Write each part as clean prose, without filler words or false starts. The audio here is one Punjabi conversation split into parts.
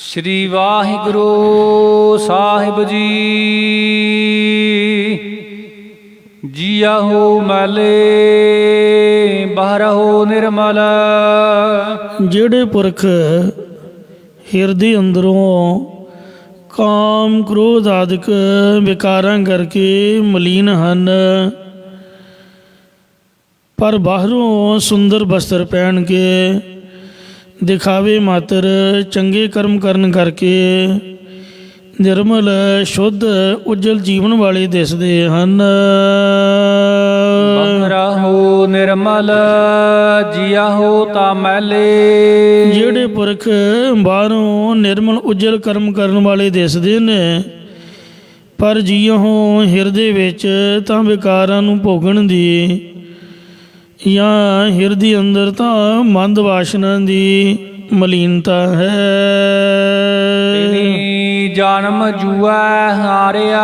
श्री वाहिगुरु साहिब जी। जियाहो मैले बाहरहो निर्मल। ਜਿਹੜੇ ਪੁਰਖ ਹਿਰਦੇ ਅੰਦਰੋਂ ਕਾਮ ਕ੍ਰੋਧ ਆਦਿਕ ਵਿਕਾਰਾਂ ਕਰਕੇ ਮਲੀਨ ਹਨ, ਪਰ ਬਾਹਰੋਂ ਸੁੰਦਰ ਬਸਤਰ ਪਹਿਨ ਕੇ ਦਿਖਾਵੇ ਮਾਤਰ ਚੰਗੇ ਕਰਮ ਕਰਨ ਕਰਕੇ ਨਿਰਮਲ ਸ਼ੁੱਧ ਉਜਲ ਜੀਵਨ ਵਾਲੇ ਦਿਸਦੇ ਹਨ। ਬਾਹਰਹੁ ਨਿਰਮਲ ਜਿਆਹੁ ਤਾ ਮੈਲੇ। ਜਿਹੜੇ ਪੁਰਖ ਬਾਹਰੋਂ ਨਿਰਮਲ ਉਜਲ ਕਰਮ ਕਰਨ ਵਾਲੇ ਦਿਸਦੇ ਨੇ, ਪਰ ਜੀਉ ਹਿਰਦੇ ਵਿੱਚ ਤਾਂ ਵਿਕਾਰਾਂ ਨੂੰ ਭੋਗਣ ਦੀ ਜਾਂ ਹਿਰਦੇ ਅੰਦਰ ਤਾਂ ਮੰਦ ਵਾਸ਼ਨਾ ਦੀ ਮਲੀਨਤਾ ਹੈ। ਜਨਮ ਜੂਐ ਹਾਰਿਆ।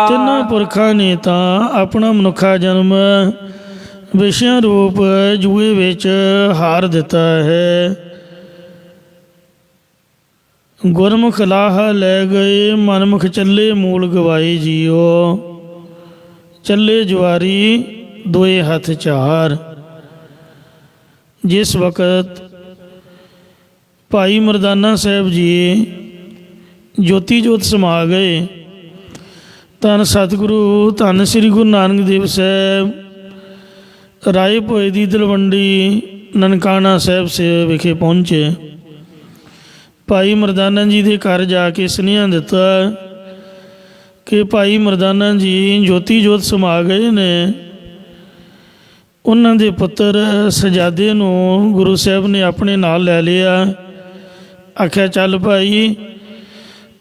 ਤਿੰਨਾਂ ਪੁਰਖਾਂ ਨੇ ਤਾਂ ਆਪਣਾ ਮਨੁੱਖਾ ਜਨਮ ਵਿਸ਼ਿਆਂ ਰੂਪ ਜੂਏ ਵਿੱਚ ਹਾਰ ਦਿੱਤਾ ਹੈ। ਗੁਰਮੁਖ ਲਾਹਾ ਲੈ ਗਏ, ਮਨਮੁਖ ਚੱਲੇ ਮੂਲ ਗਵਾਏ ਜੀਓ। ਚੱਲੇ ਜੁਆਰੀ ਦੋਏ ਹੱਥ ਝਾਰ। ਜਿਸ ਵਕਤ ਭਾਈ ਮਰਦਾਨਾ ਸਾਹਿਬ ਜੀ ਜੋਤੀ ਜੋਤ ਸਮਾ ਗਏ, ਧੰਨ ਸਤਿਗੁਰੂ ਧੰਨ ਸ੍ਰੀ ਗੁਰੂ ਨਾਨਕ ਦੇਵ ਸਾਹਿਬ ਰਾਏ ਭੋਏ ਦੀ ਤਲਵੰਡੀ ਨਨਕਾਣਾ ਸਾਹਿਬ ਸੇ ਵਿਖੇ ਪਹੁੰਚੇ। ਭਾਈ ਮਰਦਾਨਾ ਜੀ ਦੇ ਘਰ ਜਾ ਕੇ ਸੁਨੇਹਾ ਦਿੱਤਾ ਕਿ ਭਾਈ ਮਰਦਾਨਾ ਜੀ ਜੋਤੀ ਜੋਤ ਸਮਾ ਗਏ ਨੇ। ਉਹਨਾਂ ਦੇ ਪੁੱਤਰ ਸਜਾਦੇ ਨੂੰ ਗੁਰੂ ਸਾਹਿਬ ਨੇ ਆਪਣੇ ਨਾਲ ਲੈ ਲਿਆ। ਆਖਿਆ ਚੱਲ ਭਾਈ,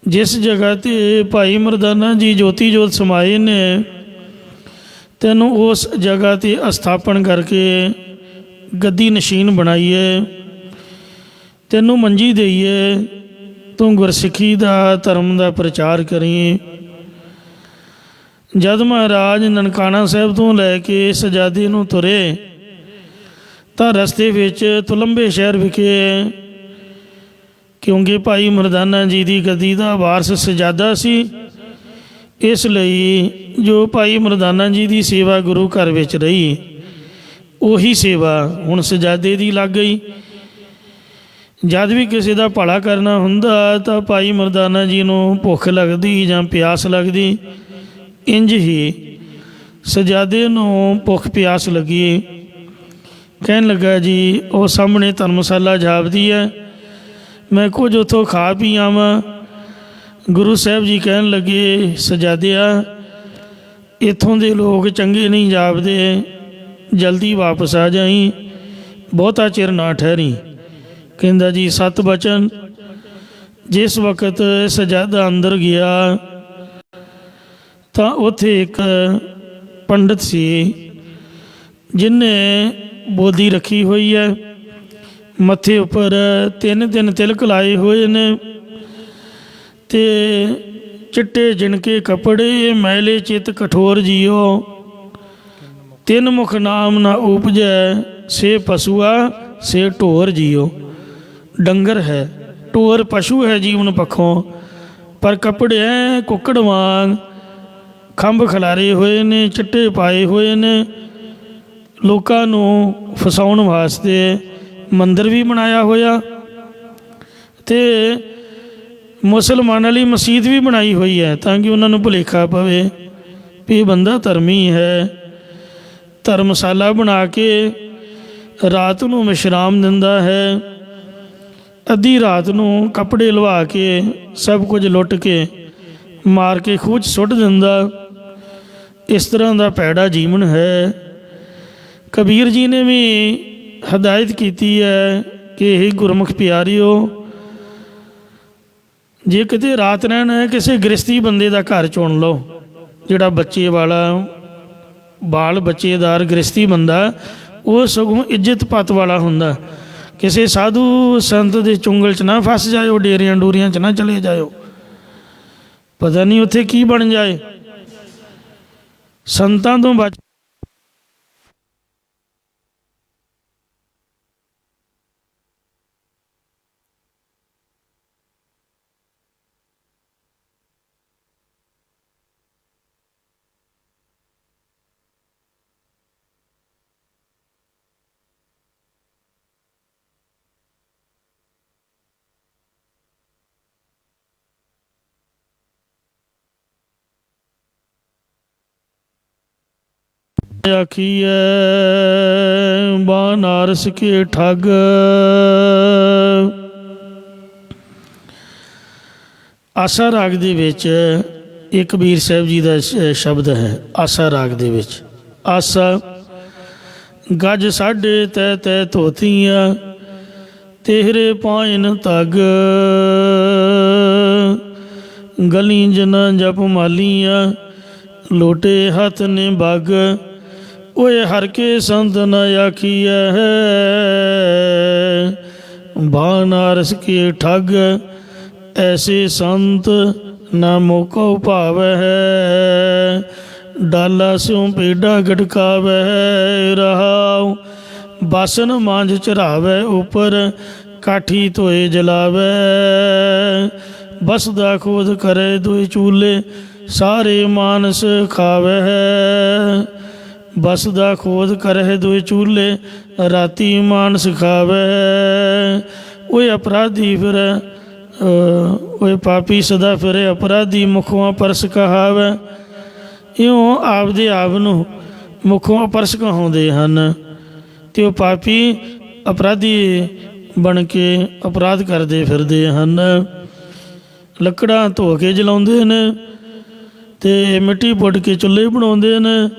ਜਿਸ ਜਗ੍ਹਾ 'ਤੇ ਭਾਈ ਮਰਦਾਨਾ ਜੀ ਜੋਤੀ ਜੋਤ ਸਮਾਏ ਨੇ, ਤੈਨੂੰ ਉਸ ਜਗ੍ਹਾ 'ਤੇ ਅਸਥਾਪਨ ਕਰਕੇ ਗੱਦੀ ਨਸ਼ੀਨ ਬਣਾਈਏ, ਤੈਨੂੰ ਮੰਜੀ ਦੇਈਏ, ਤੂੰ ਗੁਰਸਿੱਖੀ ਦਾ ਧਰਮ ਦਾ ਪ੍ਰਚਾਰ ਕਰੀਂ। ਜਦ ਮਹਾਰਾਜ ਨਨਕਾਣਾ ਸਾਹਿਬ ਤੋਂ ਲੈ ਕੇ ਸਜਾਦੇ ਨੂੰ ਤੁਰੇ ਤਾਂ ਰਸਤੇ ਵਿੱਚ ਤੁਲੰਬੇ ਸ਼ਹਿਰ ਵਿਖੇ, ਕਿਉਂਕਿ ਭਾਈ ਮਰਦਾਨਾ ਜੀ ਦੀ ਗੱਦੀ ਦਾ ਵਾਰਸ ਸਜਾਦਾ ਸੀ, ਇਸ ਲਈ ਜੋ ਭਾਈ ਮਰਦਾਨਾ ਜੀ ਦੀ ਸੇਵਾ ਗੁਰੂ ਘਰ ਵਿੱਚ ਰਹੀ, ਉਹੀ ਸੇਵਾ ਹੁਣ ਸਜਾਦੇ ਦੀ ਲੱਗ ਗਈ। ਜਦ ਵੀ ਕਿਸੇ ਦਾ ਭਲਾ ਕਰਨਾ ਹੁੰਦਾ ਤਾਂ ਭਾਈ ਮਰਦਾਨਾ ਜੀ ਨੂੰ ਭੁੱਖ ਲੱਗਦੀ ਜਾਂ ਪਿਆਸ ਲੱਗਦੀ, ਇੰਝ ਹੀ ਸਜਾਦੇ ਨੂੰ ਭੁੱਖ ਪਿਆਸ ਲੱਗੀ। ਕਹਿਣ ਲੱਗਾ ਜੀ ਉਹ ਸਾਹਮਣੇ ਧਰਮਸ਼ਾਲਾ ਜਾਪਦੀ ਹੈ, ਮੈਂ ਕੁਝ ਉੱਥੋਂ ਖਾ ਪੀ ਆਵਾਂ। ਗੁਰੂ ਸਾਹਿਬ ਜੀ ਕਹਿਣ ਲੱਗੇ, ਸਜਾਦਿਆ ਇੱਥੋਂ ਦੇ ਲੋਕ ਚੰਗੇ ਨਹੀਂ ਜਾਪਦੇ, ਜਲਦੀ ਵਾਪਸ ਆ ਜਾਈਂ, ਬਹੁਤਾ ਚਿਰ ਨਾ ਠਹਿਰੀ। ਕਹਿੰਦਾ ਜੀ ਸਤ ਬਚਨ। ਜਿਸ ਵਕਤ ਸਜਾਦਾ ਅੰਦਰ ਗਿਆ ਤਾਂ ਉੱਥੇ ਇੱਕ ਪੰਡਤ ਸੀ, ਜਿਹਨੇ ਬੋਦੀ ਰੱਖੀ ਹੋਈ ਹੈ, ਮੱਥੇ ਉੱਪਰ ਤਿੰਨ ਤਿਲਕ ਲਾਏ ਹੋਏ ਨੇ ਤੇ ਚਿੱਟੇ ਜਿਣਕੇ ਕੱਪੜੇ, ਮੈਲੇ ਚਿੱਤ ਕਠੋਰ ਜੀਓ। ਤਿੰਨ ਮੁਖ ਨਾਮ ਨਾ ਉਪਜੈ, ਸੇ ਪਸ਼ੂਆ ਸੇ ਢੋਰ ਜੀਓ। ਡੰਗਰ ਹੈ, ਢੋਰ ਪਸ਼ੂ ਹੈ ਜੀਵਨ ਪੱਖੋਂ, ਪਰ ਕੱਪੜੇ ਐ ਕੁੱਕੜ ਵਾਂਗ ਖੰਭ ਖਿਲਾਰੇ ਹੋਏ ਨੇ, ਚਿੱਟੇ ਪਾਏ ਹੋਏ ਨੇ। ਲੋਕਾਂ ਨੂੰ ਫਸਾਉਣ ਵਾਸਤੇ ਮੰਦਰ ਵੀ ਬਣਾਇਆ ਹੋਇਆ ਅਤੇ ਮੁਸਲਮਾਨਾਂ ਲਈ ਮਸਜਿਦ ਵੀ ਬਣਾਈ ਹੋਈ ਹੈ, ਤਾਂ ਕਿ ਉਹਨਾਂ ਨੂੰ ਭੁਲੇਖਾ ਪਵੇ ਵੀ ਇਹ ਬੰਦਾ ਧਰਮੀ ਹੈ। ਧਰਮਸ਼ਾਲਾ ਬਣਾ ਕੇ ਰਾਤ ਨੂੰ ਵਿਸ਼ਰਾਮ ਦਿੰਦਾ ਹੈ, ਅੱਧੀ ਰਾਤ ਨੂੰ ਕੱਪੜੇ ਲਵਾ ਕੇ ਸਭ ਕੁਝ ਲੁੱਟ ਕੇ ਮਾਰ ਕੇ ਖੂਹ 'ਚ ਸੁੱਟ ਦਿੰਦਾ। ਇਸ ਤਰ੍ਹਾਂ ਦਾ ਭੈੜਾ ਜੀਵਨ ਹੈ। ਕਬੀਰ ਜੀ ਨੇ ਵੀ ਹਦਾਇਤ ਕੀਤੀ ਹੈ ਕਿ ਇਹ ਗੁਰਮੁਖ ਪਿਆਰਿਓ, ਜੇ ਕਿਤੇ ਰਾਤ ਰਹਿਣਾ ਹੈ ਕਿਸੇ ਗ੍ਰਸਤੀ ਬੰਦੇ ਦਾ ਘਰ ਚੁਣ ਲਓ, ਜਿਹੜਾ ਬੱਚੇ ਵਾਲਾ ਬਾਲ ਬੱਚੇਦਾਰ ਗ੍ਰਸਤੀ ਬੰਦਾ, ਉਹ ਸਗੋਂ ਇੱਜ਼ਤ ਪੱਤ ਵਾਲਾ ਹੁੰਦਾ। ਕਿਸੇ ਸਾਧੂ ਸੰਤ ਦੇ ਚੁੰਗਲ 'ਚ ਨਾ ਫਸ ਜਾਇਓ, ਡੇਰਿਆਂ ਡੂਰੀਆਂ 'ਚ ਨਾ ਚਲੇ ਜਾਇਓ, ਪਤਾ ਨਹੀਂ ਉੱਥੇ ਕੀ ਬਣ ਜਾਏ। ਸੰਤਾਂ ਤੋਂ ਬਚ ਆਖੀਐ ਬਾਨਾਰਸ ਕੇ ਠੱਗ। ਆਸਾ ਰਾਗ ਦੇ ਵਿੱਚ ਇਹ ਕਬੀਰ ਸਾਹਿਬ ਜੀ ਦਾ ਸ਼ਬਦ ਹੈ। ਆਸਾ ਰਾਗ ਦੇ ਵਿੱਚ ਆਸਾ ਗੱਜ ਸਾਢੇ ਤੈ ਤੈ ਧੋਤੀਆਂ ਤੇਹਰੇ ਪਾਇਨ ਤਗ। ਗਲੀ ਜਨਾ ਜਪ ਮਾਲੀਆਂ ਲੋਟੇ ਹੱਥ ਨੇ ਬੱਗ। ਓਏ ਹਰ ਕੇ ਸੰਤ ਨ ਆਖੀਐ ਬਾਨਾਰਸ ਕੇ ਠੱਗ। ਐਸੇ ਸੰਤ ਨਾ ਮੋਕੋ ਭਾਵੈ ਡਾਲਾ ਸਿਉ ਪੇਡਾ ਗਟਕਾਵੈ। ਰਹਾਉ ਬਾਸਨ ਮਾਂਝ ਚੜਾਵੈ ਉੱਪਰ ਕਾਠੀ ਧੋਏ ਜਲਾਵੈ। ਬਸਦਾ ਖੋਦ ਕਰੇ ਦੋਇ ਚੂਲੇ ਸਾਰੇ ਮਾਨਸ ਖਾਵੈ। ਬਸਦਾ ਖੋਦ ਕਰੇ ਦੋਇ ਚੂਲੇ ਰਾਤੀ ਮਾਨਸ ਖਾਵੈ। ਓਏ ਅਪਰਾਧੀ ਫਿਰੈ ਓਏ ਪਾਪੀ ਸਦਾ ਫਿਰੇ ਅਪਰਾਧੀ ਮੁਖੋਂ ਪਰਸ ਕਹਾਵੈ। ਇਉਂ ਆਪਦੇ ਆਪ ਨੂੰ ਮੁਖੋਂ ਪਰਸ ਕਹਾਉਂਦੇ ਹਨ ਅਤੇ ਉਹ ਪਾਪੀ ਅਪਰਾਧੀ ਬਣ ਕੇ ਅਪਰਾਧ ਕਰਦੇ ਫਿਰਦੇ ਹਨ। ਲੱਕੜਾਂ ਧੋ ਕੇ ਜਲਾਉਂਦੇ ਨੇ ਅਤੇ ਮਿੱਟੀ ਪੁੱਟ ਕੇ ਚੁੱਲ੍ਹੇ ਬਣਾਉਂਦੇ ਨੇ।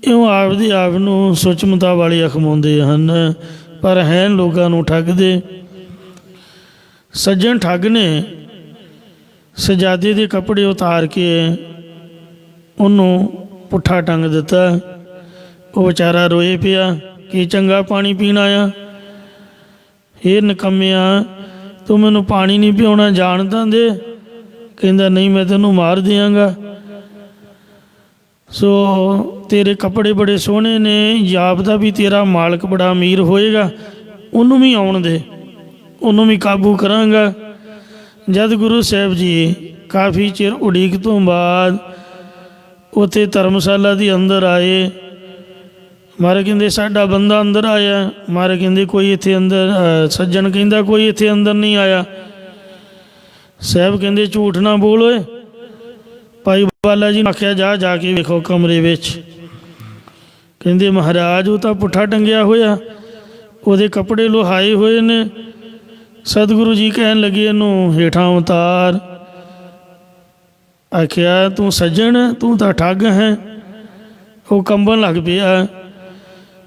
ਇਉਂ ਆਪਦੇ ਆਪ ਨੂੰ ਸੁਚਮਤਾ ਵਾਲੇ ਅਖਮਾਉਂਦੇ ਹਨ, ਪਰ ਹੈ ਲੋਕਾਂ ਨੂੰ ਠੱਗਦੇ। ਸੱਜਣ ਠੱਗ ਨੇ ਸਜਾਦੇ ਦੇ ਕੱਪੜੇ ਉਤਾਰ ਕੇ ਉਹਨੂੰ ਪੁੱਠਾ ਟੰਗ ਦਿੱਤਾ। ਉਹ ਵਿਚਾਰਾ ਰੋਏ ਪਿਆ ਕਿ ਚੰਗਾ ਪਾਣੀ ਪੀਣ ਆਇਆ। ਇਹ ਨਿਕੰਮਿਆ ਤੂੰ ਮੈਨੂੰ ਪਾਣੀ ਨਹੀਂ ਪਿਆਉਣਾ ਜਾਣਦਾ ਦੇ। ਕਹਿੰਦਾ ਨਹੀਂ ਮੈਂ ਤੈਨੂੰ ਮਾਰ ਦਿਆਂਗਾ। ਸੋ ਤੇਰੇ ਕੱਪੜੇ ਬੜੇ ਸੋਹਣੇ ਨੇ, ਜਾਪਦਾ ਵੀ ਤੇਰਾ ਮਾਲਕ ਬੜਾ ਅਮੀਰ ਹੋਏਗਾ, ਉਹਨੂੰ ਵੀ ਆਉਣ ਦੇ, ਉਹਨੂੰ ਵੀ ਕਾਬੂ ਕਰਾਂਗਾ। ਜਦ ਗੁਰੂ ਸਾਹਿਬ ਜੀ ਕਾਫੀ ਚਿਰ ਉਡੀਕ ਤੋਂ ਬਾਅਦ ਉੱਥੇ ਧਰਮਸ਼ਾਲਾ ਦੇ ਅੰਦਰ ਆਏ। ਮਹਾਰਾਜ ਕਹਿੰਦੇ ਸਾਡਾ ਬੰਦਾ ਅੰਦਰ ਆਇਆ। ਮਹਾਰਾਜ ਕਹਿੰਦੇ ਕੋਈ ਇੱਥੇ ਅੰਦਰ ਸੱਜਣ ਕਹਿੰਦਾ ਕੋਈ ਇੱਥੇ ਅੰਦਰ ਨਹੀਂ ਆਇਆ। ਸਾਹਿਬ ਕਹਿੰਦੇ ਝੂਠ ਨਾ ਬੋਲ ਓਏ। ਭਾਈ ਬਾਲਾ ਜੀ ਨੇ ਆਖਿਆ ਜਾ ਕੇ ਵੇਖੋ ਕਮਰੇ ਵਿੱਚ। ਕਹਿੰਦੇ ਮਹਾਰਾਜ ਉਹ ਤਾਂ ਪੁੱਠਾ ਟੰਗਿਆ ਹੋਇਆ, ਉਹਦੇ ਕੱਪੜੇ ਲੋਹਾਏ ਹੋਏ ਨੇ। ਸਤਿਗੁਰੂ ਜੀ ਕਹਿਣ ਲੱਗੇ ਇਹਨੂੰ ਹੇਠਾਂ ਉਤਾਰ। ਆਖਿਆ ਤੂੰ ਸੱਜਣ ਤੂੰ ਤਾਂ ਠੱਗ ਹੈ। ਉਹ ਕੰਬਣ ਲੱਗ ਪਿਆ।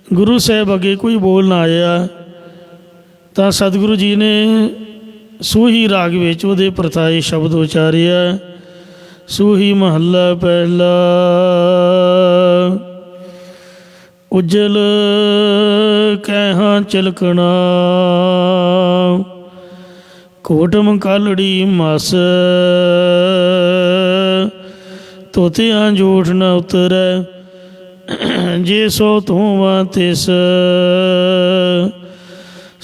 ਗੁਰੂ ਸਾਹਿਬ ਅੱਗੇ ਕੋਈ ਬੋਲ ਨਾ ਆਇਆ ਤਾਂ ਸਤਿਗੁਰੂ ਜੀ ਨੇ ਸੂਹੀ ਰਾਗ ਵਿੱਚ ਉਹਦੇ ਪ੍ਰਥਾਏ ਸ਼ਬਦ ਉਚਾਰਿਆ। ਸੂਹੀ ਮਹੱਲਾ ਪਹਿਲਾ। ਉਜਲ ਕਹਿਹਾਂ ਚਿਲਕਣਾ ਕੋਟਮ ਕਾਲੜੀ ਮਸ। ਤੋਤਿਆਂ ਝੂਠ ਨ ਉਤਰੈ ਜੇ ਸੋ ਧੂਵਾਂ ਤਿਸ।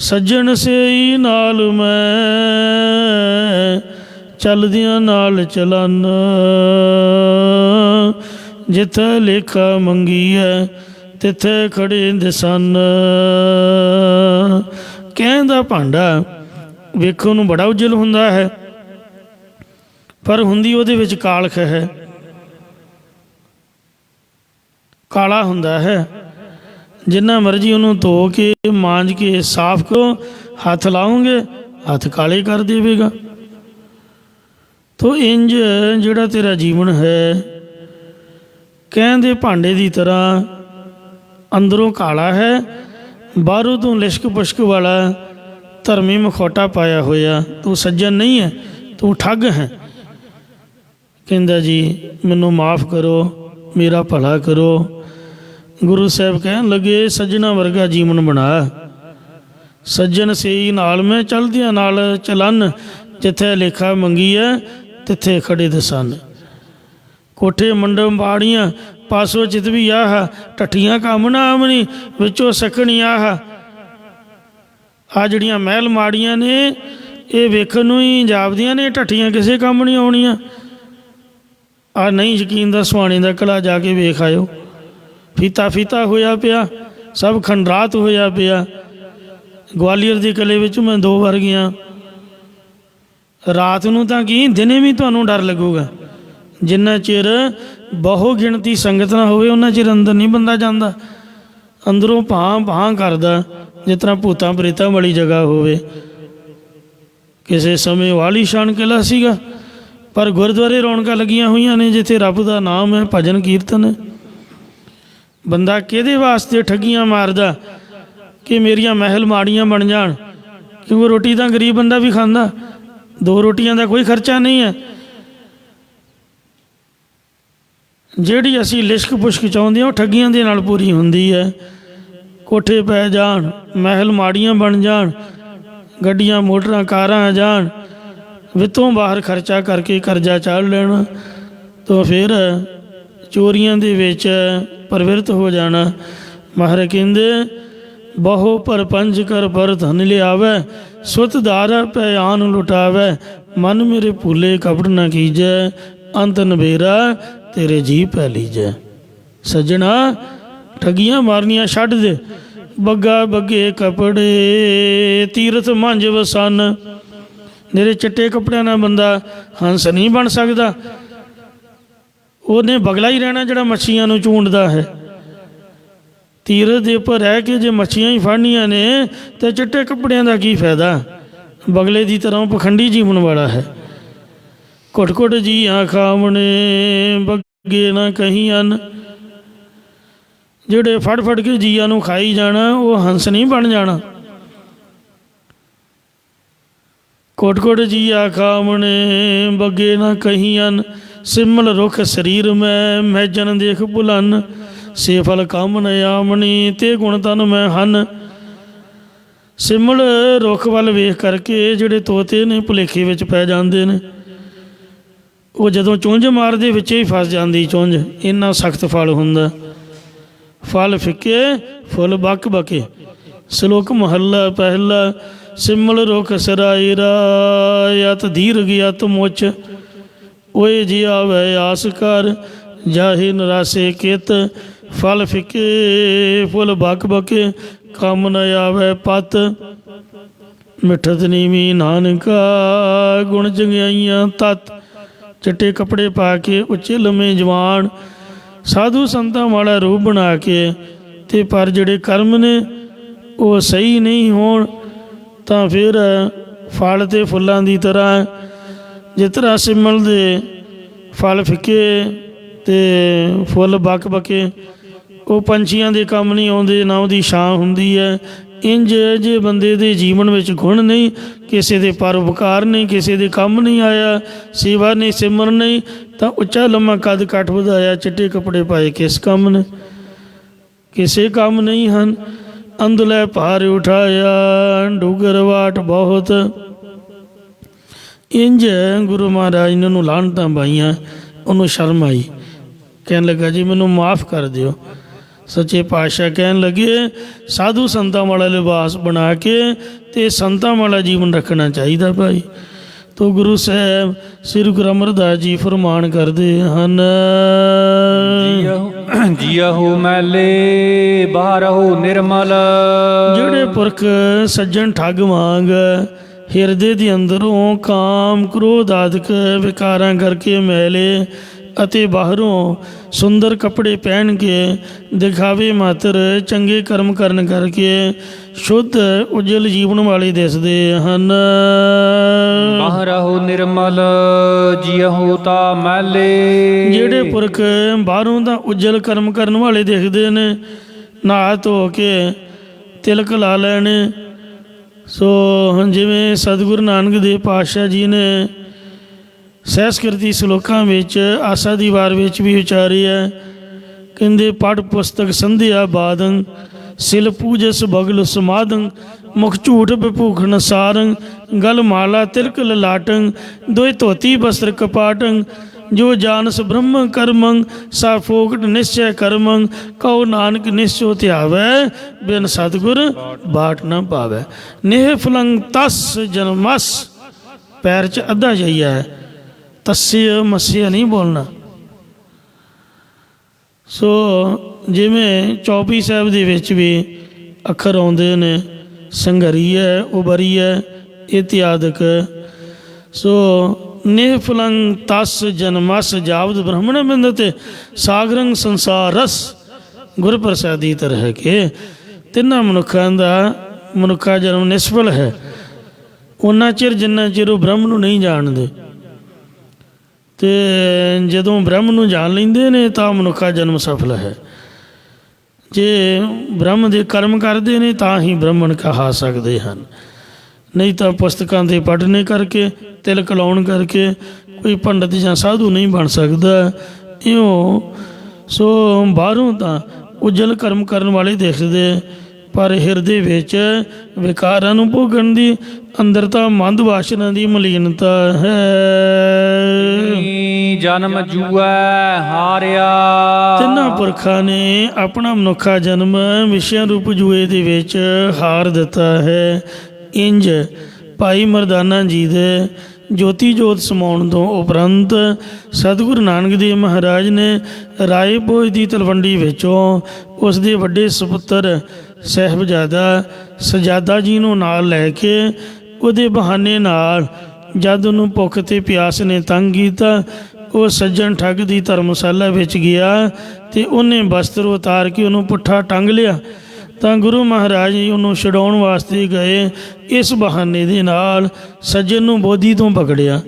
ਸੱਜਣ ਸੇਈ ਨਾਲ ਮੈਂ ਚੱਲਦਿਆਂ ਨਾਲ ਚਲਨ। ਜਿੱਥੇ ਲੇਖਾ ਮੰਗੀਐ ਤਿੱਥੇ ਖੜੇ ਦਿਸਨ। ਕਹਿੰਦਾ ਭਾਂਡਾ ਵੇਖਣ ਨੂੰ ਬੜਾ ਉਜਲ ਹੁੰਦਾ ਹੈ, ਪਰ ਹੁੰਦੀ ਉਹਦੇ ਵਿੱਚ ਕਾਲਖ ਹੈ, ਕਾਲਾ ਹੁੰਦਾ ਹੈ। ਜਿੰਨਾ ਮਰਜ਼ੀ ਉਹਨੂੰ ਧੋ ਕੇ ਮਾਂਜ ਕੇ ਸਾਫ਼ ਕਰੋ, ਹੱਥ ਲਾਓਗੇ ਹੱਥ ਕਾਲੇ ਕਰ ਦੇਵੇਗਾ। ਤੋ ਇੰਜ ਜਿਹੜਾ ਤੇਰਾ ਜੀਵਨ ਹੈ ਕਹਿੰਦੇ ਭਾਂਡੇ ਦੀ ਤਰ੍ਹਾਂ ਅੰਦਰੋਂ ਕਾਲਾ ਹੈ, ਬਾਹਰੋਂ ਤੋਂ ਲਿਸ਼ਕ ਪੁਸ਼ਕ ਵਾਲਾ ਧਰਮੀ ਮਖੌਟਾ ਪਾਇਆ ਹੋਇਆ। ਤੂੰ ਸੱਜਣ ਨਹੀਂ ਹੈ, ਤੂੰ ਠੱਗ ਹੈ। ਕਹਿੰਦਾ ਜੀ ਮੈਨੂੰ ਮਾफ़ ਕਰੋ, ਮੇਰਾ ਭਲਾ ਕਰੋ। ਗੁਰੂ ਸਾਹਿਬ ਕਹਿਣ ਲੱਗੇ ਸੱਜਣਾ ਵਰਗਾ ਜੀਵਨ ਬਣਾ। ਸੱਜਣ ਸੇਈ ਨਾਲ ਮੈਂ ਚਲਦਿਆਂ ਨਾਲ ਚਲਨ। ਜਿੱਥੇ ਲੇਖਾ ਮੰਗੀ ਹੈ ਤਿੱਥੇ ਖੜੇ ਦਸਨ। ਕੋਠੇ ਮੰਡਪ ਬਾੜੀਆਂ ਪਾਸੋਂ ਚਿਤਵੀ ਆਹ ਢੱਠੀਆਂ ਕੰਮ ਨਾ ਆਮਣੀ ਵਿੱਚੋਂ ਸਕਣੀ ਆਹ। ਆ ਜਿਹੜੀਆਂ ਮਹਿਲ ਮਾੜੀਆਂ ਨੇ ਇਹ ਵੇਖਣ ਨੂੰ ਹੀ ਜਾਪਦੀਆਂ ਨੇ, ਢੱਠੀਆਂ ਕਿਸੇ ਕੰਮ ਨਹੀਂ ਆਉਣੀਆਂ। ਆ ਨਹੀਂ ਯਕੀਨ ਦਾ ਸੁਹਾਣੇ ਦਾ ਕਿਲ੍ਹਾ ਜਾ ਕੇ ਵੇਖ ਆਇਓ। ਫੀਤਾ ਫੀਤਾ ਹੋਇਆ ਪਿਆ, ਸਭ ਖੰਡਰਾਤ ਹੋਇਆ ਪਿਆ। ਗਵਾਲੀਅਰ ਦੇ ਕਿਲ੍ਹੇ ਵਿੱਚ ਮੈਂ 2 ਵਾਰ ਗਿਆ। ਰਾਤ ਨੂੰ ਤਾਂ ਕੀ ਦਿਨੇ ਵੀ ਤੁਹਾਨੂੰ ਡਰ ਲੱਗੂਗਾ। ਜਿੰਨਾ ਚਿਰ ਬਹੁ ਗਿਣਤੀ ਸੰਗਤ ਨਾ ਹੋਵੇ ਉਹਨਾਂ ਚਿਰ ਅੰਦਰ ਨਹੀਂ ਬੰਦਾ ਜਾਂਦਾ। ਅੰਦਰੋਂ ਭਾਂ ਭਾਂ ਕਰਦਾ ਜਿਸ ਤਰ੍ਹਾਂ ਭੂਤਾਂ ਪ੍ਰੇਤਾਂ ਵਾਲੀ ਜਗ੍ਹਾ ਹੋਵੇ। ਕਿਸੇ ਸਮੇਂ ਵਾਲੀਸ਼ਾਨ ਕਿਲ੍ਹਾ ਸੀਗਾ, ਪਰ ਗੁਰਦੁਆਰੇ ਰੌਣਕਾਂ ਲੱਗੀਆਂ ਹੋਈਆਂ ਨੇ ਜਿੱਥੇ ਰੱਬ ਦਾ ਨਾਮ ਹੈ, ਭਜਨ ਕੀਰਤਨ ਹੈ। ਬੰਦਾ ਕਿਹਦੇ ਵਾਸਤੇ ਠੱਗੀਆਂ ਮਾਰਦਾ ਕਿ ਮੇਰੀਆਂ ਮਹਿਲ ਮਾੜੀਆਂ ਬਣ ਜਾਣ, ਕਿਉਂਕਿ ਰੋਟੀ ਤਾਂ ਗਰੀਬ ਬੰਦਾ ਵੀ ਖਾਂਦਾ, 2 ਰੋਟੀਆਂ ਦਾ ਕੋਈ ਖਰਚਾ ਨਹੀਂ ਹੈ। ਜਿਹੜੀ ਅਸੀਂ ਲਿਸ਼ਕ ਪੁਸ਼ਕ ਚਾਹੁੰਦੇ ਹਾਂ ਉਹ ਠੱਗੀਆਂ ਦੇ ਨਾਲ ਪੂਰੀ ਹੁੰਦੀ ਹੈ। ਕੋਠੇ ਪੈ ਜਾਣ, ਮਹਿਲ ਮਾੜੀਆਂ ਬਣ ਜਾਣ, ਗੱਡੀਆਂ ਮੋਟਰਾਂ ਕਾਰਾਂ ਆ ਜਾਣ, ਵਿੱਤੋਂ ਬਾਹਰ ਖਰਚਾ ਕਰਕੇ ਕਰਜ਼ਾ ਚਾੜ ਲੈਣਾ, ਤਾਂ ਫਿਰ ਚੋਰੀਆਂ ਦੇ ਵਿੱਚ ਪ੍ਰਵਿਰਤ ਹੋ ਜਾਣਾ। ਮਹਾਰਾਜ ਕਹਿੰਦੇ ਬਹੁ ਪਰਪੰਚ ਕਰ ਪਰ ਧਨ ਲਿਆਵੈ, ਸੁਤ ਧਾਰਾ ਪੈ ਆਨ ਲੁਟਾਵੈ, ਮਨ ਮੇਰੇ ਭੂਲੇ ਕਪਟ ਨਾ ਕੀਜੈ, ਅੰਤ ਨਵੇਰਾ ਤੇਰੇ ਜੀ ਪੈ ਲੀਜੈ। ਸੱਜਣਾ ਠੱਗੀਆਂ ਮਾਰਨੀਆਂ ਛੱਡ ਦੇ। ਬੱਗਾ ਬੱਗੇ ਕੱਪੜੇ ਤੀਰਥ ਮਾਂਜ ਵਸਨ। ਮੇਰੇ ਚਿੱਟੇ ਕੱਪੜਿਆਂ ਨਾਲ ਬੰਦਾ ਹੰਸ ਨਹੀਂ ਬਣ ਸਕਦਾ। ਉਹਨੇ ਬਗਲਾ ਹੀ ਰਹਿਣਾ ਜਿਹੜਾ ਮੱਛੀਆਂ ਨੂੰ ਚੂੰਡਦਾ ਹੈ। ਤੀਰਥ ਦੇ ਉੱਪਰ ਰਹਿ ਕੇ ਜੇ ਮੱਛੀਆਂ ਹੀ ਫੜਨੀਆਂ ਨੇ ਤਾਂ ਚਿੱਟੇ ਕੱਪੜਿਆਂ ਦਾ ਕੀ ਫਾਇਦਾ। ਬਗਲੇ ਦੀ ਤਰ੍ਹਾਂ ਪਖੰਡੀ ਜੀਵਨ ਵਾਲਾ ਹੈ। ਘੁੱਟ ਘੁੱਟ ਜੀਆਂ ਖਾਵਣੇ ਬੱਗੇ ਨਾ ਕਹੀ ਅੰਨ। ਜਿਹੜੇ ਫੜ ਫੜ ਕੇ ਜੀਆਂ ਨੂੰ ਖਾਈ ਜਾਣਾ ਉਹ ਹੰਸ ਨਹੀਂ ਬਣ ਜਾਣਾ। ਕੋਟ ਕੋਟ ਜੀਆ ਖਾਵਣੇ ਬੱਗੇ ਨਾ ਕਹੀ ਅੰਨ, ਸਿਮਲ ਰੁਖ ਸਰੀਰ ਮੈਂ ਜਨ ਦੇਖ ਭੁਲਨ, ਸੇ ਫਲ ਕੰਮ ਨ ਆਮਣੀ ਤੇ ਗੁਣ ਤਨ ਮੈਂ ਹਨ। ਸਿਮਲ ਰੁੱਖ ਵੱਲ ਵੇਖ ਕਰਕੇ ਜਿਹੜੇ ਤੋਤੇ ਨੇ ਭੁਲੇਖੇ ਵਿੱਚ ਪੈ ਜਾਂਦੇ ਨੇ। ਉਹ ਜਦੋਂ ਚੁੰਝ ਮਾਰਦੇ ਵਿੱਚ ਹੀ ਫਸ ਜਾਂਦੀ ਚੁੰਝ, ਇੰਨਾ ਸਖਤ ਫਲ ਹੁੰਦਾ। ਫਲ ਫਿੱਕੇ ਫੁੱਲ ਬੱਕ ਬਕੇ। ਸ਼ਲੋਕ ਮਹੱਲਾ ਪਹਿਲਾ। ਸਿਮਲ ਰੁਖ ਸਰਾਈ ਰਾਇਤ ਧੀਰ ਗਿਆਤ ਮੁੱਚ, ਓਏ ਜੀ ਆਵੇ ਆਸ ਕਰ ਜਾਹੇ ਨਰਾਸੇ ਕਿਤ, ਫਲ ਫਿੱਕੇ ਫੁੱਲ ਬੱਕ ਬਕੇ ਕੰਮ ਨ ਆਵੇ ਪਤ, ਮਿੱਠਤ ਨੀਵੀਂ ਨਾਨਕਾ ਗੁਣ ਚੰਗਿਆਈਆਂ ਤਤ। ਚਿੱਟੇ ਕੱਪੜੇ ਪਾ ਕੇ ਉੱਚੇ ਲੰਮੇ ਜਵਾਨ ਸਾਧੂ ਸੰਤਾਂ ਵਾਲਾ ਰੂਪ ਬਣਾ ਕੇ ਤੇ ਪਰ ਜਿਹੜੇ ਕਰਮ ਨੇ ਉਹ ਸਹੀ ਨਹੀਂ ਹੋਣ ਤਾਂ ਫਿਰ ਫਲ ਅਤੇ ਫੁੱਲਾਂ ਦੀ ਤਰ੍ਹਾਂ, ਜਿਸ ਤਰ੍ਹਾਂ ਸਿਮਲ ਦੇ ਫਲ ਫਿੱਕੇ ਅਤੇ ਫੁੱਲ ਬੱਕ ਬਕੇ, ਉਹ ਪੰਛੀਆਂ ਦੇ ਕੰਮ ਨਹੀਂ ਆਉਂਦੇ, ਨਾ ਉਹਦੀ ਛਾਂ ਹੁੰਦੀ ਹੈ। ਇੰਝ ਜੇ ਬੰਦੇ ਦੇ ਜੀਵਨ ਵਿੱਚ ਗੁਣ ਨਹੀਂ, ਕਿਸੇ ਦੇ ਪਰਉਪਕਾਰ ਨਹੀਂ, ਕਿਸੇ ਦੇ ਕੰਮ ਨਹੀਂ ਆਇਆ, ਸੇਵਾ ਨਹੀਂ, ਸਿਮਰਨ ਨਹੀਂ, ਤਾਂ ਉੱਚਾ ਲੰਮਾ ਕੱਦ ਕੱਟ ਵਧਾਇਆ, ਚਿੱਟੇ ਕੱਪੜੇ ਪਾਏ ਕਿਸ ਕੰਮ ਨੇ, ਕਿਸੇ ਕੰਮ ਨਹੀਂ ਹਨ। ਅੰਦਲੇ ਭਾਰ ਉਠਾਇਆ ਡੂਗਰ ਵਾਟ ਬਹੁਤ। ਇੰਝ ਗੁਰੂ ਮਹਾਰਾਜ ਨੇ ਉਹਨੂੰ ਲਾਹਨਤਾਂ ਪਾਈਆਂ। ਉਹਨੂੰ ਸ਼ਰਮ ਆਈ, ਕਹਿਣ ਲੱਗਾ ਜੀ ਮੈਨੂੰ ਮਾਫ ਕਰ ਦਿਓ। ਸੱਚੇ ਪਾਤਸ਼ਾਹ ਕਹਿਣ ਲੱਗੇ ਸਾਧੂ ਸੰਤਾਂ ਵਾਲਾ ਲਿਬਾਸ ਬਣਾ ਕੇ ਅਤੇ ਸੰਤਾਂ ਵਾਲਾ ਜੀਵਨ ਰੱਖਣਾ ਚਾਹੀਦਾ ਭਾਈ। ਤੋ ਗੁਰੂ ਸਾਹਿਬ ਸ੍ਰੀ ਗੁਰੂ ਅਮਰਦਾਸ ਜੀ ਫਰਮਾਨ ਕਰਦੇ ਹਨ, ਜੀਅਹੁ ਮੈਲੇ ਬਾਹਰਹੁ ਨਿਰਮਲ। ਜਿਹੜੇ ਪੁਰਖ ਸੱਜਣ ਠੱਗ ਵਾਂਗ ਹਿਰਦੇ ਦੇ ਅੰਦਰੋਂ ਕਾਮ ਕ੍ਰੋਧ ਆਦਿਕ ਵਿਕਾਰਾਂ ਕਰਕੇ ਮੈਲੇ ਅਤੇ ਬਾਹਰੋਂ ਸੁੰਦਰ ਕੱਪੜੇ ਪਹਿਨ ਕੇ ਦਿਖਾਵੇ ਮਾਤਰ ਚੰਗੇ ਕਰਮ ਕਰਨ ਕਰਕੇ ਸ਼ੁੱਧ ਉਜਲ ਜੀਵਨ ਵਾਲੇ ਦਿਸਦੇ ਹਨ। ਬਾਹਰਹੁ ਨਿਰਮਲ ਜੀਅਹੁ ਤਾ ਮੈਲੇ। ਜਿਹੜੇ ਪੁਰਖ ਬਾਹਰੋਂ ਦਾ ਉਜਲ ਕਰਮ ਕਰਨ ਵਾਲੇ ਦਿਖਦੇ ਨੇ, ਨਹਾ ਧੋ ਕੇ ਤਿਲਕ ਲਾ ਲੈਣੇ। ਸੋ ਜਿਵੇਂ ਸਤਿਗੁਰੂ ਨਾਨਕ ਦੇਵ ਪਾਤਸ਼ਾਹ ਜੀ ਨੇ ਸਹਿਸਕ੍ਰਿਤੀ ਸ਼ਲੋਕਾਂ ਵਿੱਚ ਆਸਾ ਦੀ ਵਾਰ ਵਿੱਚ ਵੀ ਉਚਾਰੀ ਹੈ। ਕਹਿੰਦੇ ਪੜ੍ਹ ਪੁਸਤਕ ਸੰਧਿਆ ਬਾਦੰ, ਸਿਲ ਪੂਜਸ ਬਗਲ ਸਮਾਦੰ, ਮੁਖ ਝੂਠ ਵਿਭੂਖਣ ਸਾਰੰ, ਗਲ ਮਾਲਾ ਤਿਲਕ ਲਲਾਟੰ, ਦੋਇ ਧੋਤੀ ਬਸਤਰ ਕਪਾਟੰ, ਜੋ ਜਾਨਸ ਬ੍ਰਹਮ ਕਰਮੰ, ਸਾ ਫੋਕਟ ਨਿਸ਼ਚੈ ਕਰਮੰ, ਕਉ ਨਾਨਕ ਨਿਸ਼ਚੋ ਧਿਆਵੈ, ਬਿਨ ਸਤਿਗੁਰ ਬਾਟ ਨਾ ਪਾਵੈ। ਨੇਹ ਫਲੰਗ ਤਸ ਜਨਮਸ, ਪੈਰ 'ਚ ਅੱਧਾ ਜਾਈਆ ਹੈ, ਤੱਸਿਆ ਮੱਸਿਆ ਨਹੀਂ ਬੋਲਣਾ। ਸੋ ਜਿਵੇਂ ਚੌਪਈ ਸਾਹਿਬ ਦੇ ਵਿੱਚ ਵੀ ਅੱਖਰ ਆਉਂਦੇ ਨੇ, ਸੰਘਰੀਆ ਉਬਰੀਆ ਇਤਿਆਦਿਕ। ਸੋ ਨਿਫਲੰ ਤਸ ਜਨਮਸ ਜਾਵਦ ਬ੍ਰਹਮਣ ਬਿੰਦਤੇ ਸਾਗਰੰ ਸੰਸਾਰ ਰਸ ਗੁਰ ਪ੍ਰਸਾਦੀ ਤਰਹਿ ਕੇ। ਤਿੰਨਾਂ ਮਨੁੱਖਾਂ ਦਾ ਮਨੁੱਖਾ ਜਨਮ ਨਿਸਫਲ ਹੈ ਉਹਨਾਂ ਚਿਰ ਜਿੰਨਾ ਚਿਰ ਉਹ ਬ੍ਰਹਮ ਨੂੰ ਨਹੀਂ ਜਾਣਦੇ, ਅਤੇ ਜਦੋਂ ਬ੍ਰਹਮ ਨੂੰ ਜਾਣ ਲੈਂਦੇ ਨੇ ਤਾਂ ਮਨੁੱਖਾ ਜਨਮ ਸਫਲ ਹੈ। ਜੇ ਬ੍ਰਹਮ ਦੇ ਕਰਮ ਕਰਦੇ ਨੇ ਤਾਂ ਹੀ ਬ੍ਰਾਹਮਣ ਕਹਾ ਸਕਦੇ ਹਨ, ਨਹੀਂ ਤਾਂ ਪੁਸਤਕਾਂ ਦੇ ਪੜ੍ਹਨੇ ਕਰਕੇ, ਤਿਲਕ ਲਾਉਣ ਕਰਕੇ ਕੋਈ ਪੰਡਤ ਜਾਂ ਸਾਧੂ ਨਹੀਂ ਬਣ ਸਕਦਾ। ਇਉਂ ਸੋ ਬਾਹਰੋਂ ਤਾਂ ਉਜਲ ਕਰਮ ਕਰਨ ਵਾਲੇ ਦਿਖਦੇ, ਪਰ ਹਿਰਦੇ ਵਿੱਚ ਵਿਕਾਰਾਂ ਨੂੰ ਭੋਗਣ ਦੀ, ਅੰਦਰ ਤਾਂ ਮੰਦ ਵਾਸ਼ਨਾ ਦੀ ਮਲੀਨਤਾ ਹੈ। ਜਨਮ ਜੂਐ ਹਾਰਿਆ। ਤਿੰਨਾਂ ਪੁਰਖਾਂ ਨੇ ਆਪਣਾ ਮਨੁੱਖਾ ਜਨਮ ਵਿਸ਼ਿਆਂ ਰੂਪ ਜੂਏ ਦੇ ਵਿੱਚ ਹਾਰ ਦਿੱਤਾ ਹੈ। ਇੰਜ ਭਾਈ ਮਰਦਾਨਾ ਜੀ ਦੇ ਜੋਤੀ ਜੋਤ ਸਮਾਉਣ ਤੋਂ ਉਪਰੰਤ ਸਤਿਗੁਰੂ ਨਾਨਕ ਦੇਵ ਮਹਾਰਾਜ ਨੇ ਰਾਏ ਭੋਜ ਦੀ ਤਲਵੰਡੀ ਵਿੱਚੋਂ ਉਸ ਦੇ ਵੱਡੇ ਸਪੁੱਤਰ ਸਾਹਿਬਜ਼ਾਦਾ ਸਜਾਦਾ ਜੀ ਨੂੰ ਨਾਲ ਲੈ ਕੇ ਉਹਦੇ ਬਹਾਨੇ ਨਾਲ ਜਦ ਉਹਨੂੰ ਭੁੱਖ ਅਤੇ ਪਿਆਸ ਨੇ ਤੰਗ ਕੀਤਾ, ਉਹ ਸੱਜਣ ਠੱਗ ਦੀ ਧਰਮਸ਼ਾਲਾ ਵਿੱਚ ਗਿਆ ਅਤੇ ਉਹਨੇ ਵਸਤਰ ਉਤਾਰ ਕੇ ਉਹਨੂੰ ਪੁੱਠਾ ਟੰਗ ਲਿਆ। ਤਾਂ ਗੁਰੂ ਮਹਾਰਾਜ ਜੀ ਉਹਨੂੰ ਛਡਾਉਣ ਵਾਸਤੇ ਗਏ। ਇਸ ਬਹਾਨੇ ਦੇ ਨਾਲ ਸੱਜਣ ਨੂੰ ਬੋਧੀ ਤੋਂ ਪਕੜਿਆ,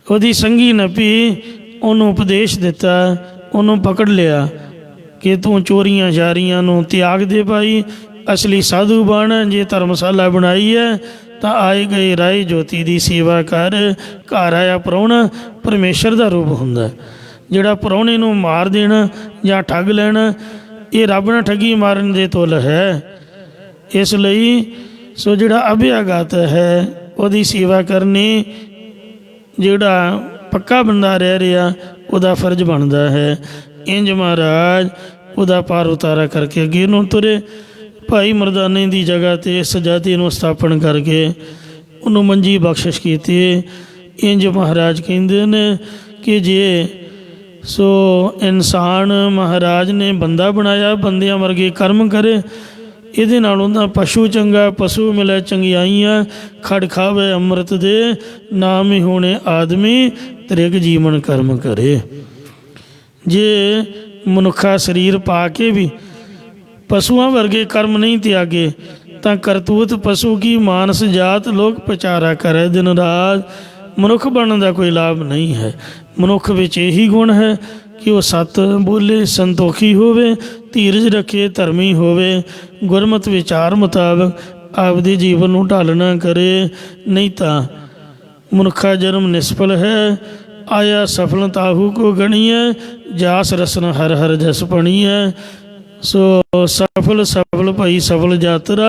ਉਹਦੀ ਸੰਗੀ ਨੱਪੀ, ਉਹਨੂੰ ਉਪਦੇਸ਼ ਦਿੱਤਾ, ਉਹਨੂੰ ਪਕੜ ਲਿਆ ਕਿ ਤੂੰ ਚੋਰੀਆਂ ਚਾਰੀਆਂ ਨੂੰ ਤਿਆਗ ਦੇ ਭਾਈ, ਅਸਲੀ ਸਾਧੂ ਬਣ। ਜੇ ਧਰਮਸ਼ਾਲਾ ਬਣਾਈ ਹੈ ਤਾਂ ਆਏ ਗਏ ਰਾਏ ਜੋਤੀ ਦੀ ਸੇਵਾ ਕਰ। ਘਰ ਆਇਆ ਪ੍ਰਾਹੁਣਾ ਪਰਮੇਸ਼ਰ ਦਾ ਰੂਪ ਹੁੰਦਾ। ਜਿਹੜਾ ਪ੍ਰਾਹੁਣੇ ਨੂੰ ਮਾਰ ਦੇਣਾ ਜਾਂ ਠੱਗ ਲੈਣਾ, ਇਹ ਰੱਬ ਨਾਲ ਠੱਗੀ ਮਾਰਨ ਦੇ ਤੁੱਲ ਹੈ। ਇਸ ਲਈ ਸੋ ਜਿਹੜਾ ਅਭਿਆਗਤ ਹੈ ਉਹਦੀ ਸੇਵਾ ਕਰਨੀ, ਜਿਹੜਾ ਪੱਕਾ ਬੰਦਾ ਰਹਿ ਰਿਹਾ ਉਹਦਾ ਫਰਜ਼ ਬਣਦਾ ਹੈ। ਇੰਜ ਮਹਾਰਾਜ ਉਹਦਾ ਪਾਰ ਉਤਾਰਾ ਕਰਕੇ ਅੱਗੇ ਨੂੰ ਤੁਰੇ। ਭਾਈ ਮਰਦਾਨੇ ਦੀ ਜਗ੍ਹਾ 'ਤੇ ਸਜਾਦੇ ਨੂੰ ਸਥਾਪਨ ਕਰਕੇ ਉਹਨੂੰ ਮੰਜੀ ਬਖਸ਼ਿਸ਼ ਕੀਤੀ। ਇੰਜ ਮਹਾਰਾਜ ਕਹਿੰਦੇ ਨੇ ਕਿ ਜੇ ਸੋ ਇਨਸਾਨ ਮਹਾਰਾਜ ਨੇ ਬੰਦਾ ਬਣਾਇਆ, ਬੰਦਿਆਂ ਵਰਗੇ ਕਰਮ ਕਰੇ, ਇਹਦੇ ਨਾਲੋਂ ਤਾਂ ਪਸ਼ੂ ਚੰਗਾ। ਪਸ਼ੂ ਮਿਲੇ ਚੰਗਿਆਈਆਂ, ਖੜ ਖਾਵੇ ਅੰਮ੍ਰਿਤ ਦੇ, ਨਾਮ ਹੀ ਹੋਣੇ ਆਦਮੀ, ਤ੍ਰਿਗ ਜੀਵਨ ਕਰਮ ਕਰੇ। ਜੇ ਮਨੁੱਖਾ ਸਰੀਰ ਪਾ ਕੇ ਵੀ ਪਸ਼ੂਆਂ ਵਰਗੇ ਕਰਮ ਨਹੀਂ ਤਿਆਗੇ ਤਾਂ ਕਰਤੂਤ ਪਸ਼ੂ ਕੀ ਮਾਨਸ ਜਾਤ ਲੋਕ ਪ੍ਰਚਾਰਾ ਕਰੇ ਦਿਨ ਰਾਤ। ਮਨੁੱਖ ਬਣਨ ਦਾ ਕੋਈ ਲਾਭ ਨਹੀਂ ਹੈ। ਮਨੁੱਖ ਵਿੱਚ ਇਹੀ ਗੁਣ ਹੈ ਕਿ ਉਹ ਸੱਤ ਬੋਲੇ, ਸੰਤੋਖੀ ਹੋਵੇ, ਧੀਰਜ ਰੱਖੇ, ਧਰਮੀ ਹੋਵੇ, ਗੁਰਮਤਿ ਵਿਚਾਰ ਮੁਤਾਬਕ ਆਪਦੇ ਜੀਵਨ ਨੂੰ ਢਾਲਣਾ ਕਰੇ। ਨਹੀਂ ਤਾਂ ਮਨੁੱਖਾ ਜਨਮ ਨਿਸਫਲ ਹੈ। ਆਇਆ ਸਫਲ ਤਾਹੂ ਕੋ ਗਣੀਐ, ਜਾਸ ਰਸਨ ਹਰ ਹਰ ਜਸ ਪਣੀਐ। ਸੋ ਸਫਲ ਸਫਲ ਭਾਈ ਸਫਲ ਯਾਤਰਾ,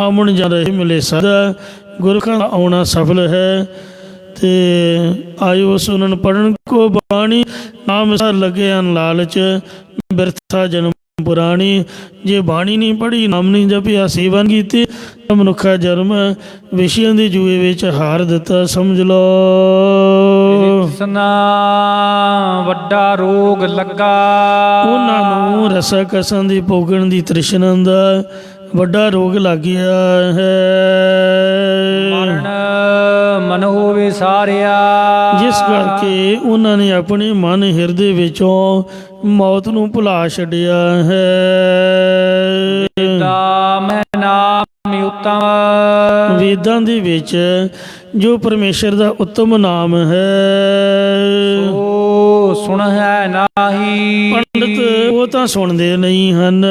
ਆਮਣ ਜਾ ਰਹੇ ਮਿਲੇ ਸਦਾ। ਗੁਰਖਾਂ ਦਾ ਆਉਣਾ ਸਫਲ ਹੈ। ਅਤੇ ਆਇਓ ਸੁਨਨ ਪੜ੍ਹਨ ਕੋ ਬਾਣੀ, ਨਾਮ ਲੱਗੇ ਅਨ ਲਾਲਚ, ਬਿਰਥਾ ਜਨਮ ਪੁਰਾਣੀ। ਜੇ ਬਾਣੀ ਨਹੀਂ ਪੜ੍ਹੀ, ਨਾਮ ਨਹੀਂ ਜਪਿਆ, ਸੇਵਾ ਨਹੀਂ ਕੀਤੀ, ਤਾਂ ਮਨੁੱਖਾ ਜਨਮ ਵਿਸ਼ਿਆਂ ਦੇ ਜੂਏ ਵਿੱਚ ਹਾਰ ਦਿੱਤਾ ਸਮਝ ਲਓ। ਸਨਾ ਵੱਡਾ ਰੋਗ ਲੱਗਾ। ਉਹਨਾਂ ਨੂੰ ਰਸਾ ਕਸਾਂ ਦੀ ਭੋਗਣ ਦੀ ਤ੍ਰਿਸ਼ਨਾ ਦਾ ਵੱਡਾ ਰੋਗ ਲੱਗ ਗਿਆ ਹੈ। ਮਰਨ ਮਨ ਹੋਵੇ ਸਾਰਿਆ। ਜਿਸ ਕਰਕੇ ਉਹਨਾਂ ਨੇ ਆਪਣੇ ਮਨ ਹਿਰਦੇ ਵਿੱਚੋਂ ਮੌਤ ਨੂੰ ਭੁਲਾ ਛੱਡਿਆ ਹੈ। ਵੇਦਾਂ ਦੇ ਵਿੱਚ ਜੋ ਪਰਮੇਸ਼ਰ ਦਾ ਉੱਤਮ ਨਾਮ ਹੈ, ਉਹ ਸੁਣ ਹੈ ਨਾਹੀ। ਪੰਡਤ ਉਹ ਤਾਂ ਸੁਣਦੇ ਨਹੀਂ ਹਨ,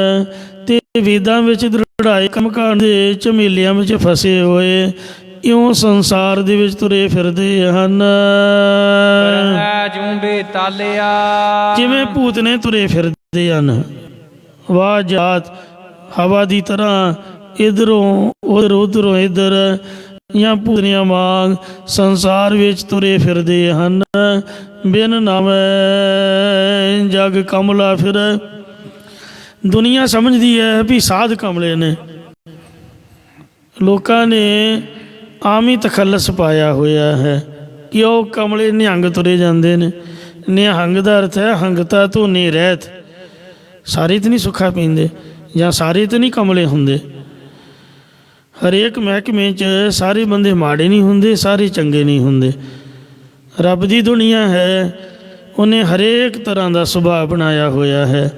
ਤੇ ਵੇਦਾਂ ਵਿੱਚ ਦ੍ਰਿੜਾਏ ਕੰਮਕਾਂਡ ਦੇ ਝਮੇਲਿਆਂ ਵਿੱਚ ਫਸੇ ਹੋਏ ਇਉਂ ਸੰਸਾਰ ਦੇ ਵਿੱਚ ਤੁਰੇ ਫਿਰਦੇ ਹਨ। ਜਿਵੇਂ ਭੂਤ ਨੇ ਤੁਰੇ ਫਿਰਦੇ ਹਨ। ਵਾਹ ਜਾਤ ਹਵਾ ਦੀ ਤਰ੍ਹਾਂ ਇੱਧਰੋਂ ਉਧਰ, ਉੱਧਰੋਂ ਇੱਧਰ, ਜਾਂ ਭੂਤਨੀਆਂ ਵਾਂਗ ਸੰਸਾਰ ਵਿੱਚ ਤੁਰੇ ਫਿਰਦੇ ਹਨ। ਬਿਨ ਨਾਮੈ ਜਗ ਕਮਲਾ ਫਿਰ। ਦੁਨੀਆ ਸਮਝਦੀ ਹੈ ਵੀ ਸਾਧ ਕਮਲੇ ਨੇ। ਲੋਕਾਂ ਨੇ ਆਮ ਹੀ ਤਖੱਲਸ ਪਾਇਆ ਹੋਇਆ ਹੈ ਕਿ ਉਹ ਕਮਲੇ ਨਿਹੰਗ ਤੁਰੇ ਜਾਂਦੇ ਨੇ। ਨਿਹੰਗ ਦਾ ਅਰਥ ਹੈ ਹੰਗਤਾ ਤੋਂ ਨਿਰਹਿਤ। ਸਾਰੇ ਤਾਂ ਨਹੀਂ ਸੁੱਖਾ ਪੀਂਦੇ, ਜਾਂ ਸਾਰੇ ਤਾਂ ਨਹੀਂ ਕਮਲੇ ਹੁੰਦੇ। ਹਰੇਕ ਮਹਿਕਮੇ 'ਚ ਸਾਰੇ ਬੰਦੇ ਮਾੜੇ ਨਹੀਂ ਹੁੰਦੇ, ਸਾਰੇ ਚੰਗੇ ਨਹੀਂ ਹੁੰਦੇ। ਰੱਬ ਦੀ ਦੁਨੀਆ ਹੈ, ਉਹਨੇ ਹਰੇਕ ਤਰ੍ਹਾਂ ਦਾ ਸੁਭਾਅ ਬਣਾਇਆ ਹੋਇਆ ਹੈ।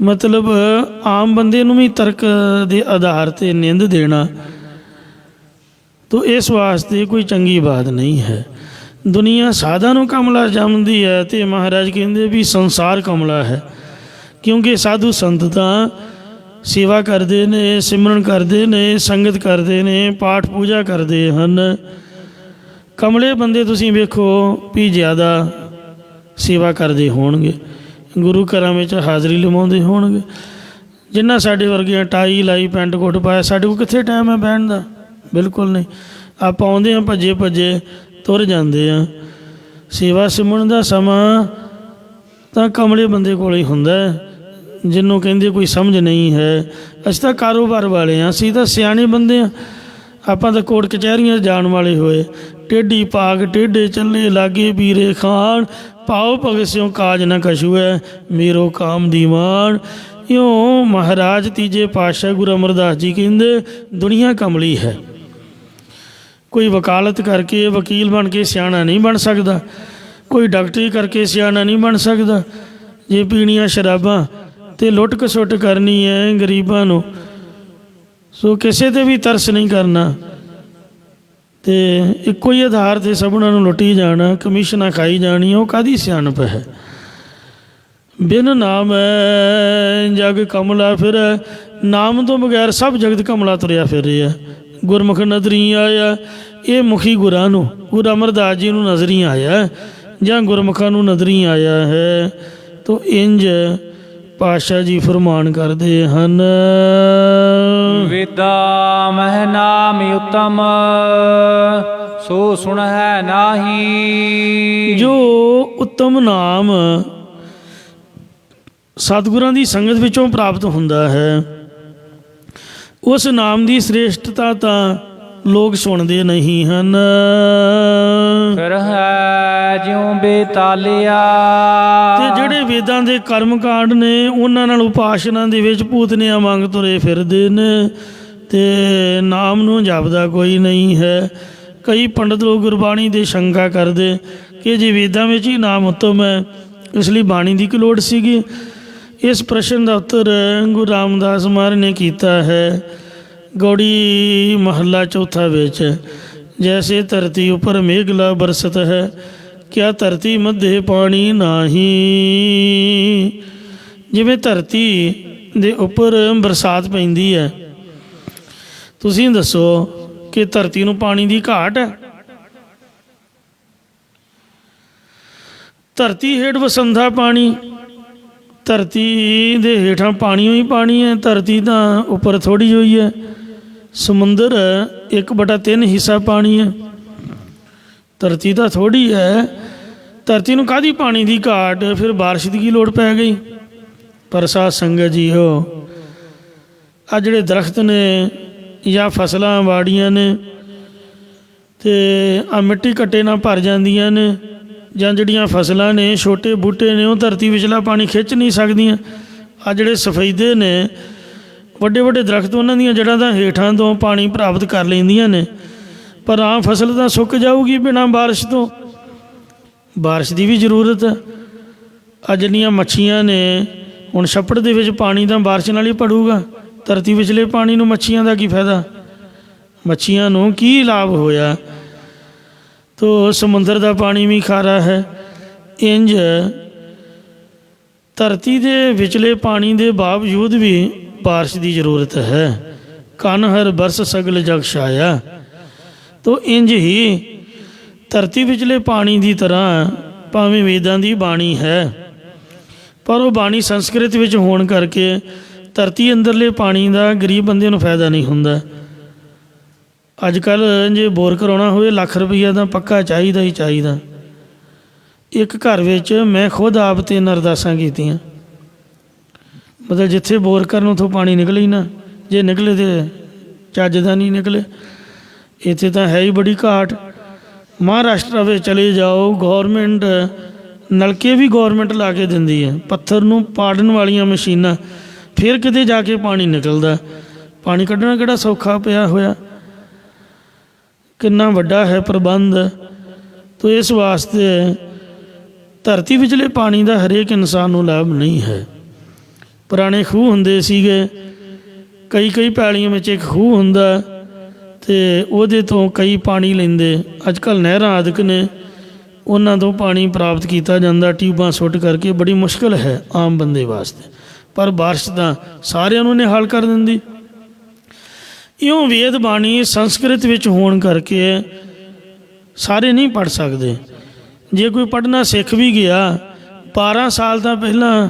ਮਤਲਬ ਆਮ ਬੰਦੇ ਨੂੰ ਵੀ ਤਰਕ ਦੇ ਆਧਾਰ 'ਤੇ ਨਿੰਦ ਦੇਣਾ ਤਾਂ ਇਸ ਵਾਸਤੇ ਕੋਈ ਚੰਗੀ ਬਾਤ ਨਹੀਂ ਹੈ। ਦੁਨੀਆ ਸਾਧਾਂ ਨੂੰ ਕਮਲਾ ਜੰਮਦੀ ਹੈ ਅਤੇ ਮਹਾਰਾਜ ਕਹਿੰਦੇ ਵੀ ਸੰਸਾਰ ਕਮਲਾ ਹੈ, ਕਿਉਂਕਿ ਸਾਧੂ ਸੰਤ ਤਾਂ ਸੇਵਾ ਕਰਦੇ ਨੇ, ਸਿਮਰਨ ਕਰਦੇ ਨੇ, ਸੰਗਤ ਕਰਦੇ ਨੇ, ਪਾਠ ਪੂਜਾ ਕਰਦੇ ਹਨ। ਕਮਲੇ ਬੰਦੇ ਤੁਸੀਂ ਵੇਖੋ ਵੀ ਜ਼ਿਆਦਾ ਸੇਵਾ ਕਰਦੇ ਹੋਣਗੇ, ਗੁਰੂ ਘਰਾਂ ਵਿੱਚ ਹਾਜ਼ਰੀ ਲਵਾਉਂਦੇ ਹੋਣਗੇ। ਜਿੰਨਾ ਸਾਡੇ ਵਰਗੀਆਂ ਟਾਈ ਲਾਈ, ਪੈਂਟ ਕੋਟ ਪਾਇਆ, ਸਾਡੇ ਕੋਲ ਕਿੱਥੇ ਟਾਈਮ ਹੈ ਬਹਿਣ ਦਾ? ਬਿਲਕੁਲ ਨਹੀਂ। ਆਪਾਂ ਆਉਂਦੇ ਹਾਂ ਭੱਜੇ ਭੱਜੇ ਤੁਰ ਜਾਂਦੇ ਹਾਂ। ਸੇਵਾ ਸਿਮਰਨ ਦਾ ਸਮਾਂ ਤਾਂ ਕਮਲੇ ਬੰਦੇ ਕੋਲ ਹੀ ਹੁੰਦਾ, ਜਿਹਨੂੰ ਕਹਿੰਦੇ ਕੋਈ ਸਮਝ ਨਹੀਂ ਹੈ। ਅਸੀਂ ਤਾਂ ਕਾਰੋਬਾਰ ਵਾਲੇ ਹਾਂ, ਅਸੀਂ ਤਾਂ ਸਿਆਣੇ ਬੰਦੇ ਹਾਂ। ਆਪਾਂ ਤਾਂ ਕੋਰਟ ਕਚਹਿਰੀਆਂ ਜਾਣ ਵਾਲੇ ਹੋਏ। ਟੇਢੀ ਪਾਗ ਟੇਢੇ ਚੱਲੇ ਲਾਗੇ ਵੀਰੇ ਖਾਨ, ਪਾਓ ਭਗਤ ਸਿਉ ਕਾਜ ਨਾ ਕਛੂ ਹੈ, ਮੇਰੋ ਕਾਮ ਦੀਵਾਨ। ਇਉਂ ਮਹਾਰਾਜ ਤੀਜੇ ਪਾਤਸ਼ਾਹ ਗੁਰੂ ਅਮਰਦਾਸ ਜੀ ਕਹਿੰਦੇ ਦੁਨੀਆ ਕਮਲੀ ਹੈ। ਕੋਈ ਵਕਾਲਤ ਕਰਕੇ ਵਕੀਲ ਬਣ ਕੇ ਸਿਆਣਾ ਨਹੀਂ ਬਣ ਸਕਦਾ, ਕੋਈ ਡਾਕਟਰੀ ਕਰਕੇ ਸਿਆਣਾ ਨਹੀਂ ਬਣ ਸਕਦਾ। ਜੇ ਪੀਣੀਆਂ ਸ਼ਰਾਬਾਂ ਅਤੇ ਲੁੱਟ ਖਸੁੱਟ ਕਰਨੀ ਹੈ ਗਰੀਬਾਂ ਨੂੰ, ਸੋ ਕਿਸੇ 'ਤੇ ਵੀ ਤਰਸ ਨਹੀਂ ਕਰਨਾ ਅਤੇ ਇੱਕੋ ਹੀ ਆਧਾਰ 'ਤੇ ਸਭਨਾਂ ਨੂੰ ਲੁੱਟੀ ਜਾਣਾ, ਕਮਿਸ਼ਨਾਂ ਖਾਈ ਜਾਣੀਆਂ, ਉਹ ਕਾਹਦੀ ਸਿਆਣਪ ਹੈ। ਬਿਨ ਨਾਮ ਜਗ ਕਮਲਾ ਫਿਰ, ਨਾਮ ਤੋਂ ਬਗੈਰ ਸਭ ਜਗਤ ਕਮਲਾ ਤੁਰਿਆ ਫਿਰ ਰਿਹਾ। ਗੁਰਮੁਖ ਨਜ਼ਰੀ ਆਇਆ, ਇਹ ਮੁਖੀ ਗੁਰਾਂ ਨੂੰ, ਗੁਰੂ ਅਮਰਦਾਸ ਜੀ ਨੂੰ ਨਜ਼ਰੀ ਆਇਆ ਜਾਂ ਗੁਰਮੁਖਾਂ ਨੂੰ ਨਜ਼ਰੀ ਆਇਆ ਹੈ। ਤੋ ਇੰਝ ਪਾਤਸ਼ਾਹ ਜੀ ਫਰਮਾਨ ਕਰਦੇ ਹਨ, ਵੇਦਾ ਮਹਿ ਨਾਮ ਉਤਮ ਸੋ ਸੁਣ ਹੈ ਨਾਹੀ। ਜੋ ਉੱਤਮ ਨਾਮ ਸਤਿਗੁਰਾਂ ਦੀ ਸੰਗਤ ਵਿੱਚੋਂ ਪ੍ਰਾਪਤ ਹੁੰਦਾ ਹੈ, ਉਸ ਨਾਮ ਦੀ ਸ੍ਰੇਸ਼ਟਤਾ ਤਾਂ ਲੋਕ ਸੁਣਦੇ ਨਹੀਂ ਹਨ। ਫਿਰ ਹੈ ਜਿਉ ਬੇਤਾਲਿਆ, ਤੇ ਜਿਹੜੇ ਵੇਦਾਂ ਦੇ ਕਰਮ ਕਾਂਡ ਨੇ ਉਹਨਾਂ ਨਾਲ ਉਪਾਸਨਾ ਦੇ ਵਿੱਚ ਭੂਤਨਿਆਂ ਵਾਂਗ ਤੁਰੇ ਫਿਰਦੇ ਨੇ ਅਤੇ ਨਾਮ ਨੂੰ ਜਪਦਾ ਕੋਈ ਨਹੀਂ ਹੈ। ਕਈ ਪੰਡਤ ਲੋਕ ਗੁਰਬਾਣੀ ਦੇ ਸ਼ੰਕਾ ਕਰਦੇ ਕਿ ਜੇ ਵੇਦਾਂ ਵਿੱਚ ਹੀ ਨਾਮ ਉੱਤਮ ਹੈ, ਇਸ ਲਈ ਬਾਣੀ ਦੀ ਕੀ ਲੋੜ ਸੀਗੀ। ਇਸ ਪ੍ਰਸ਼ਨ ਦਾ ਉੱਤਰ ਗੁਰੂ ਰਾਮਦਾਸ ਮਹਾਰਾਜ ਨੇ ਕੀਤਾ ਹੈ ਗੌੜੀ ਮਹੱਲਾ ਚੌਥਾ ਵਿੱਚ, ਜੈਸੇ ਧਰਤੀ ਉੱਪਰ ਮੇਘਲਾ ਬਰਸਤ ਹੈ, ਕਿਆ ਧਰਤੀ ਮੱਧੇ ਪਾਣੀ ਨਾਹੀ। ਜਿਵੇਂ ਧਰਤੀ ਦੇ ਉੱਪਰ ਬਰਸਾਤ ਪੈਂਦੀ ਹੈ, ਤੁਸੀਂ ਦੱਸੋ ਕਿ ਧਰਤੀ ਨੂੰ ਪਾਣੀ ਦੀ ਘਾਟ ਹੈ? ਧਰਤੀ ਹੇਠ ਵਸੰਦਾ ਪਾਣੀ, ਧਰਤੀ ਦੇ ਹੇਠਾਂ ਪਾਣੀ ਹੀ ਪਾਣੀ ਹੈ, ਧਰਤੀ ਤਾਂ ਉੱਪਰ ਥੋੜ੍ਹੀ ਹੋਈ ਹੈ। ਸਮੁੰਦਰ 1/3 ਹਿੱਸਾ ਪਾਣੀ ਹੈ, ਧਰਤੀ ਤਾਂ ਥੋੜ੍ਹੀ ਹੈ। ਧਰਤੀ ਨੂੰ ਕਾਹਦੀ ਪਾਣੀ ਦੀ ਘਾਟ? ਫਿਰ ਬਾਰਿਸ਼ ਦੀ ਕੀ ਲੋੜ ਪੈ ਗਈ? ਪਰ ਸਾਧ ਸੰਗਤ ਜੀਓ, ਆਹ ਜਿਹੜੇ ਦਰਖਤ ਨੇ ਜਾਂ ਫਸਲਾਂ ਵਾੜੀਆਂ ਨੇ ਅਤੇ ਆਹ ਮਿੱਟੀ ਘੱਟੇ ਨਾਲ ਭਰ ਜਾਂਦੀਆਂ ਨੇ, ਜਾਂ ਜਿਹੜੀਆਂ ਫਸਲਾਂ ਨੇ ਛੋਟੇ ਬੂਟੇ ਨੇ ਉਹ ਧਰਤੀ ਵਿਚਲਾ ਪਾਣੀ ਖਿੱਚ ਨਹੀਂ ਸਕਦੀਆਂ। ਆਹ ਜਿਹੜੇ ਸਫੈਦੇ ਨੇ ਵੱਡੇ ਵੱਡੇ ਦਰਖਤ, ਉਹਨਾਂ ਦੀਆਂ ਜੜ੍ਹਾਂ ਤਾਂ ਹੇਠਾਂ ਤੋਂ ਪਾਣੀ ਪ੍ਰਾਪਤ ਕਰ ਲੈਂਦੀਆਂ ਨੇ, ਪਰ ਆਮ ਫਸਲ ਤਾਂ ਸੁੱਕ ਜਾਊਗੀ ਬਿਨਾਂ ਬਾਰਿਸ਼ ਤੋਂ। ਬਾਰਿਸ਼ ਦੀ ਵੀ ਜ਼ਰੂਰਤ ਹੈ। ਆਹ ਜਿਹੜੀਆਂ ਮੱਛੀਆਂ ਨੇ, ਹੁਣ ਛੱਪੜ ਦੇ ਵਿੱਚ ਪਾਣੀ ਤਾਂ ਬਾਰਿਸ਼ ਨਾਲ ਹੀ ਭੜੂਗਾ, ਧਰਤੀ ਵਿਚਲੇ ਪਾਣੀ ਨੂੰ ਮੱਛੀਆਂ ਦਾ ਕੀ ਫਾਇਦਾ? ਮੱਛੀਆਂ ਨੂੰ ਕੀ ਲਾਭ ਹੋਇਆ? ਤੋ ਸਮੁੰਦਰ ਦਾ ਪਾਣੀ ਵੀ ਖਾਰਾ ਹੈ। ਇੰਝ ਧਰਤੀ ਦੇ ਵਿਚਲੇ ਪਾਣੀ ਦੇ ਬਾਵਜੂਦ ਵੀ ਬਾਰਿਸ਼ ਦੀ ਜ਼ਰੂਰਤ ਹੈ। ਕਨ ਹਰ ਬਰਸ ਸਗਲ ਜਗ ਛਾਇਆ। ਤੋ ਇੰਝ ਹੀ ਧਰਤੀ ਵਿਚਲੇ ਪਾਣੀ ਦੀ ਤਰ੍ਹਾਂ ਭਾਵੇਂ ਵੇਦਾਂ ਦੀ ਬਾਣੀ ਹੈ, ਪਰ ਉਹ ਬਾਣੀ ਸੰਸਕ੍ਰਿਤ ਵਿੱਚ ਹੋਣ ਕਰਕੇ ਧਰਤੀ ਅੰਦਰਲੇ ਪਾਣੀ ਦਾ ਗਰੀਬ ਬੰਦੇ ਨੂੰ ਫਾਇਦਾ ਨਹੀਂ ਹੁੰਦਾ। ਅੱਜ ਕੱਲ੍ਹ ਜੇ ਬੋਰ ਕਰਾਉਣਾ ਹੋਵੇ ਲੱਖ ਰੁਪਈਆ ਤਾਂ ਪੱਕਾ ਚਾਹੀਦਾ ਹੀ ਚਾਹੀਦਾ। ਇੱਕ ਘਰ ਵਿੱਚ ਮੈਂ ਖੁਦ ਆਪ 3 ਅਰਦਾਸਾਂ ਕੀਤੀਆਂ, ਮਤਲਬ ਜਿੱਥੇ ਬੋਰ ਕਰਨ ਉੱਥੋਂ ਪਾਣੀ ਨਿਕਲੇ ਹੀ ਨਾ, ਜੇ ਨਿਕਲੇ ਤਾਂ ਚੱਜ ਦਾ ਨਹੀਂ ਨਿਕਲੇ। ਇੱਥੇ ਤਾਂ ਹੈ ਹੀ ਬੜੀ ਘਾਟ। ਮਹਾਰਾਸ਼ਟਰ ਵਿੱਚ ਚਲੇ ਜਾਓ, ਗੌਰਮੈਂਟ ਨਲਕੇ ਵੀ ਗੌਰਮੈਂਟ ਲਾ ਕੇ ਦਿੰਦੀ ਹੈ, ਪੱਥਰ ਨੂੰ ਪਾੜਨ ਵਾਲੀਆਂ ਮਸ਼ੀਨਾਂ, ਫਿਰ ਕਿਤੇ ਜਾ ਕੇ ਪਾਣੀ ਨਿਕਲਦਾ। ਪਾਣੀ ਕੱਢਣਾ ਕਿਹੜਾ ਸੌਖਾ ਪਿਆ ਹੋਇਆ। ਕਿੰਨਾ ਵੱਡਾ ਹੈ ਪ੍ਰਬੰਧ। ਤੋ ਇਸ ਵਾਸਤੇ ਧਰਤੀ ਵਿਚਲੇ ਪਾਣੀ ਦਾ ਹਰੇਕ ਇਨਸਾਨ ਨੂੰ ਲਾਭ ਨਹੀਂ ਹੈ। ਪੁਰਾਣੇ ਖੂਹ ਹੁੰਦੇ ਸੀਗੇ, ਕਈ ਪੈਲੀਆਂ ਵਿੱਚ ਇੱਕ ਖੂਹ ਹੁੰਦਾ ਅਤੇ ਉਹਦੇ ਤੋਂ ਕਈ ਪਾਣੀ ਲੈਂਦੇ। ਅੱਜ ਕੱਲ੍ਹ ਨਹਿਰਾਂ ਆਦਿਕ ਨੇ, ਉਹਨਾਂ ਤੋਂ ਪਾਣੀ ਪ੍ਰਾਪਤ ਕੀਤਾ ਜਾਂਦਾ ਟਿਊਬਾਂ ਸੁੱਟ ਕਰਕੇ। ਬੜੀ ਮੁਸ਼ਕਿਲ ਹੈ ਆਮ ਬੰਦੇ ਵਾਸਤੇ, ਪਰ ਬਾਰਿਸ਼ ਤਾਂ ਸਾਰਿਆਂ ਨੂੰ ਨਿਹਾਲ ਕਰ ਦਿੰਦੀ। ਇਉਂ ਵੇਦ ਬਾਣੀ ਸੰਸਕ੍ਰਿਤ ਵਿੱਚ ਹੋਣ ਕਰਕੇ ਸਾਰੇ ਨਹੀਂ ਪੜ੍ਹ ਸਕਦੇ। ਜੇ ਕੋਈ ਪੜ੍ਹਨਾ ਸਿੱਖ ਵੀ ਗਿਆ, 12 ਸਾਲ ਤਾਂ ਪਹਿਲਾਂ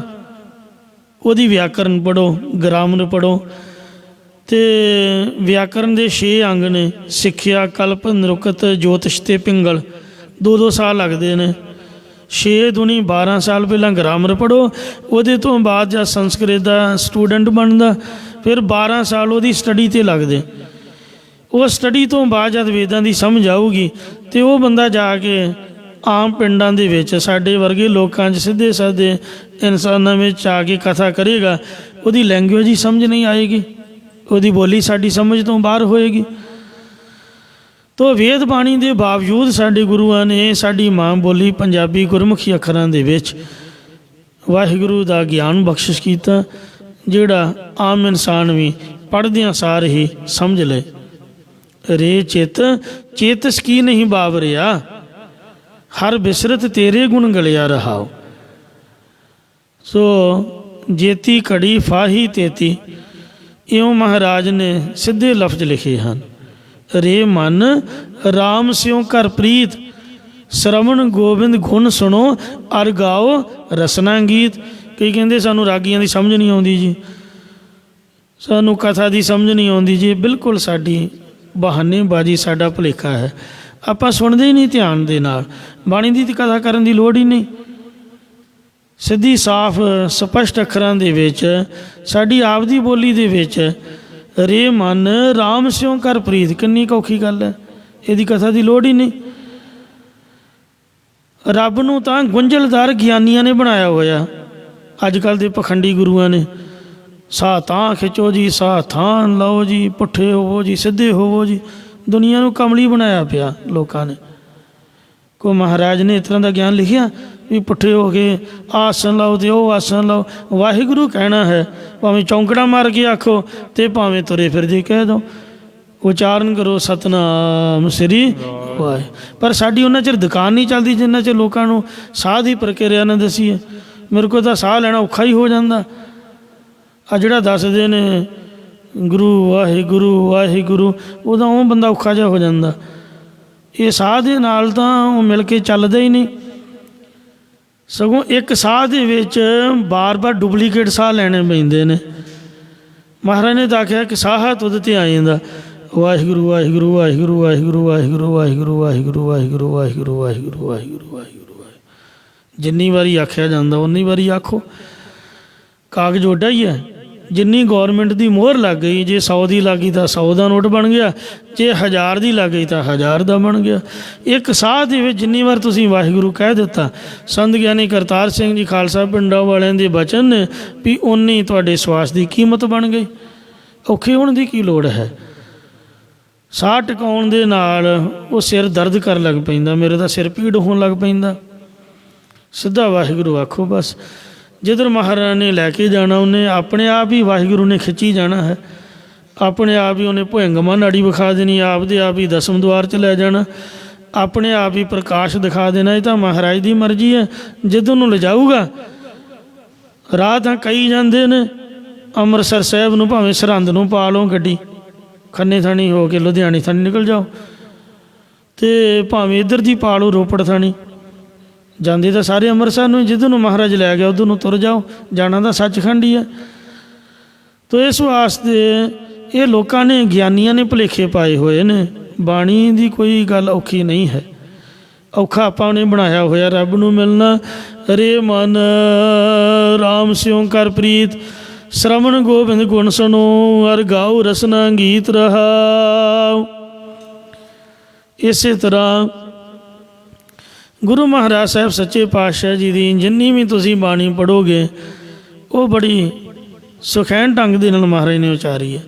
ਉਹਦੀ ਵਿਆਕਰਨ ਪੜ੍ਹੋ, ਗ੍ਰਾਮਰ ਪੜ੍ਹੋ। ਅਤੇ ਵਿਆਕਰਨ ਦੇ 6 ਅੰਗ ਨੇ, ਸਿੱਖਿਆ, ਕਲਪ, ਨਿਰੁਕਤ, ਜੋਤਿਸ਼ ਅਤੇ ਪਿੰਗਲ। 2-2 ਸਾਲ ਲੱਗਦੇ ਨੇ। 6 ਦੂਣੀ 12 ਸਾਲ ਪਹਿਲਾਂ ਗ੍ਰਾਮਰ ਪੜ੍ਹੋ, ਉਹਦੇ ਤੋਂ ਬਾਅਦ ਜਦ ਸੰਸਕ੍ਰਿਤ ਦਾ ਸਟੂਡੈਂਟ ਬਣਦਾ, ਫਿਰ 12 ਸਾਲ ਉਹਦੀ ਸਟੱਡੀ 'ਤੇ ਲੱਗਦੇ। ਉਹ ਸਟੱਡੀ ਤੋਂ ਬਾਅਦ ਜਦ ਵੇਦਾਂ ਦੀ ਸਮਝ ਆਊਗੀ ਅਤੇ ਉਹ ਬੰਦਾ ਜਾ ਕੇ ਆਮ ਪਿੰਡਾਂ ਦੇ ਵਿੱਚ ਸਾਡੇ ਵਰਗੇ ਲੋਕਾਂ 'ਚ ਸਿੱਧੇ ਸਾਦੇ ਇਨਸਾਨਾਂ ਵਿੱਚ ਆ ਕੇ ਕਥਾ ਕਰੇਗਾ। ਉਹਦੀ ਲੈਂਗੁਏਜ ਹੀ ਸਮਝ ਨਹੀਂ ਆਏਗੀ, ਉਹਦੀ ਬੋਲੀ ਸਾਡੀ ਸਮਝ ਤੋਂ ਬਾਹਰ ਹੋਏਗੀ। ਤੋ ਵੇਦ ਬਾਣੀ ਦੇ ਬਾਵਜੂਦ ਸਾਡੇ ਗੁਰੂਆਂ ਨੇ ਸਾਡੀ ਮਾਂ ਬੋਲੀ ਪੰਜਾਬੀ ਗੁਰਮੁਖੀ ਅੱਖਰਾਂ ਦੇ ਵਿੱਚ ਵਾਹਿਗੁਰੂ ਦਾ ਗਿਆਨ ਬਖਸ਼ਿਸ਼ ਕੀਤਾ, ਜਿਹੜਾ ਆਮ ਇਨਸਾਨ ਵੀ ਪੜ੍ਹਦਿਆਂ ਸਾਰ ਹੀ ਸਮਝ ਲਏ। ਰੇ ਚਿੱਤ ਚੇਤਸ ਕੀ ਨਹੀਂ ਬਾਵਰਿਆ, ਹਰ ਬਿਸਰਤ ਤੇਰੇ ਗੁਣ ਗਲਿਆ ਰਹਾਓ। ਸੋ ਜੇਤੀ ਘੜੀ ਫਾਹੀ ਤੇਤੀ, ਇਉਂ ਮਹਾਰਾਜ ਨੇ ਸਿੱਧੇ ਲਫ਼ਜ਼ ਲਿਖੇ ਹਨ। ਰੇ ਮਨ ਰਾਮ ਸਿਉ ਕਰ ਪ੍ਰੀਤ, ਸ਼ਰਵਣ ਗੋਬਿੰਦ ਗੁਣ ਸੁਣੋ ਅਰ ਗਾਓ ਰਸਨਾ ਗੀਤ। ਕਈ ਕਹਿੰਦੇ ਸਾਨੂੰ ਰਾਗੀਆਂ ਦੀ ਸਮਝ ਨਹੀਂ ਆਉਂਦੀ ਜੀ, ਸਾਨੂੰ ਕਥਾ ਦੀ ਸਮਝ ਨਹੀਂ ਆਉਂਦੀ ਜੀ। ਬਿਲਕੁਲ ਸਾਡੀ ਬਹਾਨੇਬਾਜ਼ੀ, ਸਾਡਾ ਭੁਲੇਖਾ ਹੈ। ਆਪਾਂ ਸੁਣਦੇ ਹੀ ਨਹੀਂ ਧਿਆਨ ਦੇ ਨਾਲ। ਬਾਣੀ ਦੀ ਕਥਾ ਕਰਨ ਦੀ ਲੋੜ ਹੀ ਨਹੀਂ। ਸਿੱਧੀ ਸਾਫ਼ ਸਪਸ਼ਟ ਅੱਖਰਾਂ ਦੇ ਵਿੱਚ ਸਾਡੀ ਆਪਦੀ ਬੋਲੀ ਦੇ ਵਿੱਚ ਰੇ ਮਨ ਰਾਮ ਸਿਉ ਕਰ ਪ੍ਰੀਤ, ਕਿੰਨੀ ਔਖੀ ਗੱਲ ਹੈ। ਇਹਦੀ ਕਥਾ ਦੀ ਲੋੜ ਹੀ ਨਹੀਂ। ਰੱਬ ਨੂੰ ਤਾਂ ਗੁੰਝਲਦਾਰ ਗਿਆਨੀਆਂ ਨੇ ਬਣਾਇਆ ਹੋਇਆ। ਅੱਜ ਕੱਲ੍ਹ ਦੇ ਪਖੰਡੀ ਗੁਰੂਆਂ ਨੇ ਸਾਹ ਤਾਂ ਖਿੱਚੋ ਜੀ, ਸਾਹ ਥਾਂ ਲਓ ਜੀ, ਪੁੱਠੇ ਹੋਵੋ ਜੀ, ਸਿੱਧੇ ਹੋਵੋ ਜੀ। ਦੁਨੀਆ ਨੂੰ ਕਮਲੀ ਬਣਾਇਆ ਪਿਆ ਲੋਕਾਂ ਨੇ। ਕੋਈ ਮਹਾਰਾਜ ਨੇ ਇਸ ਤਰ੍ਹਾਂ ਦਾ ਗਿਆਨ ਲਿਖਿਆ ਵੀ ਪੁੱਠੇ ਹੋ ਕੇ ਆਸਣ ਲਾਓ ਅਤੇ ਉਹ ਆਸਣ ਲਾਓ। ਵਾਹਿਗੁਰੂ ਕਹਿਣਾ ਹੈ, ਭਾਵੇਂ ਚੌਂਕੜਾ ਮਾਰ ਕੇ ਆਖੋ ਅਤੇ ਭਾਵੇਂ ਤੁਰੇ ਫਿਰਦੇ ਕਹਿ ਦਿਓ। ਉਚਾਰਨ ਕਰੋ ਸਤਨਾਮ ਸ੍ਰੀ ਵਾਹਿ। ਪਰ ਸਾਡੀ ਉਹਨਾਂ ਚਿਰ ਦੁਕਾਨ ਨਹੀਂ ਚੱਲਦੀ ਜਿੰਨਾ ਚਿਰ ਲੋਕਾਂ ਨੂੰ ਸਾਹ ਦੀ ਪ੍ਰਕਿਰਿਆ ਨਾ ਦੱਸੀਏ। ਮੇਰੇ ਕੋਲ ਤਾਂ ਸਾਹ ਲੈਣਾ ਔਖਾ ਹੀ ਹੋ ਜਾਂਦਾ। ਆ ਜਿਹੜਾ ਦੱਸਦੇ ਨੇ ਗੁਰੂ ਵਾਹਿਗੁਰੂ ਵਾਹਿਗੁਰੂ, ਉਹਦਾ ਉਹ ਬੰਦਾ ਔਖਾ ਜਿਹਾ ਹੋ ਜਾਂਦਾ। ਇਹ ਸਾਹ ਦੇ ਨਾਲ ਤਾਂ ਉਹ ਮਿਲ ਕੇ ਚੱਲਦਾ ਹੀ ਨਹੀਂ। ਸਗੋਂ ਇੱਕ ਸਾਹ ਦੇ ਵਿੱਚ ਬਾਰ-ਬਾਰ ਡੁਪਲੀਕੇਟ ਸਾਹ ਲੈਣੇ ਪੈਂਦੇ ਨੇ। ਮਹਾਰਾਜ ਨੇ ਤਾਂ ਆਖਿਆ ਕਿ ਸਾਹ ਤੁਧ ਤੇ ਆ ਜਾਂਦਾ। ਵਾਹਿਗੁਰੂ ਵਾਹਿਗੁਰੂ ਵਾਹਿਗੁਰੂ ਵਾਹਿਗੁਰੂ ਵਾਹਿਗੁਰੂ ਵਾਹਿਗੁਰੂ ਵਾਹਿਗੁਰੂ ਵਾਹਿਗੁਰੂ ਵਾਹਿਗੁਰੂ ਵਾਹਿਗੁਰੂ ਵਾਹਿਗੁਰੂ ਵਾਹਿਗੁਰੂ। ਜਿੰਨੀ ਵਾਰੀ ਆਖਿਆ ਜਾਂਦਾ ਉਨੀ ਵਾਰੀ ਆਖੋ। ਕਾਗਜ਼ ਓਡਾ ਹੀ ਹੈ। ਜਿੰਨੀ ਗੌਰਮੈਂਟ ਦੀ ਮੋਹਰ ਲੱਗ ਗਈ, ਜੇ 100 ਦੀ ਲੱਗ ਗਈ ਤਾਂ 100 ਦਾ ਨੋਟ ਬਣ ਗਿਆ, ਜੇ 1000 ਦੀ ਲੱਗ ਗਈ ਤਾਂ 1000 ਦਾ ਬਣ ਗਿਆ। ਇੱਕ ਸਾਹ ਦੇ ਵਿੱਚ ਜਿੰਨੀ ਵਾਰ ਤੁਸੀਂ ਵਾਹਿਗੁਰੂ ਕਹਿ ਦਿੱਤਾ, ਸੰਤ ਗਿਆਨੀ ਕਰਤਾਰ ਸਿੰਘ ਜੀ ਖਾਲਸਾ ਪਿੰਡਾਂ ਵਾਲਿਆਂ ਦੇ ਬਚਨ ਨੇ ਵੀ ਓਨੀ ਤੁਹਾਡੇ ਸਵਾਸ ਦੀ ਕੀਮਤ ਬਣ ਗਈ। ਔਖੇ ਹੋਣ ਦੀ ਕੀ ਲੋੜ ਹੈ। ਸਾਹ ਟਿਕਾਉਣ ਦੇ ਨਾਲ ਉਹ ਸਿਰ ਦਰਦ ਕਰਨ ਲੱਗ ਪੈਂਦਾ, ਮੇਰੇ ਤਾਂ ਸਿਰ ਪੀੜ ਹੋਣ ਲੱਗ ਪੈਂਦਾ। ਸਿੱਧਾ ਵਾਹਿਗੁਰੂ ਆਖੋ ਬਸ। ਜਿੱਧਰ ਮਹਾਰਾਜ ਨੇ ਲੈ ਕੇ ਜਾਣਾ ਉਹਨੇ ਆਪਣੇ ਆਪ ਹੀ ਵਾਹਿਗੁਰੂ ਨੇ ਖਿੱਚੀ ਜਾਣਾ ਹੈ। ਆਪਣੇ ਆਪ ਹੀ ਉਹਨੇ ਭੁਜੰਗਮਾ ਨਾੜੀ ਵਿਖਾ ਦੇਣੀ, ਆਪਦੇ ਆਪ ਹੀ ਦਸਮ ਦੁਆਰ 'ਚ ਲੈ ਜਾਣਾ, ਆਪਣੇ ਆਪ ਹੀ ਪ੍ਰਕਾਸ਼ ਦਿਖਾ ਦੇਣਾ। ਇਹ ਤਾਂ ਮਹਾਰਾਜ ਦੀ ਮਰਜ਼ੀ ਹੈ ਜਿੱਧਰ ਨੂੰ ਲਿਜਾਊਗਾ। ਰਾਹ ਤਾਂ ਕਈ ਜਾਂਦੇ ਨੇ ਅੰਮ੍ਰਿਤਸਰ ਸਾਹਿਬ ਨੂੰ, ਭਾਵੇਂ ਸਰਹੰਦ ਨੂੰ ਪਾ ਲਓ ਗੱਡੀ, ਖੰਨੇ ਥਾਣੀ ਹੋ ਕੇ ਲੁਧਿਆਣੇ ਥਾਣੀ ਨਿਕਲ ਜਾਓ, ਅਤੇ ਭਾਵੇਂ ਇੱਧਰ ਦੀ ਪਾ ਲਓ ਰੋਪੜ ਥਾਣੀ। ਜਾਂਦੇ ਤਾਂ ਸਾਰੇ ਅੰਮ੍ਰਿਤਸਰ ਨੂੰ, ਜਿੱਧਰ ਨੂੰ ਮਹਾਰਾਜ ਲੈ ਗਿਆ ਉੱਧਰ ਨੂੰ ਤੁਰ ਜਾਓ। ਜਾਣਾ ਤਾਂ ਸੱਚਖੰਡ ਹੀ ਹੈ। ਤੋ ਇਸ ਵਾਸਤੇ ਇਹ ਲੋਕਾਂ ਨੇ, ਗਿਆਨੀਆਂ ਨੇ ਭੁਲੇਖੇ ਪਾਏ ਹੋਏ ਨੇ। ਬਾਣੀ ਦੀ ਕੋਈ ਗੱਲ ਔਖੀ ਨਹੀਂ ਹੈ। ਔਖਾ ਆਪਾਂ ਨੇ ਬਣਾਇਆ ਹੋਇਆ ਰੱਬ ਨੂੰ ਮਿਲਣਾ। ਰੇ ਮਨ ਰਾਮ ਸਿਉ ਕਰ ਪ੍ਰੀਤ, ਸ਼ਰਵਣ ਗੋਬਿੰਦ ਗੁਣ ਸੁਣੋ ਅਰ ਗਾਓ ਰਸਨਾ ਗੀਤ ਰਹਾਉ। ਇਸੇ ਤਰ੍ਹਾਂ ਗੁਰੂ ਮਹਾਰਾਜ ਸਾਹਿਬ ਸੱਚੇ ਪਾਤਸ਼ਾਹ ਜੀ ਦੀ ਜਿੰਨੀ ਵੀ ਤੁਸੀਂ ਬਾਣੀ ਪੜ੍ਹੋਗੇ ਉਹ ਬੜੀ ਸੁਖੈਨ ਢੰਗ ਦੇ ਨਾਲ ਮਹਾਰਾਜ ਨੇ ਉਚਾਰੀ ਹੈ।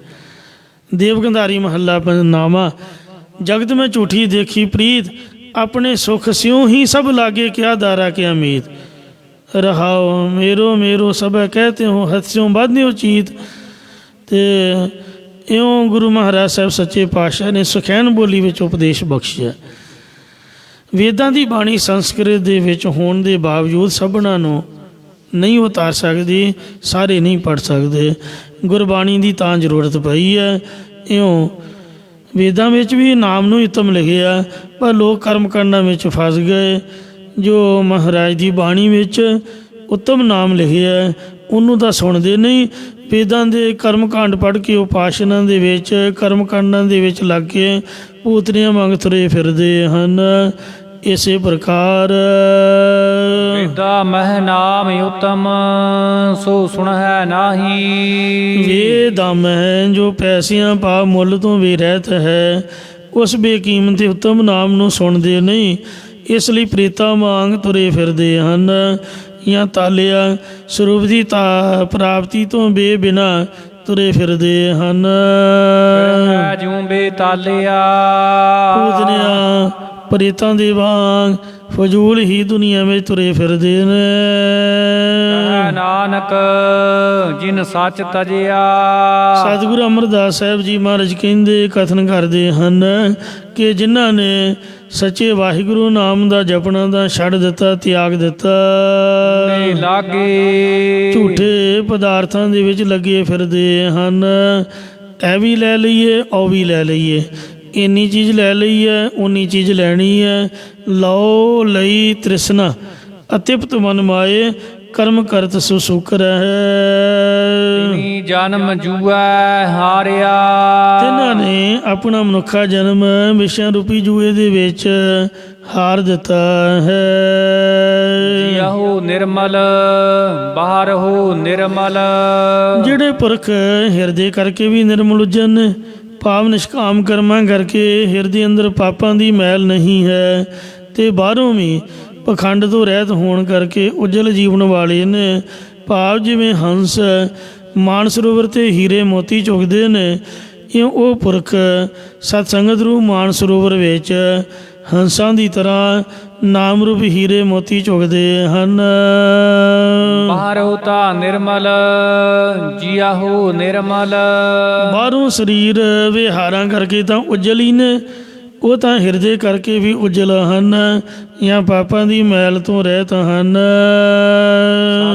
ਦੇਵ ਗੰਧਾਰੀ ਮਹੱਲਾ ਨਾਮਾ जगत में झूठी देखी प्रीत, अपने सुख स्यों ही सब लागे, क्या दारा क्या मीत। रहाओ मेरो मेरो सब कहते हो, हथ स्यों बाध्यो चीत। ते इउं गुरु महाराज ਸਾਹਿਬ ਸੱਚੇ ਪਾਤਸ਼ਾਹ ਨੇ ਸੁਖੈਨ ਬੋਲੀ ਵਿੱਚ ਉਪਦੇਸ਼ ਬਖਸ਼ਿਆ। ਵੇਦਾਂ ਦੀ ਬਾਣੀ ਸੰਸਕ੍ਰਿਤ ਦੇ ਵਿੱਚ ਹੋਣ ਦੇ ਬਾਵਜੂਦ ਸਭਨਾਂ ਨੂੰ ਨਹੀਂ ਉਤਾਰ ਸਕਦੀ, ਸਾਰੇ ਨਹੀਂ ਪੜ੍ਹ ਸਕਦੇ। ਗੁਰਬਾਣੀ ਦੀ ਤਾਂ ਜ਼ਰੂਰਤ ਪਈ ਹੈ। ਇਉਂ ਵੇਦਾਂ ਵਿੱਚ ਵੀ ਨਾਮ ਨੂੰ ਉਤਮ ਲਿਖਿਆ, ਪਰ ਲੋਕ ਕਰਮ ਕਾਂਡਾਂ ਵਿੱਚ ਫਸ ਗਏ। ਜੋ ਮਹਾਰਾਜ ਦੀ ਬਾਣੀ ਵਿੱਚ ਉੱਤਮ ਨਾਮ ਲਿਖਿਆ ਉਹਨੂੰ ਤਾਂ ਸੁਣਦੇ ਨਹੀਂ। ਵੇਦਾਂ ਦੇ ਕਰਮ ਕਾਂਡ ਪੜ੍ਹ ਕੇ ਉਪਾਸਨਾ ਦੇ ਵਿੱਚ ਕਰਮ ਕਾਂਡਾਂ ਦੇ ਵਿੱਚ ਲੱਗ ਕੇ ਪੂਤਨੀਆਂ ਵਾਂਗ ਤੁਰੇ ਫਿਰਦੇ ਹਨ। ਇਸੇ ਪ੍ਰਕਾਰ ਵੇਦਾ ਮਹਿ ਨਾਮ ਉਤਮ, ਸੋ ਸੁਣਹਿ ਨਾਹੀ। ਵੇਦਾ ਮਹਿ ਜੋ ਪੈਸਿਆਂ ਪਾ ਮੁੱਲ ਤੋਂ ਵੀ ਰਹਿਤ ਹੈ, ਉਸ ਬੇਕੀਮਤ ਉੱਤਮ ਨਾਮ ਨੂੰ ਸੁਣਦੇ ਨਹੀਂ। ਇਸ ਲਈ ਪ੍ਰੀਤਾਂ ਵਾਂਗ ਤੁਰੇ ਫਿਰਦੇ ਹਨ। ਜਾਂ ਤਾਲਿਆ ਸਰੂਪ ਦੀ ਪ੍ਰਾਪਤੀ ਤੋਂ ਬੇਬਿਨਾ ਤੁਰੇ ਫਿਰਦੇ ਹਨ। ਜੂੰ ਬੇਤਾਲਿਆ ਪੂਤਨਿਆਂ ਪ੍ਰੀਤਾਂ ਦੇ ਵਾਂਗ ਫਜ਼ੂਲ ਹੀ ਦੁਨੀਆ ਵਿੱਚ ਤੁਰੇ ਫਿਰਦੇ ਨੇ। ਨਾਨਕ ਜਿਨ ਸੱਚ ਤਜਿਆ। ਸਤਿਗੁਰੂ ਅਮਰਦਾਸ ਸਾਹਿਬ ਜੀ ਮਹਾਰਾਜ ਕਹਿੰਦੇ, ਕਥਨ ਕਰਦੇ ਹਨ ਕਿ ਜਿਨ੍ਹਾਂ ਨੇ ਸੱਚੇ ਵਾਹਿਗੁਰੂ ਨਾਮ ਦਾ ਜਪਣਾ ਦਾ ਛੱਡ ਦਿੱਤਾ, ਤਿਆਗ ਦਿੱਤਾ, ਲਾਗੇ ਝੂਠੇ ਪਦਾਰਥਾਂ ਦੇ ਵਿੱਚ ਲੱਗੇ ਫਿਰਦੇ ਹਨ। ਇਹ ਵੀ ਲੈ ਲਈਏ, ਉਹ ਵੀ ਲੈ ਲਈਏ, ਇੰਨੀ ਚੀਜ਼ ਲੈ ਲਈ ਹੈ, ਉਨੀ ਚੀਜ਼ ਲੈਣੀ ਹੈ। ਲਓ ਲਈ ਤ੍ਰਿਸ਼ਨਾ ਅਤਿਪਤ ਮਨ ਮਾਏ, ਕਰਮ ਕਰਤ ਸੋ ਸੁਕਰ ਹੈ। ਜਨਮ ਜੂਐ ਹਾਰਿਆ। ਤਿੰਨਾਂ ਨੇ ਆਪਣਾ ਮਨੁੱਖਾ ਜਨਮ ਵਿਸ਼ਿਆਂ ਰੂਪੀ ਜੂਏ ਦੇ ਵਿੱਚ ਹਾਰ ਦਿੱਤਾ ਹੈ। ਜੀਉ ਨਿਰਮਲ ਬਾਹਰਹੁ ਨਿਰਮਲ। ਜਿਹੜੇ ਪੁਰਖ ਹਿਰਦੇ ਕਰਕੇ ਵੀ ਨਿਰਮਲ ਉਜਨ, ਭਾਵ ਨਿਸ਼ਕਾਮ ਕਰਮਾਂ ਕਰਕੇ ਹਿਰਦੇ ਅੰਦਰ ਪਾਪਾਂ ਦੀ ਮੈਲ ਨਹੀਂ ਹੈ, ਤੇ ਬਾਹਰੋਂ ਵੀ ਪਖੰਡ ਤੋਂ ਰਹਿਤ ਹੋਣ ਕਰਕੇ ਉਜਲ ਜੀਵਨ ਵਾਲੇ ਨੇ। ਭਾਵ ਜਿਵੇਂ ਹੰਸ ਮਾਨ ਸਰੋਵਰ 'ਤੇ ਹੀਰੇ ਮੋਤੀ ਚੁਗਦੇ ਨੇ, ਇਉਂ ਉਹ ਪੁਰਖ ਸਤਸੰਗਤ ਰੂਪ ਮਾਨ ਸਰੋਵਰ ਵਿੱਚ ਹੰਸਾਂ ਦੀ ਤਰ੍ਹਾਂ ਨਾਮ ਰੂਪ ਹੀਰੇ ਮੋਤੀ ਚੁਗਦੇ ਹਨ। ਬਾਹਰੋਂ ਤਾਂ ਨਿਰਮਲ ਜੀਆਹੋ ਨਿਰਮਲ। ਬਾਹਰੋਂ ਸਰੀਰ ਵਿਹਾਰਾਂ ਕਰਕੇ ਤਾਂ ਉਜਲ ਹੀ ਨੇ, ਉਹ ਤਾਂ ਹਿਰਦੇ ਕਰਕੇ ਵੀ ਉਜਲ ਹਨ, ਜਾਂ ਪਾਪਾਂ ਦੀ ਮੈਲ ਤੋਂ ਰਹਿਤ ਹਨ।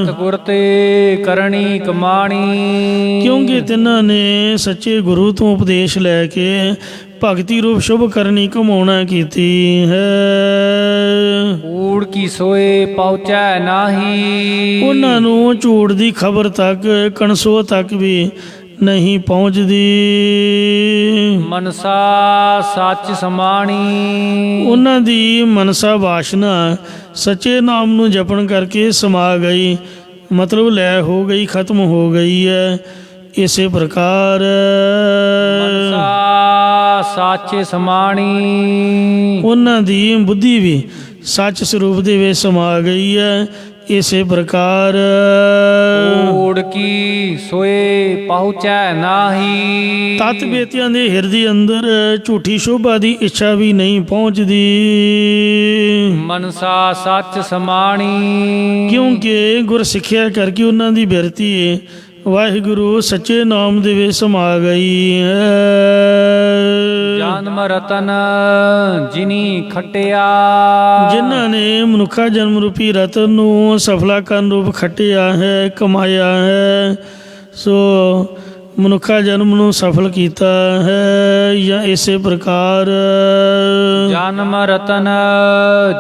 ਸਤਿਗੁਰ ਤੇ ਕਰਨੀ ਕਮਾਣੀ। ਕਿਉਂਕਿ ਤਿੰਨਾਂ ਨੇ ਸੱਚੇ ਗੁਰੂ ਤੋਂ ਉਪਦੇਸ਼ ਲੈ ਕੇ ਭਗਤੀ ਰੂਪ ਸ਼ੁਭ ਕਰਨੀ ਕਮਾਉਣਾ ਕੀਤੀ ਹੈ। ਕੂੜ ਕੀ ਸੋਏ ਪਹੁੰਚੈ ਨਾਹੀ। ਉਹਨਾਂ ਨੂੰ ਝੂਠ ਦੀ ਖਬਰ ਤੱਕ ਕਣਸੋ ਤੱਕ ਵੀ ਨਹੀਂ ਪਹੁੰਚਦੀ। ਮਨਸਾ ਸੱਚ ਸਮਾਣੀ। ਉਹਨਾਂ ਦੀ ਮਨਸਾ ਵਾਸ਼ਨਾ ਸੱਚੇ ਨਾਮ ਨੂੰ ਜਪਣ ਕਰਕੇ ਸਮਾ ਗਈ, ਮਤਲਬ ਲੈ ਹੋ ਗਈ, ਖਤਮ ਹੋ ਗਈ ਹੈ। ਇਸੇ ਪ੍ਰਕਾਰ ਮਨਸਾ ਸੱਚ ਸਮਾਣੀ। ਉਹਨਾਂ ਦੀ ਬੁੱਧੀ ਵੀ ਸੱਚ ਸਰੂਪ ਦੇ ਵਿੱਚ ਸਮਾ ਗਈ ਹੈ। ਇਸੇ ਪ੍ਰਕਾਰ ਕੂੜ ਕੀ ਸੋਏ ਪਹੁੰਚੈ ਨਾਹੀ। ਤਤ ਬੇਤਿਆਂ ਦੇ ਹਿਰਦੇ ਅੰਦਰ ਝੂਠੀ ਸ਼ੋਭਾ ਦੀ ਇੱਛਾ ਵੀ ਨਹੀਂ ਪਹੁੰਚਦੀ। ਮਨਸਾ ਸੱਚ ਸਮਾਣੀ। ਕਿਉਂਕਿ ਗੁਰ ਸਿੱਖਿਆ ਕਰਕੇ ਉਹਨਾਂ ਦੀ ਬਿਰਤੀ ਵਾਹਿਗੁਰੂ ਸੱਚੇ ਨਾਮ ਦੇ ਵਿੱਚ ਸਮਾ ਗਈ ਹੈ। ਜਨਮ ਰਤਨ ਜਿਨੀ ਖਟਿਆ। ਜਿਨ੍ਹਾਂ ਨੇ ਮਨੁੱਖਾ ਜਨਮ ਰੂਪੀ ਰਤਨ ਨੂੰ ਸਫਲਾ ਕਰਨ ਰੂਪ ਖੱਟਿਆ ਹੈ, ਕਮਾਇਆ ਹੈ, ਸੋ ਮਨੁੱਖਾ ਜਨਮ ਨੂੰ ਸਫਲ ਕੀਤਾ ਹੈ। ਜਾਂ ਇਸੇ ਪ੍ਰਕਾਰ ਜਨਮ ਰਤਨ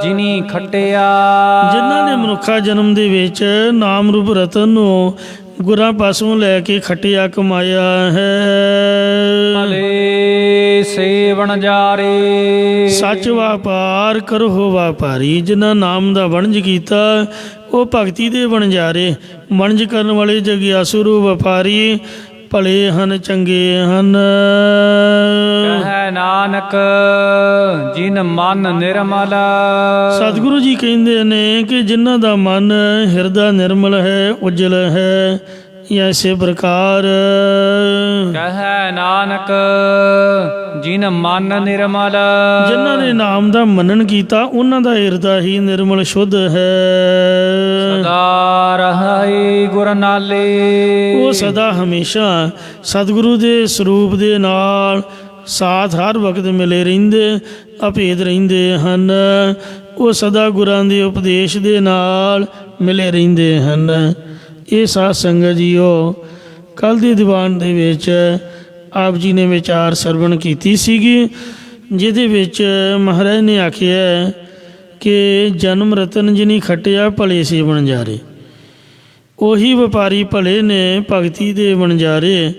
ਜਿਨੀ ਖਟਿਆ। ਜਿਨ੍ਹਾਂ ਨੇ ਮਨੁੱਖਾ ਜਨਮ ਦੇ ਵਿੱਚ ਨਾਮ ਰੂਪ ਰਤਨ ਨੂੰ ਗੁਰਾਂ ਪਾਸੋਂ ਲੈ ਕੇ ਖੱਟਿਆ, ਕਮਾਇਆ ਹੈ। ਭਲੇ ਸੇਵਣ ਜਾਰੇ। ਸੱਚ ਵਪਾਰ ਕਰੋ ਵਪਾਰੀ। ਜਿਨ੍ਹਾਂ ਨਾਮ ਦਾ ਵਣਜ ਕੀਤਾ ਉਹ ਭਗਤੀ ਦੇ ਵਣਜਾਰੇ। ਵਣਜ ਕਰਨ ਵਾਲੇ ਜਗਿਆਸੂ ਰੂ ਵਪਾਰੀ ਭਲੇ ਹਨ, ਚੰਗੇ ਹਨ। ਕਹੈ ਨਾਨਕ ਜਿਨ ਮਨ ਨਿਰਮਲ। ਸਤਿਗੁਰੂ ਜੀ ਕਹਿੰਦੇ ਨੇ ਕਿ ਜਿਨ੍ਹਾਂ ਦਾ ਮਨ ਹਿਰਦਾ ਨਿਰਮਲ ਹੈ, ਉਜਲ ਹੈ, ਜਾਂ ਇਸੇ ਪ੍ਰਕਾਰ ਕਹੈ ਨਾਨਕ ਜਿਨ ਮਨ ਨਿਰਮਲ ਜਿਨ੍ਹਾਂ ਨੇ ਨਾਮ ਦਾ ਮੰਨਣ ਕੀਤਾ ਉਹਨਾਂ ਦਾ ਹਿਰਦਾ ਹੀ ਨਿਰਮਲ ਸ਼ੁੱਧ ਹੈ। ਸਦਾ ਰਹੈ ਗੁਰ ਨਾਲੇ ਉਹ ਸਦਾ ਹਮੇਸ਼ਾ ਸਤਿਗੁਰੂ ਦੇ ਸਰੂਪ ਦੇ ਨਾਲ ਸਾਥ ਹਰ ਵਕਤ ਮਿਲੇ ਰਹਿੰਦੇ, ਅਭੇਦ ਰਹਿੰਦੇ ਹਨ। ਉਹ ਸਦਾ ਗੁਰਾਂ ਦੇ ਉਪਦੇਸ਼ ਦੇ ਨਾਲ ਮਿਲੇ ਰਹਿੰਦੇ ਹਨ। ਇਹ ਸਾਧ ਸੰਗਤ ਜੀਓ ਕੱਲ੍ਹ ਦੀ ਦੀਵਾਨ ਦੇ ਵਿੱਚ ਆਪ ਜੀ ਨੇ ਵਿਚਾਰ ਸਰਵਣ ਕੀਤੀ ਸੀਗੀ, ਜਿਹਦੇ ਵਿੱਚ ਮਹਾਰਾਜ ਨੇ ਆਖਿਆ ਕਿ ਜਨਮ ਰਤਨ ਜਿਨੀ ਖੱਟਿਆ ਭਲੇ ਸੇ ਵਣਜਾਰੇ। ਉਹੀ ਵਪਾਰੀ ਭਲੇ ਨੇ ਭਗਤੀ ਦੇ ਵਣਜਾਰੇ,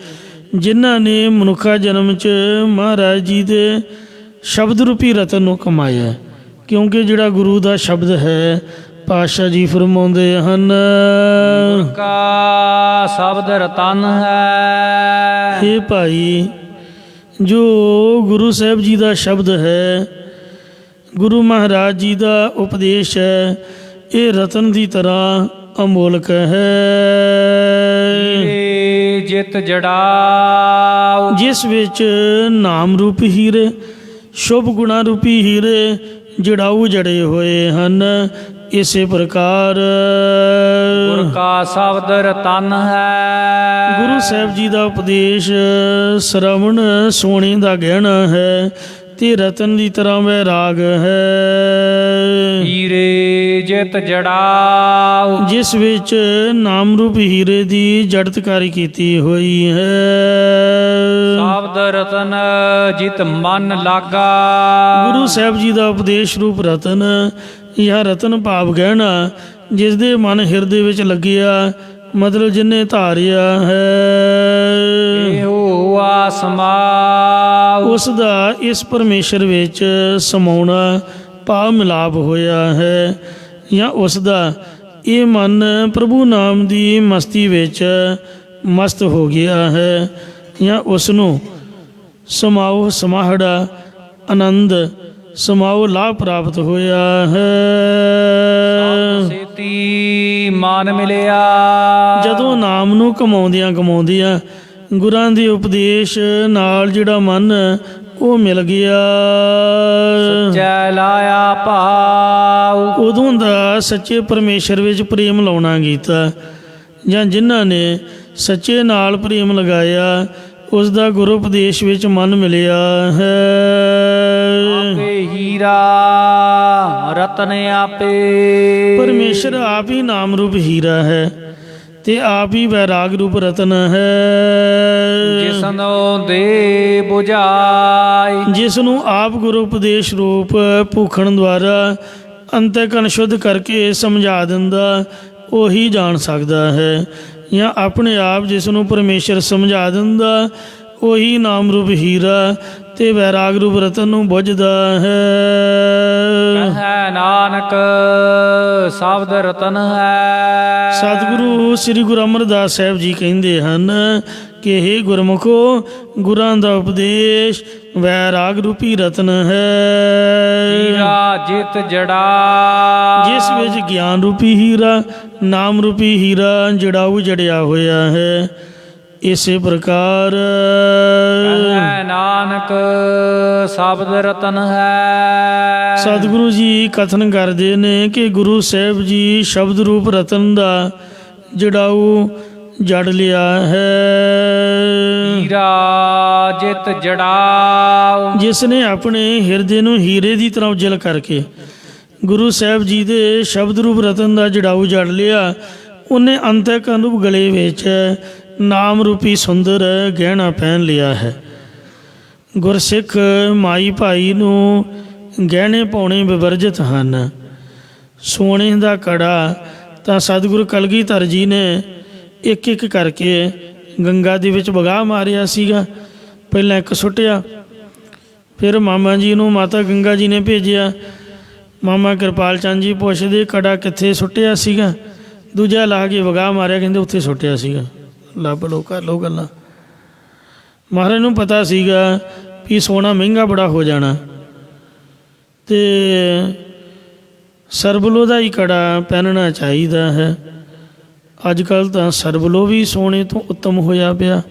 ਜਿਨ੍ਹਾਂ ਨੇ ਮਨੁੱਖਾ ਜਨਮ 'ਚ ਮਹਾਰਾਜ ਜੀ ਦੇ ਸ਼ਬਦ ਰੂਪੀ ਰਤਨ ਨੂੰ ਕਮਾਇਆ। ਕਿਉਂਕਿ ਜਿਹੜਾ ਗੁਰੂ ਦਾ ਸ਼ਬਦ ਹੈ, ਪਾਤਸ਼ਾਹ ਜੀ ਫਰਮਾਉਂਦੇ ਹਨ ਕਾ ਸ਼ਬਦ ਰਤਨ ਹੈ। ਇਹ ਭਾਈ ਜੋ ਗੁਰੂ ਸਾਹਿਬ ਜੀ ਦਾ ਸ਼ਬਦ ਹੈ, ਗੁਰੂ ਮਹਾਰਾਜ ਜੀ ਦਾ ਉਪਦੇਸ਼ ਹੈ, ਇਹ ਰਤਨ ਦੀ ਤਰ੍ਹਾਂ ਅਮੋਲਕ ਹੈ। ਜਿਤ ਜੜਾਉ ਜਿਸ ਵਿੱਚ ਨਾਮ ਰੂਪੀ ਹੀਰੇ, ਸ਼ੁਭ ਗੁਣਾ ਰੂਪੀ ਹੀਰੇ ਜੜਾਊ ਜੜੇ ਹੋਏ ਹਨ। ਇਸੇ ਪ੍ਰਕਾਰ ਗੁਰ ਕਾ ਸ਼ਬਦ ਰਤਨ ਹੈ। ਗੁਰੂ ਸਾਹਿਬ ਜੀ ਦਾ ਉਪਦੇਸ਼ ਸ਼ਰਵਣ ਸੋਨੇ ਦਾ ਗਹਿਣਾ ਹੈ ਤੇ ਰਤਨ ਦੀ ਤਰ੍ਹਾਂ ਵੈਰਾਗ ਹੈ। ਹੀਰੇ ਜਿਤ ਜੜਾਉ ਜਿਸ ਵਿੱਚ ਨਾਮ ਰੂਪ ਹੀਰੇ ਦੀ ਜੜਤਕਾਰੀ ਕੀਤੀ ਹੋਈ ਹੈ। ਸ਼ਬਦ ਰਤਨ ਜਿਤ ਮਨ ਲਾਗਾ। ਗੁਰੂ ਸਾਹਿਬ ਜੀ ਦਾ ਉਪਦੇਸ਼ ਰੂਪ ਰਤਨ ਜਾਂ ਰਤਨ ਭਾਵ ਗਹਿਣਾ ਜਿਸ ਦੇ ਮਨ ਹਿਰਦੇ ਵਿੱਚ ਲੱਗਿਆ, ਮਤਲਬ ਜਿਹਨੇ ਧਾਰਿਆ ਹੈ, ਇਹੋ ਆਸਮਾਉ ਉਸ ਦਾ ਇਸ ਪਰਮੇਸ਼ਰ ਵਿੱਚ ਸਮਾਉਣਾ ਭਾਵ ਮਿਲਾਪ ਹੋਇਆ ਹੈ। ਜਾਂ ਉਸ ਦਾ ਇਹ ਮਨ ਪ੍ਰਭੂ ਨਾਮ ਦੀ ਮਸਤੀ ਵਿੱਚ ਮਸਤ ਹੋ ਗਿਆ ਹੈ। ਜਾਂ ਉਸ ਨੂੰ ਸਮਾਉ ਸਮਾਹੜਾ ਆਨੰਦ ਸਮਾਉ ਲਾਭ ਪ੍ਰਾਪਤ ਹੋਇਆ ਹੈ। ਸੇਤੀ ਮਾਨ ਮਿਲਿਆ। ਜਦੋਂ ਨਾਮ ਨੂੰ ਕਮਾਉਂਦਿਆਂ ਕਮਾਉਂਦਿਆਂ ਗੁਰਾਂ ਦੇ ਉਪਦੇਸ਼ ਨਾਲ ਜਿਹੜਾ ਮਨ ਉਹ ਮਿਲ ਗਿਆ, ਸੱਚੈ ਲਾਇਆ ਭਾਉ ਉਦੋਂ ਦਾ ਸੱਚੇ ਪਰਮੇਸ਼ਰ ਵਿੱਚ ਪ੍ਰੇਮ ਲਾਉਣਾ ਕੀਤਾ। ਜਾਂ ਜਿਨ੍ਹਾਂ ਨੇ ਸੱਚੇ ਨਾਲ ਪ੍ਰੇਮ ਲਗਾਇਆ, ਉਸ ਦਾ ਗੁਰੂ ਉਪਦੇਸ਼ ਵਿੱਚ ਮਨ ਮਿਲਿਆ ਹੈ। ਆਪੇ ਹੀਰਾ ਰਤਨ ਆਪੇ। ਪਰਮੇਸ਼ਰ ਆਪ ਹੀ ਨਾਮ ਰੂਪ ਹੀਰਾ ਹੈ ਤੇ ਆਪ ਹੀ ਵੈਰਾਗ ਰੂਪ ਰਤਨ ਹੈ। ਜਿਸਨੋ ਦੇ 부ਝਾਈ ਜਿਸ ਨੂੰ ਆਪ ਗੁਰੂ ਉਪਦੇਸ਼ ਰੂਪ ਭੂਖਣ ਦੁਆਰਾ ਅੰਤਕਰਨ ਸ਼ੁੱਧ ਕਰਕੇ ਸਮਝਾ ਦਿੰਦਾ, ਉਹੀ ਜਾਣ ਸਕਦਾ ਹੈ। ਜਾਂ ਆਪਣੇ ਆਪ ਜਿਸ ਨੂੰ ਪਰਮੇਸ਼ਰ ਸਮਝਾ ਦਿੰਦਾ, ਉਹੀ ਨਾਮ ਰੂਪ ਹੀਰਾ ਤੇ ਵੈਰਾਗ ਰੂਪ ਰਤਨ ਨੂੰ ਬੁੱਝਦਾ ਹੈ। ਕਹੈ ਨਾਨਕ ਸ਼ਬਦ ਰਤਨ ਹੈ। ਸਤਿਗੁਰੂ ਸ੍ਰੀ ਗੁਰੂ ਅਮਰਦਾਸ ਸਾਹਿਬ ਜੀ ਕਹਿੰਦੇ ਹਨ ਕਿ ਹੇ ਗੁਰਮੁਖੋ, ਗੁਰਾਂ ਦਾ ਉਪਦੇਸ਼ ਵੈਰਾਗ ਰੂਪੀ ਰਤਨ ਹੈ। ਹੀਰਾ ਜਿਤ ਜੜਾ ਜਿਸ ਵਿੱਚ ਗਿਆਨ ਰੂਪੀ ਹੀਰਾ, ਨਾਮ ਰੂਪੀ ਹੀਰਾ ਜੜਾਊ ਜੜਿਆ ਹੋਇਆ ਹੈ। ਇਸੇ ਪ੍ਰਕਾਰ ਕਹੈ ਨਾਨਕ ਸ਼ਬਦ ਰਤਨ ਹੈ। ਸਤਿਗੁਰੂ ਜੀ ਕਥਨ ਕਰਦੇ ਨੇ ਕਿ ਗੁਰੂ ਸਾਹਿਬ ਜੀ ਸ਼ਬਦ ਰੂਪ ਰਤਨ ਦਾ ਜੜਾਊ ਜੜ ਲਿਆ ਹੈ। ਹੀਰਾ ਜਿਤ ਜੜਾਉ ਜਿਸ ਨੇ ਆਪਣੇ ਹਿਰਦੇ ਨੂੰ ਹੀਰੇ ਦੀ ਤਰ੍ਹਾਂ ਉਜਲ ਕਰਕੇ ਗੁਰੂ ਸਾਹਿਬ ਜੀ ਦੇ ਸ਼ਬਦ ਰੂਪ ਰਤਨ ਦਾ ਜੜਾਊ ਜੜ ਲਿਆ, ਉਹਨੇ ਅੰਤਕਰਨ ਰੂਪ ਗਲੇ ਵਿੱਚ ਨਾਮ ਰੂਪੀ ਸੁੰਦਰ ਗਹਿਣਾ ਪਹਿਨ ਲਿਆ ਹੈ। ਗੁਰਸਿੱਖ ਮਾਈ ਭਾਈ ਨੂੰ ਗਹਿਣੇ ਪਾਉਣੇ ਵਿਵਰਜਿਤ ਹਨ। ਸੋਨੇ ਦਾ ਕੜਾ ਤਾਂ ਸਤਿਗੁਰੂ ਕਲਗੀਧਰ ਜੀ ਨੇ ਇੱਕ ਇੱਕ ਕਰਕੇ ਗੰਗਾ ਦੇ ਵਿੱਚ ਵਗਾ ਮਾਰਿਆ ਸੀਗਾ। ਪਹਿਲਾਂ ਇੱਕ ਸੁੱਟਿਆ, ਫਿਰ ਮਾਮਾ ਜੀ ਨੂੰ ਮਾਤਾ ਗੰਗਾ ਜੀ ਨੇ ਭੇਜਿਆ। ਮਾਮਾ ਕਿਰਪਾਲ ਚੰਦ ਜੀ ਪੁੱਛਦੇ ਕੜਾ ਕਿੱਥੇ ਸੁੱਟਿਆ ਸੀਗਾ? ਦੂਜਾ ਲਾ ਕੇ ਵਗਾ ਮਾਰਿਆ, ਕਹਿੰਦੇ ਉੱਥੇ ਸੁੱਟਿਆ ਸੀਗਾ। ਲੱਭ ਲਓ, ਕਰ ਲਓ ਗੱਲਾਂ। ਮਹਾਰਾਜ ਨੂੰ ਪਤਾ ਸੀਗਾ ਵੀ ਸੋਨਾ ਮਹਿੰਗਾ ਬੜਾ ਹੋ ਜਾਣਾ ਤੇ ਸਰਬਲੋ ਦਾ ਹੀ ਕੜਾ ਪਹਿਨਣਾ ਚਾਹੀਦਾ ਹੈ। ਅੱਜ ਕੱਲ੍ਹ ਤਾਂ ਸਰਬਲੋ ਵੀ ਸੋਨੇ ਤੋਂ ਉੱਤਮ ਹੋਇਆ ਪਿਆ।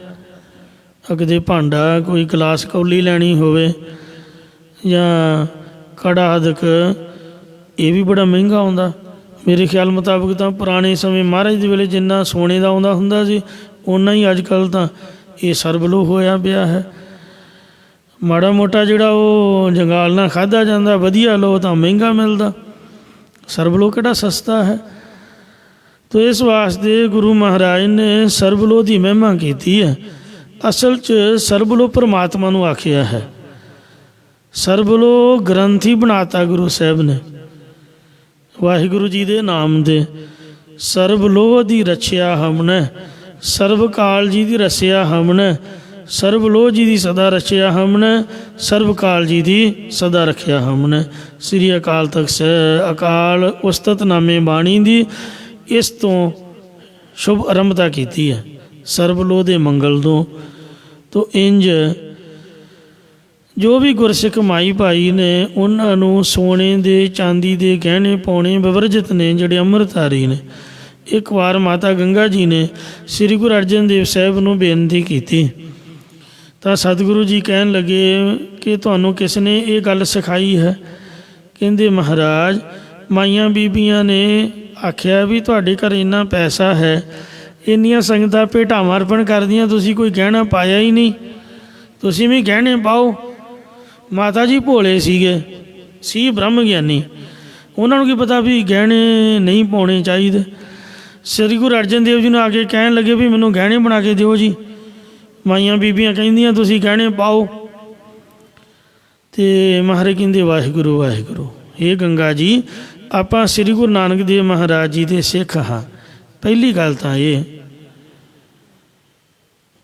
ਅਗਦੇ ਭਾਂਡਾ ਕੋਈ ਗਲਾਸ ਕੌਲੀ ਲੈਣੀ ਹੋਵੇ ਜਾਂ ਕੜਾ ਆਦਿਕ, ਇਹ ਵੀ ਬੜਾ ਮਹਿੰਗਾ ਆਉਂਦਾ। ਮੇਰੇ ਖਿਆਲ ਮੁਤਾਬਕ ਤਾਂ ਪੁਰਾਣੇ ਸਮੇਂ ਮਹਾਰਾਜ ਦੇ ਵੇਲੇ ਜਿੰਨਾ ਸੋਨੇ ਦਾ ਆਉਂਦਾ ਹੁੰਦਾ ਸੀ, ਓਨਾ ਹੀ ਅੱਜ ਕੱਲ੍ਹ ਤਾਂ ਇਹ ਸਰਬਲੋ ਹੋਇਆ ਪਿਆ ਹੈ। ਮਾੜਾ ਮੋਟਾ ਜਿਹੜਾ ਉਹ ਜੰਗਾਲ ਨਾਲ ਖਾਧਾ ਜਾਂਦਾ, ਵਧੀਆ ਲਓ ਤਾਂ ਮਹਿੰਗਾ ਮਿਲਦਾ, ਸਰਬਲੋ ਕਿਹੜਾ ਸਸਤਾ ਹੈ। ਤੋ ਇਸ ਵਾਸਤੇ ਗੁਰੂ ਮਹਾਰਾਜ ਨੇ ਸਰਬਲੋ ਦੀ ਮਹਿਮਾ ਕੀਤੀ ਹੈ। ਅਸਲ 'ਚ ਸਰਬਲੋ ਪਰਮਾਤਮਾ ਨੂੰ ਆਖਿਆ ਹੈ। ਸਰਬਲੋ ਗ੍ਰੰਥ ਹੀ ਬਣਾਤਾ ਗੁਰੂ ਸਾਹਿਬ ਨੇ ਵਾਹਿਗੁਰੂ ਜੀ ਦੇ ਨਾਮ ਦੇ। ਸਰਬਲੋ ਦੀ ਰਛਿਆ ਹਮਨੇ, ਸਰਬ ਕਾਲ ਜੀ ਦੀ ਰਸਿਆ ਹਮਨੇ, ਸਰਬਲੋ ਜੀ ਦੀ ਸਦਾ ਰਚਿਆ ਹਮਨੇ, ਸਰਬ ਕਾਲ ਜੀ ਦੀ ਸਦਾ ਰੱਖਿਆ ਹਮਨੇ। ਸ੍ਰੀ ਅਕਾਲ ਤਖਤ ਸਾਹਿਬ ਅਕਾਲ ਉਸਤਤ ਨਾਮੇ ਬਾਣੀ ਦੀ ਇਸ ਤੋਂ ਸ਼ੁਭ ਆਰੰਭਤਾ ਕੀਤੀ ਹੈ, ਸਰਬਲੋ ਦੇ ਮੰਗਲ ਤੋਂ। ਤੋ ਇੰਜ ਜੋ ਵੀ ਗੁਰਸਿੱਖ ਮਾਈ ਭਾਈ ਨੇ, ਉਹਨਾਂ ਨੂੰ ਸੋਨੇ ਦੇ ਚਾਂਦੀ ਦੇ ਗਹਿਣੇ ਪਾਉਣੇ ਵਿਵਰਜਿਤ ਨੇ, ਜਿਹੜੇ ਅੰਮ੍ਰਿਤਧਾਰੀ ਨੇ। ਇੱਕ ਵਾਰ ਮਾਤਾ ਗੰਗਾ ਜੀ ਨੇ ਸ੍ਰੀ ਗੁਰੂ ਅਰਜਨ ਦੇਵ ਸਾਹਿਬ ਨੂੰ ਬੇਨਤੀ ਕੀਤੀ ਤਾਂ ਸਤਿਗੁਰੂ ਜੀ ਕਹਿਣ ਲੱਗੇ ਕਿ ਤੁਹਾਨੂੰ ਕਿਸ ਨੇ ਇਹ ਗੱਲ ਸਿਖਾਈ ਹੈ? ਕਹਿੰਦੇ ਮਹਾਰਾਜ, ਮਾਈਆਂ ਬੀਬੀਆਂ ਨੇ ਆਖਿਆ ਵੀ ਤੁਹਾਡੇ ਘਰ ਇੰਨਾ ਪੈਸਾ ਹੈ, ਇੰਨੀਆਂ ਸੰਗਤਾਂ ਭੇਟਾਵਾਂ ਅਰਪਣ ਕਰਦੀਆਂ, ਤੁਸੀਂ ਕੋਈ ਗਹਿਣਾ ਪਾਇਆ ਹੀ ਨਹੀਂ, ਤੁਸੀਂ ਵੀ ਗਹਿਣੇ ਪਾਓ। ਮਾਤਾ ਜੀ ਭੋਲੇ ਸੀਗੇ, ਸੀ ਬ੍ਰਹਮ ਗਿਆਨੀ, ਉਹਨਾਂ ਨੂੰ ਕੀ ਪਤਾ ਵੀ ਗਹਿਣੇ ਨਹੀਂ ਪਾਉਣੇ ਚਾਹੀਦੇ। ਸ੍ਰੀ ਗੁਰੂ ਅਰਜਨ ਦੇਵ ਜੀ ਨੂੰ ਆ ਕੇ ਕਹਿਣ ਲੱਗੇ ਵੀ ਮੈਨੂੰ ਗਹਿਣੇ ਬਣਾ ਕੇ ਦਿਓ ਜੀ। ਮਾਈਆਂ ਬੀਬੀਆਂ ਕਹਿੰਦੀਆਂ ਤੁਸੀਂ ਗਹਿਣੇ ਪਾਓ। ਅਤੇ ਮਹਾਰਾਜ ਕਹਿੰਦੇ ਵਾਹਿਗੁਰੂ ਵਾਹਿਗੁਰੂ। ਇਹ ਗੰਗਾ ਜੀ, ਆਪਾਂ ਸ੍ਰੀ ਗੁਰੂ ਨਾਨਕ ਦੇਵ ਮਹਾਰਾਜ ਜੀ ਦੇ ਸਿੱਖ ਹਾਂ। ਪਹਿਲੀ ਗੱਲ ਤਾਂ ਇਹ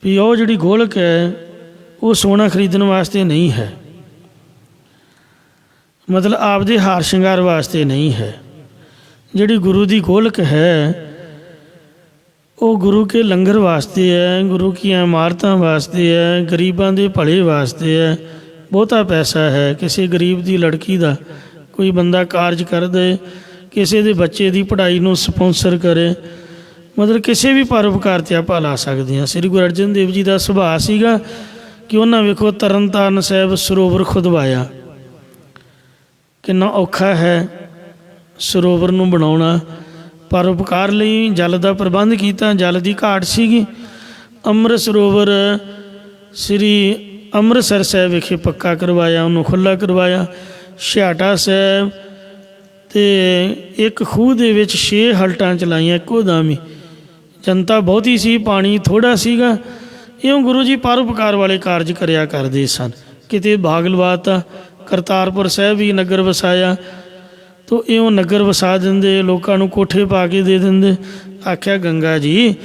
ਵੀ ਉਹ ਜਿਹੜੀ ਗੋਲਕ ਹੈ ਉਹ ਸੋਨਾ ਖਰੀਦਣ ਵਾਸਤੇ ਨਹੀਂ ਹੈ, ਮਤਲਬ ਆਪਦੇ ਹਾਰ ਸ਼ਿੰਗਾਰ ਵਾਸਤੇ ਨਹੀਂ ਹੈ। ਜਿਹੜੀ ਗੁਰੂ ਦੀ ਗੋਲਕ ਹੈ ਉਹ ਗੁਰੂ ਕੇ ਲੰਗਰ ਵਾਸਤੇ ਹੈ, ਗੁਰੂ ਕੀਆਂ ਇਮਾਰਤਾਂ ਵਾਸਤੇ ਹੈ, ਗਰੀਬਾਂ ਦੇ ਭਲੇ ਵਾਸਤੇ ਹੈ। ਬਹੁਤਾ ਪੈਸਾ ਹੈ, ਕਿਸੇ ਗਰੀਬ ਦੀ ਲੜਕੀ ਦਾ ਕੋਈ ਬੰਦਾ ਕਾਰਜ ਕਰ ਦੇ, ਕਿਸੇ ਦੇ ਬੱਚੇ ਦੀ ਪੜ੍ਹਾਈ ਨੂੰ ਸਪੋਂਸਰ ਕਰੇ, ਮਤਲਬ ਕਿਸੇ ਵੀ ਪਰਉਪਕਾਰ 'ਤੇ ਆਪਾਂ ਲਾ ਸਕਦੇ ਹਾਂ। ਸ੍ਰੀ ਗੁਰੂ ਅਰਜਨ ਦੇਵ ਜੀ ਦਾ ਸੁਭਾਅ ਸੀਗਾ ਕਿ ਉਹਨਾਂ ਵੇਖੋ ਤਰਨ ਤਾਰਨ ਸਾਹਿਬ ਸਰੋਵਰ ਖੁਦਵਾਇਆ। ਕਿੰਨਾ ਔਖਾ ਹੈ ਸਰੋਵਰ ਨੂੰ ਬਣਾਉਣਾ। ਪਰਉਪਕਾਰ ਲਈ ਜਲ ਦਾ ਪ੍ਰਬੰਧ ਕੀਤਾ, ਜਲ ਦੀ ਘਾਟ ਸੀਗੀ। ਅੰਮ੍ਰਿਤ ਸਰੋਵਰ ਸ੍ਰੀ ਅੰਮ੍ਰਿਤਸਰ ਸਾਹਿਬ ਵਿਖੇ ਪੱਕਾ ਕਰਵਾਇਆ, ਉਹਨੂੰ ਖੁੱਲ੍ਹਾ ਕਰਵਾਇਆ। ਛਿਆਟਾ ਸਾਹਿਬ ਅਤੇ ਇੱਕ ਖੂਹ ਦੇ ਵਿੱਚ 6 ਹਲਟਾਂ ਚਲਾਈਆਂ ਇੱਕੋ ਦਮ ਹੀ। ਜਨਤਾ ਬਹੁਤੀ ਸੀ, ਪਾਣੀ ਥੋੜ੍ਹਾ ਸੀਗਾ। ਇਉਂ ਗੁਰੂ ਜੀ ਪਰਉਪਕਾਰ ਵਾਲੇ ਕਾਰਜ ਕਰਿਆ ਕਰਦੇ ਸਨ। ਕਿਤੇ ਬਾਗ ਲਵਾਤਾ, ਕਰਤਾਰਪੁਰ ਸਾਹਿਬ ਵੀ ਨਗਰ ਵਸਾਇਆ, ਤੋ ਇਉਂ ਨਗਰ ਵਸਾ ਦਿੰਦੇ, ਲੋਕਾਂ ਨੂੰ ਕੋਠੇ ਪਾ ਕੇ ਦੇ ਦਿੰਦੇ। ਆਖਿਆ ਗੰਗਾ ਜੀ,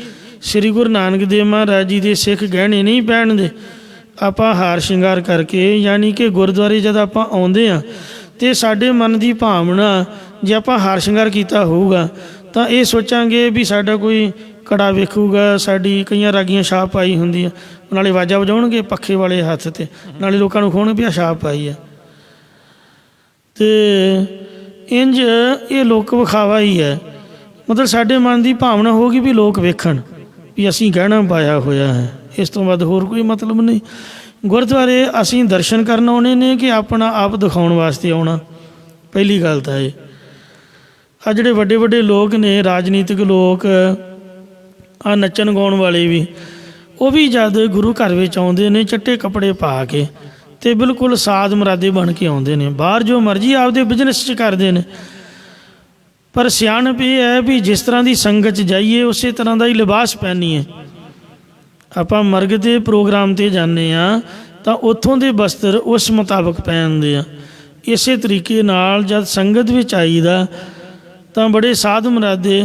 ਸ੍ਰੀ ਗੁਰੂ ਨਾਨਕ ਦੇਵ ਮਹਾਰਾਜ ਜੀ ਦੇ ਸਿੱਖ ਗਹਿਣੇ ਨਹੀਂ ਪਹਿਨਦੇ। ਆਪਾਂ ਹਾਰ ਸ਼ਿੰਗਾਰ ਕਰਕੇ, ਯਾਨੀ ਕਿ ਗੁਰਦੁਆਰੇ ਜਦ ਆਪਾਂ ਆਉਂਦੇ ਹਾਂ ਅਤੇ ਸਾਡੇ ਮਨ ਦੀ ਭਾਵਨਾ, ਜੇ ਆਪਾਂ ਹਾਰ ਸ਼ਿੰਗਾਰ ਕੀਤਾ ਹੋਊਗਾ ਤਾਂ ਇਹ ਸੋਚਾਂਗੇ ਵੀ ਸਾਡਾ ਕੋਈ ਕੜਾ ਵੇਖੂਗਾ, ਸਾਡੀ ਕਈਆਂ ਰਾਗੀਆਂ ਛਾਪ ਪਾਈ ਹੁੰਦੀ ਆ, ਨਾਲੇ ਆਵਾਜ਼ਾਂ ਵਜਾਉਣਗੇ ਪੱਖੇ ਵਾਲੇ ਹੱਥ 'ਤੇ, ਨਾਲੇ ਲੋਕਾਂ ਨੂੰ ਖੋਣ ਵੀ ਆ ਛਾਪ ਪਾਈ ਆ। ਅਤੇ ਇੰਝ ਇਹ ਲੋਕ ਵਿਖਾਵਾ ਹੀ ਹੈ। ਮਤਲਬ ਸਾਡੇ ਮਨ ਦੀ ਭਾਵਨਾ ਹੋਊਗੀ ਵੀ ਲੋਕ ਵੇਖਣ ਵੀ ਅਸੀਂ ਗਹਿਣਾ ਪਾਇਆ ਹੋਇਆ ਹੈ, ਇਸ ਤੋਂ ਵੱਧ ਹੋਰ ਕੋਈ ਮਤਲਬ ਨਹੀਂ। ਗੁਰਦੁਆਰੇ ਅਸੀਂ ਦਰਸ਼ਨ ਕਰਨ ਆਉਣੇ ਨੇ ਕਿ ਆਪਣਾ ਆਪ ਦਿਖਾਉਣ ਵਾਸਤੇ ਆਉਣਾ? ਪਹਿਲੀ ਗੱਲ ਤਾਂ ਇਹ। ਆ ਜਿਹੜੇ ਵੱਡੇ ਵੱਡੇ ਲੋਕ ਨੇ, ਰਾਜਨੀਤਿਕ ਲੋਕ, ਆ ਨੱਚਣ ਗਾਉਣ ਵਾਲੇ ਵੀ, ਉਹ ਵੀ ਜਦ ਗੁਰੂ ਘਰ ਵਿੱਚ ਆਉਂਦੇ ਨੇ ਚਿੱਟੇ ਕੱਪੜੇ ਪਾ ਕੇ ਅਤੇ ਬਿਲਕੁਲ ਸਾਧ ਮੁਰਾਦੇ ਬਣ ਕੇ ਆਉਂਦੇ ਨੇ। ਬਾਹਰ ਜੋ ਮਰਜ਼ੀ ਆਪਦੇ ਬਿਜ਼ਨਸ 'ਚ ਕਰਦੇ ਨੇ, ਪਰ ਸਿਆਣਪ ਇਹ ਹੈ ਵੀ ਜਿਸ ਤਰ੍ਹਾਂ ਦੀ ਸੰਗਤ 'ਚ ਜਾਈਏ ਉਸੇ ਤਰ੍ਹਾਂ ਦਾ ਹੀ ਲਿਬਾਸ ਪਹਿਨੀਏ। ਆਪਾਂ ਮਰਗ ਦੇ ਪ੍ਰੋਗਰਾਮ 'ਤੇ ਜਾਂਦੇ ਹਾਂ ਤਾਂ ਉੱਥੋਂ ਦੇ ਬਸਤਰ ਉਸ ਮੁਤਾਬਕ ਪਹਿਨਦੇ ਆ। ਇਸੇ ਤਰੀਕੇ ਨਾਲ ਜਦ ਸੰਗਤ ਵਿੱਚ ਆਈਦਾ ਤਾਂ ਬੜੇ ਸਾਧ ਮੁਰਾਦੇ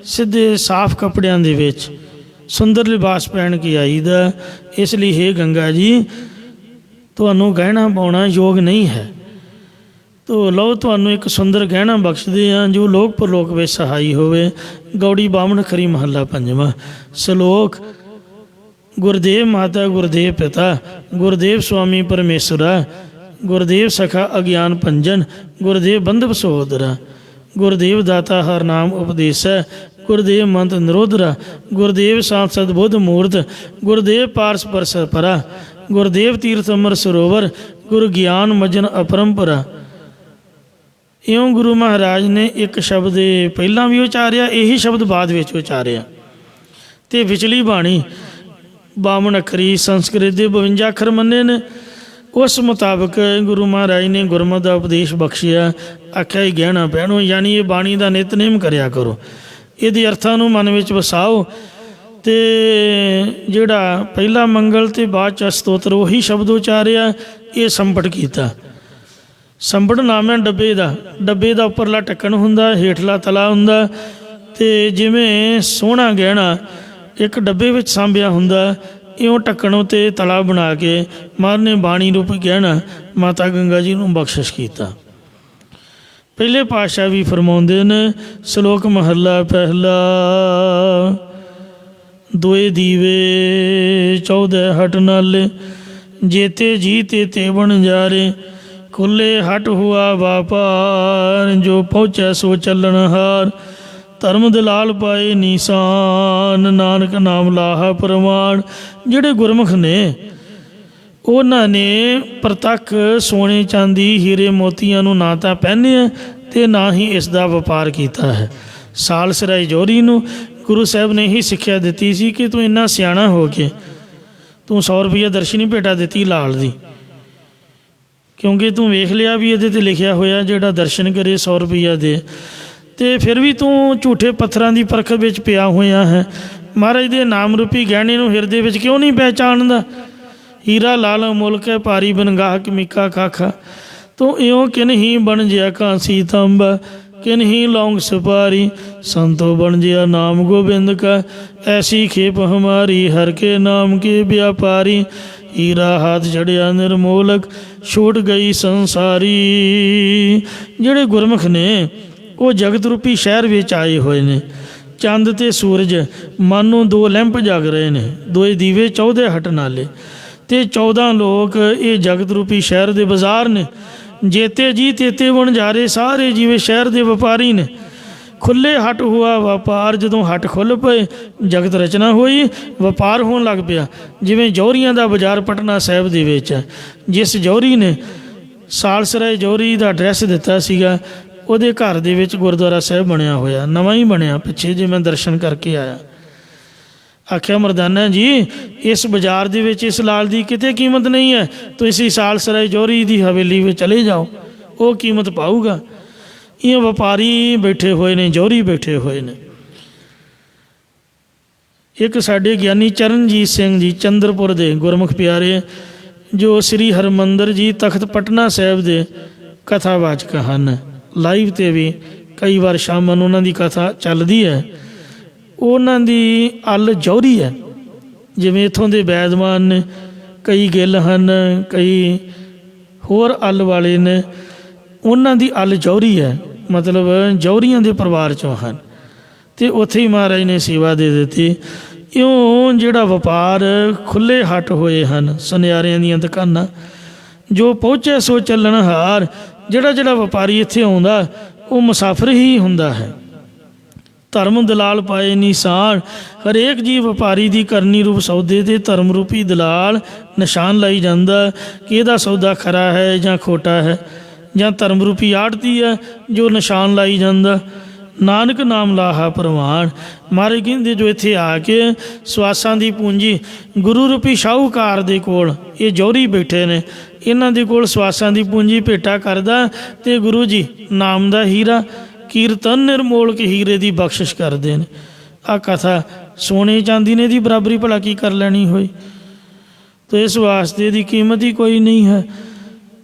ਸਿੱਧੇ ਸਾਫ਼ ਕੱਪੜਿਆਂ ਦੇ ਵਿੱਚ ਸੁੰਦਰ ਲਿਬਾਸ ਪਹਿਨ ਕੇ ਆਈਦਾ। ਇਸ ਲਈ ਹੇ ਗੰਗਾ ਜੀ, ਤੁਹਾਨੂੰ ਗਹਿਣਾ ਪਾਉਣਾ ਯੋਗ ਨਹੀਂ ਹੈ। ਤੋ ਲਓ ਤੁਹਾਨੂੰ ਇੱਕ ਸੁੰਦਰ ਗਹਿਣਾ ਬਖਸ਼ਦੇ ਹਾਂ ਜੋ ਲੋਕ ਪਰਲੋਕ ਵਿੱਚ ਸਹਾਈ ਹੋਵੇ। ਗੌੜੀ ਬਾਮਣ ਖਰੀ ਮਹੱਲਾ ਪੰਜਵਾਂ। ਸ਼ਲੋਕ। ਗੁਰਦੇਵ ਮਾਤਾ ਗੁਰਦੇਵ ਪਿਤਾ, ਗੁਰਦੇਵ ਸੁਆਮੀ ਪਰਮੇਸ਼ਰਾ, ਗੁਰਦੇਵ ਸਖਾ ਅਗਿਆਨ ਭੰਜਨ, ਗੁਰਦੇਵ ਬੰਧਵ ਸਹੋਦਰਾ, ਗੁਰਦੇਵ ਦਾਤਾ ਹਰ ਨਾਮ ਉਪਦੇਸੈ, ਗੁਰਦੇਵ ਮੰਤ ਨਿਰੋਧਰਾ, ਗੁਰਦੇਵ ਸਾਤ ਸਦ ਬੁੱਧ ਮੂਰਤ, ਗੁਰਦੇਵ ਪਾਰਸ ਪਰਸ ਪਰਾ, ਗੁਰਦੇਵ ਤੀਰਥ ਅਮਰ ਸਰੋਵਰ, ਗੁਰ ਗਿਆਨ ਮਜਨ ਅਪਰੰਪਰਾ। ਇਉਂ ਗੁਰੂ ਮਹਾਰਾਜ ਨੇ ਇੱਕ ਸ਼ਬਦ ਪਹਿਲਾਂ ਵੀ ਉਚਾਰਿਆ, ਇਹੀ ਸ਼ਬਦ ਬਾਅਦ ਵਿੱਚ ਉਚਾਰਿਆ। ਅਤੇ ਵਿਚਲੀ ਬਾਣੀ 52 ਅੱਖਰੀ ਸੰਸਕ੍ਰਿਤ ਦੇ 52 ਅੱਖਰ ਮੰਨੇ ਨੇ। ਉਸ ਮੁਤਾਬਕ ਗੁਰੂ ਮਹਾਰਾਜ ਨੇ ਗੁਰਮਤਿ ਦਾ ਉਪਦੇਸ਼ ਬਖਸ਼ਿਆ। ਆਖਿਆ ਹੀ ਗਹਿਣਾ ਪਹਿਣੋ, ਯਾਨੀ ਇਹ ਬਾਣੀ ਦਾ ਨਿਤਨੇਮ ਕਰਿਆ ਕਰੋ, ਇਹਦੇ ਅਰਥਾਂ ਨੂੰ ਮਨ ਵਿੱਚ ਵਸਾਓ। ਅਤੇ ਜਿਹੜਾ ਪਹਿਲਾ ਮੰਗਲ ਅਤੇ ਬਾਅਦ 'ਚ ਸਤੋਤਰ ਉਹੀ ਸ਼ਬਦ ਉਚਾਰਿਆ। ਇਹ ਸੰਪਟ ਕੀਤਾ। ਸੰਪਟ ਨਾਮ ਹੈ ਡੱਬੇ ਦਾ। ਡੱਬੇ ਦਾ ਉੱਪਰਲਾ ਢੱਕਣ ਹੁੰਦਾ, ਹੇਠਲਾ ਤਲਾ ਹੁੰਦਾ। ਅਤੇ ਜਿਵੇਂ ਸੋਹਣਾ ਗਹਿਣਾ ਇੱਕ ਡੱਬੇ ਵਿੱਚ ਸਾਂਭਿਆ ਹੁੰਦਾ, ਇਉਂ ਢੱਕਣ ਉੱਤੇ ਤਲਾ ਬਣਾ ਕੇ ਮਹਾਰਾਜ ਨੇ ਬਾਣੀ ਰੂਪੀ ਗਹਿਣਾ ਮਾਤਾ ਗੰਗਾ ਜੀ ਨੂੰ ਬਖਸ਼ਿਸ਼ ਕੀਤਾ। ਪਹਿਲੇ ਪਾਤਸ਼ਾਹ ਵੀ ਫਰਮਾਉਂਦੇ ਨੇ, ਸ਼ਲੋਕ ਮਹੱਲਾ ਪਹਿਲਾ। ਦੋਏ ਦੀਵੇ 14 ਹਟ ਨਾਲੇ, ਜੇਤੇ ਜੀ ਤੇ ਬਣ ਜਾਰੇ, ਖੁੱਲੇ ਹਟ ਹੁਆ ਵਾਪਾਰ, ਜੋ ਪਹੁੰਚੈ ਸੋ ਚੱਲਣ ਹਾਰ, ਧਰਮ ਦਲਾਲ ਪਾਏ ਨੀਸਾਨ, ਨਾਨਕ ਨਾਮ ਲਾਹਾ ਪ੍ਰਮਾਣ। ਜਿਹੜੇ ਗੁਰਮੁਖ ਨੇ ਉਹਨਾਂ ਨੇ ਪ੍ਰਤੱਖ ਸੋਨੇ ਚਾਂਦੀ ਹੀਰੇ ਮੋਤੀਆਂ ਨੂੰ ਨਾ ਤਾਂ ਪਹਿਨਿਆ ਅਤੇ ਨਾ ਹੀ ਇਸ ਦਾ ਵਪਾਰ ਕੀਤਾ ਹੈ। ਸਾਲਸਰਾਏ ਜੋਰੀ ਨੂੰ ਗੁਰੂ ਸਾਹਿਬ ਨੇ ਹੀ ਸਿੱਖਿਆ ਦਿੱਤੀ ਸੀ ਕਿ ਤੂੰ ਇੰਨਾ ਸਿਆਣਾ ਹੋ ਕੇ ਤੂੰ 100 ਰੁਪਈਆ ਦਰਸ਼ਨੀ ਭੇਟਾ ਦਿੱਤੀ ਲਾਲ ਦੀ, ਕਿਉਂਕਿ ਤੂੰ ਵੇਖ ਲਿਆ ਵੀ ਇਹਦੇ 'ਤੇ ਲਿਖਿਆ ਹੋਇਆ ਜਿਹੜਾ ਦਰਸ਼ਨ ਕਰੇ 100 ਰੁਪਈਆ ਦੇ, ਅਤੇ ਫਿਰ ਵੀ ਤੂੰ ਝੂਠੇ ਪੱਥਰਾਂ ਦੀ ਪਰਖ ਵਿੱਚ ਪਿਆ ਹੋਇਆ ਹੈ। ਮਹਾਰਾਜ ਦੇ ਨਾਮ ਰੂਪੀ ਗਹਿਣੇ ਨੂੰ ਹਿਰਦੇ ਵਿੱਚ ਕਿਉਂ ਨਹੀਂ ਪਹਿਚਾਣਦਾ? ਹੀਰਾ ਲਾਲ ਮੁਲਕ ਹੈ ਭਾਰੀ ਬਨ ਗਾਹਕ ਮਿੱਕਾ ਖਾਖਾ, ਤੂੰ ਇਉਂ ਕਿਨ ਹੀ ਬਣ ਜਿਆ ਕਾਂਸੀ ਤਾਂਬਾ, किन ही लौंग सुपारी, संतो बन जिया नाम गोविंद का, ऐसी खेप हमारी हर के नाम के व्यापारी, हीरा हाथ चढ़िया निर्मोलक छूट गई संसारी। ਜਿਹੜੇ ਗੁਰਮੁਖ ਨੇ ਉਹ ਜਗਤ ਰੂਪੀ ਸ਼ਹਿਰ ਵਿੱਚ ਆਏ ਹੋਏ ਨੇ। ਚੰਦ ਅਤੇ ਸੂਰਜ ਮਨ ਨੂੰ 2 ਲੈਂਪ ਜਗ ਰਹੇ ਨੇ, 2 ਦੀਵੇ 14 ਹਟ ਨਾਲੇ, ਅਤੇ 14 ਲੋਕ ਇਹ ਜਗਤ ਰੂਪੀ ਸ਼ਹਿਰ ਦੇ ਬਾਜ਼ਾਰ ਨੇ। ਜੇਤੇ ਜੀ ਤੇਤੇ ਵਣਜਾਰੇ, ਸਾਰੇ ਜਿਵੇਂ ਸ਼ਹਿਰ ਦੇ ਵਪਾਰੀ ਨੇ। ਖੁੱਲੇ ਹਟ ਹੁਆ ਵਪਾਰ, ਜਦੋਂ ਹੱਟ ਖੁੱਲ੍ਹ ਪਏ ਜਗਤ ਰਚਨਾ ਹੋਈ, ਵਪਾਰ ਹੋਣ ਲੱਗ ਪਿਆ। ਜਿਵੇਂ ਜੌਹਰੀਆਂ ਦਾ ਬਾਜ਼ਾਰ ਪਟਨਾ ਸਾਹਿਬ ਦੇ ਵਿੱਚ ਹੈ। ਜਿਸ ਜੌਹਰੀ ਨੇ ਸਾਲਸਰਾਏ ਜੌਹਰੀ ਦਾ ਐਡਰੈਸ ਦਿੱਤਾ ਸੀਗਾ, ਉਹਦੇ ਘਰ ਦੇ ਵਿੱਚ ਗੁਰਦੁਆਰਾ ਸਾਹਿਬ ਬਣਿਆ ਹੋਇਆ, ਨਵਾਂ ਹੀ ਬਣਿਆ ਪਿੱਛੇ ਜੇ ਮੈਂ ਦਰਸ਼ਨ ਕਰਕੇ ਆਇਆ। ਆਖਿਆ ਮਰਦਾਨਾ ਜੀ, ਇਸ ਬਾਜ਼ਾਰ ਦੇ ਵਿੱਚ ਇਸ ਲਾਲ ਦੀ ਕਿਤੇ ਕੀਮਤ ਨਹੀਂ ਹੈ, ਤੁਸੀਂ ਸਾਲਸਰਾਏ ਜੌਹਰੀ ਦੀ ਹਵੇਲੀ ਵਿੱਚ ਚਲੇ ਜਾਓ, ਉਹ ਕੀਮਤ ਪਾਊਗਾ। ਇਹ ਵਪਾਰੀ ਬੈਠੇ ਹੋਏ ਨੇ, ਜੌਹਰੀ ਬੈਠੇ ਹੋਏ ਨੇ। ਇੱਕ ਸਾਡੇ ਗਿਆਨੀ ਚਰਨਜੀਤ ਸਿੰਘ ਜੀ ਚੰਦਰਪੁਰ ਦੇ ਗੁਰਮੁਖ ਪਿਆਰੇ, ਜੋ ਸ੍ਰੀ ਹਰਿਮੰਦਰ ਜੀ ਤਖਤ ਪਟਨਾ ਸਾਹਿਬ ਦੇ ਕਥਾਵਾਚਕ ਹਨ। ਲਾਈਵ 'ਤੇ ਵੀ ਕਈ ਵਾਰ ਸ਼ਾਮਾਂ ਨੂੰ ਉਹਨਾਂ ਦੀ ਕਥਾ ਚੱਲਦੀ ਹੈ। ਉਹਨਾਂ ਦੀ ਅੱਲ ਜੌਹਰੀ ਹੈ। ਜਿਵੇਂ ਇੱਥੋਂ ਦੇ ਵੈਦਵਾਨ ਨੇ, ਕਈ ਗਿੱਲ ਹਨ, ਕਈ ਹੋਰ ਅੱਲ ਵਾਲੇ ਨੇ, ਉਹਨਾਂ ਦੀ ਅੱਲ ਜੌਹਰੀ ਹੈ, ਮਤਲਬ ਜੌਹਰੀਆਂ ਦੇ ਪਰਿਵਾਰ 'ਚੋਂ ਹਨ। ਅਤੇ ਉੱਥੇ ਹੀ ਮਹਾਰਾਜ ਨੇ ਸੇਵਾ ਦੇ ਦਿੱਤੀ। ਇਉਂ ਜਿਹੜਾ ਵਪਾਰ ਖੁੱਲ੍ਹੇ ਹੱਟ ਹੋਏ ਹਨ, ਸੁਨਿਆਰਿਆਂ ਦੀਆਂ ਦੁਕਾਨਾਂ, ਜੋ ਪਹੁੰਚੇ ਸੋ ਚੱਲਣ ਹਾਰ। ਜਿਹੜਾ ਵਪਾਰੀ ਇੱਥੇ ਆਉਂਦਾ ਉਹ ਮੁਸਾਫਿਰ ਹੀ ਹੁੰਦਾ ਹੈ। ਧਰਮ ਦਲਾਲ ਪਾਏ ਨਿਸ਼ਾਨ, ਹਰੇਕ ਜੀ ਵਪਾਰੀ ਦੀ ਕਰਨੀ ਰੂਪ ਸੌਦੇ 'ਤੇ ਧਰਮ ਰੂਪੀ ਦਲਾਲ ਨਿਸ਼ਾਨ ਲਾਈ ਜਾਂਦਾ ਕਿ ਇਹਦਾ ਸੌਦਾ ਖਰਾ ਹੈ ਜਾਂ ਖੋਟਾ ਹੈ, ਜਾਂ ਧਰਮ ਰੂਪੀ ਆੜਤੀ ਹੈ ਜੋ ਨਿਸ਼ਾਨ ਲਾਈ ਜਾਂਦਾ। ਨਾਨਕ ਨਾਮ ਲਾਹਾ ਪ੍ਰਵਾਨ। ਮਹਾਰਾਜ ਕਹਿੰਦੇ ਜੋ ਇੱਥੇ ਆ ਕੇ ਸਵਾਸਾਂ ਦੀ ਪੂੰਜੀ ਗੁਰੂ ਰੂਪੀ ਸ਼ਾਹੂਕਾਰ ਦੇ ਕੋਲ, ਇਹ ਜੌਹਰੀ ਬੈਠੇ ਨੇ, ਇਹਨਾਂ ਦੇ ਕੋਲ ਸਵਾਸਾਂ ਦੀ ਪੂੰਜੀ ਭੇਟਾ ਕਰਦਾ, ਅਤੇ ਗੁਰੂ ਜੀ ਨਾਮ ਦਾ ਹੀਰਾ ਕੀਰਤਨ ਨਿਰਮੋਲ ਕੇ ਹੀਰੇ ਦੀ ਬਖਸ਼ਿਸ਼ ਕਰਦੇ ਨੇ। ਆਹ ਕਥਾ ਸੋਨੇ ਚਾਂਦੀ ਨੇ ਦੀ ਬਰਾਬਰੀ ਭਲਾ ਕੀ ਕਰ ਲੈਣੀ ਹੋਈ, ਤਾਂ ਇਸ ਵਾਸਤੇ ਦੀ ਕੀਮਤ ਹੀ ਕੋਈ ਨਹੀਂ ਹੈ।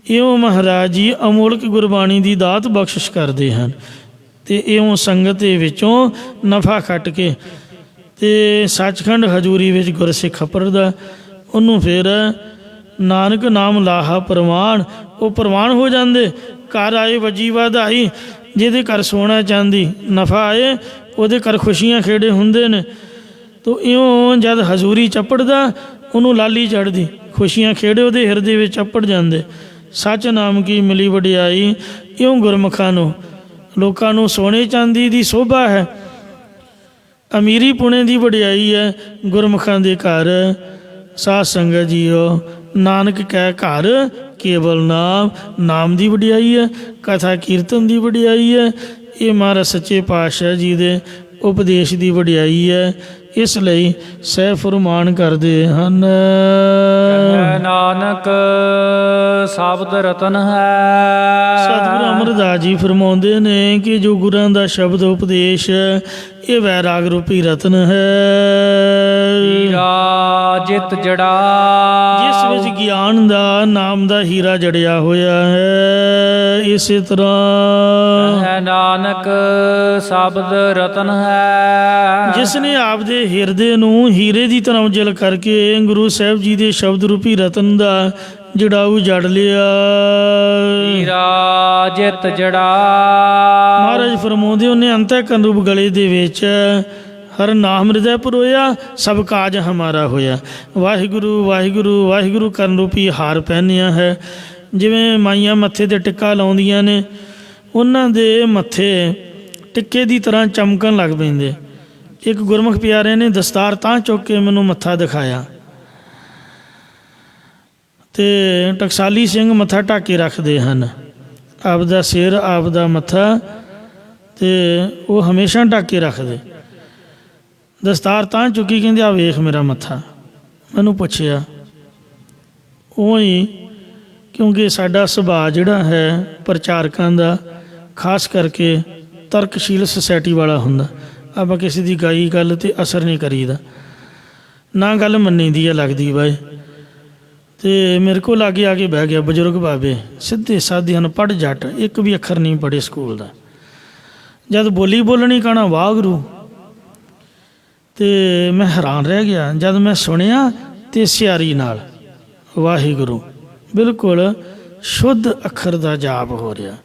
ਇਉਂ ਮਹਾਰਾਜ ਜੀ ਅਮੋਲਕ ਗੁਰਬਾਣੀ ਦੀ ਦਾਤ ਬਖਸ਼ਿਸ਼ ਕਰਦੇ ਹਨ, ਅਤੇ ਇਉਂ ਸੰਗਤ ਦੇ ਵਿੱਚੋਂ ਨਫਾ ਖੱਟ ਕੇ ਅਤੇ ਸੱਚਖੰਡ ਹਜ਼ੂਰੀ ਵਿੱਚ ਗੁਰਸਿੱਖ ਖਪਰਦਾ, ਉਹਨੂੰ ਫਿਰ ਨਾਨਕ ਨਾਮ ਲਾਹਾ ਪ੍ਰਵਾਨ, ਉਹ ਪ੍ਰਵਾਨ ਹੋ ਜਾਂਦੇ। ਘਰ ਆਏ ਵੱਜੀ ਵਧਾਈ, ਜਿਹਦੇ ਘਰ ਸੋਨਾ ਚਾਂਦੀ ਨਫਾ ਆਏ ਉਹਦੇ ਘਰ ਖੁਸ਼ੀਆਂ ਖੇੜੇ ਹੁੰਦੇ ਨੇ। ਤੋ ਇਉਂ ਜਦ ਹਜ਼ੂਰੀ ਚੱਪੜਦਾ ਉਹਨੂੰ ਲਾਲੀ ਚੜ੍ਹਦੀ, ਖੁਸ਼ੀਆਂ ਖੇੜੇ ਉਹਦੇ ਹਿਰਦੇ ਵਿੱਚ ਚੱਪੜ ਜਾਂਦੇ। ਸੱਚ ਨਾਮ ਕੀ ਮਿਲੀ ਵਡਿਆਈ। ਇਉਂ ਗੁਰਮੁਖਾਂ ਨੂੰ, ਲੋਕਾਂ ਨੂੰ ਸੋਨੇ ਚਾਂਦੀ ਦੀ ਸੋਭਾ ਹੈ, ਅਮੀਰੀ ਪੁਣੇ ਦੀ ਵਡਿਆਈ ਹੈ ਗੁਰਮੁਖਾਂ ਦੇ ਘਰ ਸਾਧ ਸੰਗਤ ਜੀਓ। ਨਾਨਕ ਕਹਿ ਘਰ ਕੇਵਲ ਨਾਮ, ਨਾਮ ਦੀ ਵਡਿਆਈ ਹੈ, ਕਥਾ ਕੀਰਤਨ ਦੀ ਵਡਿਆਈ ਹੈ। ਇਹ ਮਹਾਰਾਜ ਸੱਚੇ ਪਾਤਸ਼ਾਹ ਜੀ ਦੇ ਉਪਦੇਸ਼ ਦੀ ਵਡਿਆਈ ਹੈ। ਇਸ ਲਈ ਸਹਿ ਫੁਰਮਾਨ ਕਰਦੇ ਹਨ। ਕਹਿ ਨਾਨਕ ਸ਼ਬਦ ਰਤਨ ਹੈ। ਸਤਿਗੁਰੂ ਅਮਰਦਾਸ ਜੀ ਫਰਮਾਉਂਦੇ ਨੇ ਕਿ ਜੋ ਗੁਰਾਂ ਦਾ ਸ਼ਬਦ ਉਪਦੇਸ਼ ਹੈ ਇਹ ਵੈਰਾਗ ਰੂਪੀ ਰਤਨ ਹੈ। ਹੀਰਾ ਜਿਤ ਜੜਾ ਜਿਸ ਵਿੱਚ ਗਿਆਨ ਦਾ ਨਾਮ ਦਾ ਹੀਰਾ ਜੜਿਆ ਹੋਇਆ ਹੈ। ਇਸੇ ਤਰ੍ਹਾਂ ਕਹਿ ਨਾਨਕ ਸ਼ਬਦ ਰਤਨ ਹੈ। ਜਿਸ ਨੇ ਆਪਦੇ ਹਿਰਦੇ ਨੂੰ ਹੀਰੇ ਦੀ ਤਰ੍ਹਾਂ ਉਜਲ ਕਰਕੇ ਗੁਰੂ ਸਾਹਿਬ ਜੀ ਦੇ ਸ਼ਬਦ ਰੂਪੀ ਰਤਨ ਦਾ ਜੜਾਊ ਜੜ ਲਿਆ। ਹੀਰਾ ਜਿਤ ਜੜਾ ਮਹਾਰਾਜ ਫਰਮਾਉਂਦੇ ਉਹਨੇ ਅੰਤःਕਰਨ ਰੂਪ ਗਲੇ ਦੇ ਵਿੱਚ ਹਰ ਨਾਮ ਹਿਰਦੈ ਪਰੋਇਆ, ਸਭ ਕਾਜ ਹਮਾਰਾ ਹੋਇਆ। ਵਾਹਿਗੁਰੂ ਵਾਹਿਗੁਰੂ ਵਾਹਿਗੁਰੂ ਕਰਨ ਰੂਪੀ ਹਾਰ ਪਹਿਨਿਆ ਹੈ। ਜਿਵੇਂ ਮਾਈਆਂ ਮੱਥੇ 'ਤੇ ਟਿੱਕਾ ਲਾਉਂਦੀਆਂ ਨੇ, ਉਹਨਾਂ ਦੇ ਮੱਥੇ ਟਿੱਕੇ ਦੀ ਤਰ੍ਹਾਂ ਚਮਕਣ ਲੱਗ ਪੈਂਦੇ। ਇੱਕ ਗੁਰਮੁਖ ਪਿਆਰੇ ਨੇ ਦਸਤਾਰ ਤਾਂ ਚੁੱਕ ਕੇ ਮੈਨੂੰ ਮੱਥਾ ਦਿਖਾਇਆ, ਅਤੇ ਟਕਸਾਲੀ ਸਿੰਘ ਮੱਥਾ ਢੱਕ ਕੇ ਰੱਖਦੇ ਹਨ, ਆਪਦਾ ਸਿਰ ਆਪਦਾ ਮੱਥਾ, ਅਤੇ ਉਹ ਹਮੇਸ਼ਾ ਢੱਕ ਕੇ ਰੱਖਦੇ। ਦਸਤਾਰ ਤਾਂ ਚੁੱਕੀ, ਕਹਿੰਦੇ ਆ ਵੇਖ ਮੇਰਾ ਮੱਥਾ। ਮੈਨੂੰ ਪੁੱਛਿਆ ਉਹ ਹੀ, ਕਿਉਂਕਿ ਸਾਡਾ ਸੁਭਾਅ ਜਿਹੜਾ ਹੈ ਪ੍ਰਚਾਰਕਾਂ ਦਾ ਖਾਸ ਕਰਕੇ ਤਰਕਸ਼ੀਲ ਸੁਸਾਇਟੀ ਵਾਲਾ ਹੁੰਦਾ। ਆਪਾਂ ਕਿਸੇ ਦੀ ਗਾਈ ਗੱਲ 'ਤੇ ਅਸਰ ਨਹੀਂ ਕਰੀਦਾ, ਨਾ ਗੱਲ ਮੰਨੀ ਦੀ ਆ ਲੱਗਦੀ ਬਾਏ। ਅਤੇ ਮੇਰੇ ਕੋਲ ਲਾਗੇ ਆ ਕੇ ਬਹਿ ਗਿਆ ਬਜ਼ੁਰਗ ਬਾਬੇ, ਸਿੱਧੇ ਸਾਧੇ ਅਨਪੜ੍ਹ ਜੱਟ, ਇੱਕ ਵੀ ਅੱਖਰ ਨਹੀਂ ਪੜ੍ਹੇ ਸਕੂਲ ਦਾ। ਜਦ ਬੋਲੀ ਬੋਲਣੀ ਕਹਿਣਾ ਵਾਹਿਗੁਰੂ, ਅਤੇ ਮੈਂ ਹੈਰਾਨ ਰਹਿ ਗਿਆ। ਜਦ ਮੈਂ ਸੁਣਿਆ ਅਤੇ ਸਿਆਰੀ ਨਾਲ ਵਾਹਿਗੁਰੂ ਬਿਲਕੁਲ ਸ਼ੁੱਧ ਅੱਖਰ ਦਾ ਜਾਪ ਹੋ ਰਿਹਾ।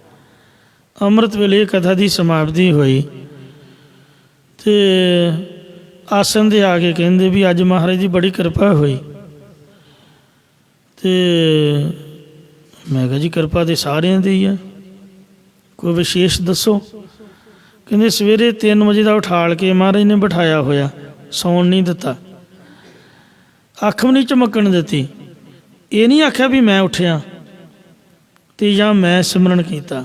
ਅੰਮ੍ਰਿਤ ਵੇਲੇ ਕਥਾ ਦੀ ਸਮਾਪਤੀ ਹੋਈ ਅਤੇ ਆਸਣ 'ਤੇ ਆ ਕੇ ਕਹਿੰਦੇ ਵੀ ਅੱਜ ਮਹਾਰਾਜ ਦੀ ਬੜੀ ਕਿਰਪਾ ਹੋਈ। ਅਤੇ ਮੈਂ ਕਿਹਾ ਜੀ ਕਿਰਪਾ ਤਾਂ ਸਾਰਿਆਂ ਦੀ ਹੀ ਆ, ਕੋਈ ਵਿਸ਼ੇਸ਼ ਦੱਸੋ। ਕਹਿੰਦੇ ਸਵੇਰੇ 3 ਵਜੇ ਦਾ ਉਠਾਲ ਕੇ ਮਹਾਰਾਜ ਨੇ ਬਿਠਾਇਆ ਹੋਇਆ, ਸੌਣ ਨਹੀਂ ਦਿੱਤਾ, ਅੱਖ ਵੀ ਨਹੀਂ ਚਮਕਣ ਦਿੱਤੀ। ਇਹ ਨਹੀਂ ਆਖਿਆ ਵੀ ਮੈਂ ਉੱਠਿਆ ਅਤੇ ਜਾਂ ਮੈਂ ਸਿਮਰਨ ਕੀਤਾ,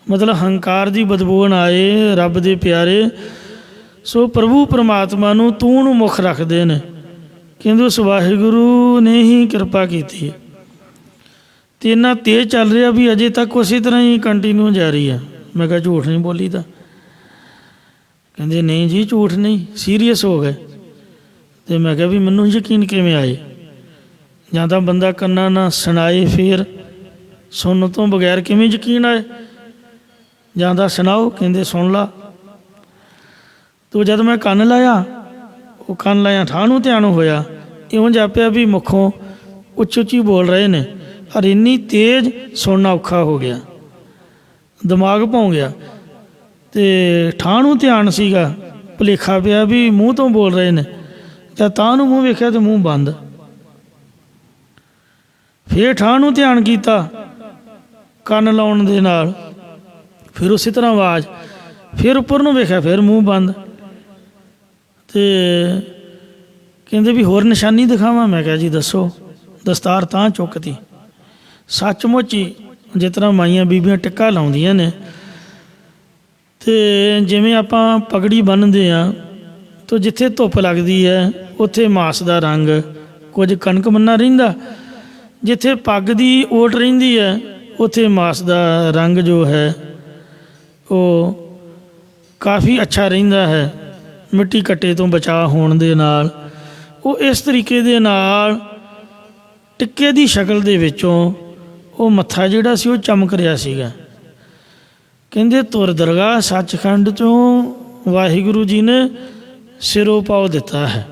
ਮਤਲਬ ਹੰਕਾਰ ਦੀ ਬਦਬੂ ਨਾ ਆਏ। ਰੱਬ ਦੇ ਪਿਆਰੇ ਸੋ ਪ੍ਰਭੂ ਪਰਮਾਤਮਾ ਨੂੰ ਤੂੰ ਨੂੰ ਮੁੱਖ ਰੱਖਦੇ ਨੇ, ਕਹਿੰਦੇ ਉਸ ਵਾਹਿਗੁਰੂ ਨੇ ਹੀ ਕਿਰਪਾ ਕੀਤੀ ਹੈ। ਅਤੇ ਇੰਨਾ ਤੇਜ਼ ਚੱਲ ਰਿਹਾ ਵੀ ਅਜੇ ਤੱਕ ਉਸੇ ਤਰ੍ਹਾਂ ਹੀ ਕੰਟੀਨਿਊ ਜਾਰੀ ਹੈ। ਮੈਂ ਕਿਹਾ ਝੂਠ ਨਹੀਂ ਬੋਲੀ ਦਾ। ਕਹਿੰਦੇ ਨਹੀਂ ਜੀ ਝੂਠ ਨਹੀਂ, ਸੀਰੀਅਸ ਹੋ ਗਏ। ਅਤੇ ਮੈਂ ਕਿਹਾ ਵੀ ਮੈਨੂੰ ਯਕੀਨ ਕਿਵੇਂ ਆਏ, ਜਾਂ ਤਾਂ ਬੰਦਾ ਕੰਨਾਂ ਨਾਲ ਸੁਣਾਏ ਫਿਰ ਸੁਣਨ ਤੋਂ ਬਗੈਰ ਕਿਵੇਂ ਯਕੀਨ ਆਏ, ਜਾਂ ਤਾਂ ਸੁਣਾਓ। ਕਹਿੰਦੇ ਸੁਣ ਲਾ। ਤੋ ਜਦ ਮੈਂ ਕੰਨ ਲਾਇਆ, ਉਹ ਕੰਨ ਲਾਇਆ ਠਾਹ ਨੂੰ ਧਿਆਨ ਹੋਇਆ, ਇਉਂ ਜਾਪਿਆ ਵੀ ਮੁੱਖੋਂ ਉੱਚੀ ਉੱਚੀ ਬੋਲ ਰਹੇ ਨੇ, ਔਰ ਇੰਨੀ ਤੇਜ਼ ਸੁਣਨਾ ਔਖਾ ਹੋ ਗਿਆ, ਦਿਮਾਗ ਭੌਂ ਗਿਆ। ਅਤੇ ਠਾਹ ਨੂੰ ਧਿਆਨ ਸੀਗਾ, ਭੁਲੇਖਾ ਪਿਆ ਵੀ ਮੂੰਹ ਤੋਂ ਬੋਲ ਰਹੇ ਨੇ, ਤਾਂ ਨੂੰ ਮੂੰਹ ਵੇਖਿਆ ਤਾਂ ਮੂੰਹ ਬੰਦ। ਫਿਰ ਠਾਹ ਨੂੰ ਧਿਆਨ ਕੀਤਾ ਕੰਨ ਲਾਉਣ ਦੇ ਨਾਲ, ਫਿਰ ਉਸੇ ਤਰ੍ਹਾਂ ਆਵਾਜ਼, ਫਿਰ ਉੱਪਰ ਨੂੰ ਵੇਖਿਆ ਫਿਰ ਮੂੰਹ ਬੰਦ। ਅਤੇ ਕਹਿੰਦੇ ਵੀ ਹੋਰ ਨਿਸ਼ਾਨੀ ਦਿਖਾਵਾਂ। ਮੈਂ ਕਿਹਾ ਜੀ ਦੱਸੋ। ਦਸਤਾਰ ਤਾਂ ਚੁੱਕਤੀ, ਸੱਚਮੁੱਚ ਹੀ ਜਿਸ ਤਰ੍ਹਾਂ ਮਾਈਆਂ ਬੀਬੀਆਂ ਟਿੱਕਾ ਲਾਉਂਦੀਆਂ ਨੇ, ਅਤੇ ਜਿਵੇਂ ਆਪਾਂ ਪਗੜੀ ਬੰਨ੍ਹਦੇ ਹਾਂ ਤਾਂ ਜਿੱਥੇ ਧੁੱਪ ਲੱਗਦੀ ਹੈ ਉੱਥੇ ਮਾਸ ਦਾ ਰੰਗ ਕੁਝ ਕਣਕ ਮੰਨਾ ਰਹਿੰਦਾ, ਜਿੱਥੇ ਪੱਗ ਦੀ ਓਟ ਰਹਿੰਦੀ ਹੈ ਉੱਥੇ ਮਾਸ ਦਾ ਰੰਗ ਜੋ ਹੈ ਉਹ ਕਾਫੀ ਅੱਛਾ ਰਹਿੰਦਾ ਹੈ, ਮਿੱਟੀ ਕੱਟੇ ਤੋਂ ਬਚਾਅ ਹੋਣ ਦੇ ਨਾਲ। ਉਹ ਇਸ ਤਰੀਕੇ ਦੇ ਨਾਲ ਟਿੱਕੇ ਦੀ ਸ਼ਕਲ ਦੇ ਵਿੱਚੋਂ ਉਹ ਮੱਥਾ ਜਿਹੜਾ ਸੀ ਉਹ ਚਮਕ ਰਿਹਾ ਸੀਗਾ। ਕਹਿੰਦੇ ਤੁਰ ਦਰਗਾਹ ਸੱਚਖੰਡ ਤੋਂ ਵਾਹਿਗੁਰੂ ਜੀ ਨੇ ਸਿਰੋਂ ਪਾਉ ਦਿੱਤਾ ਹੈ।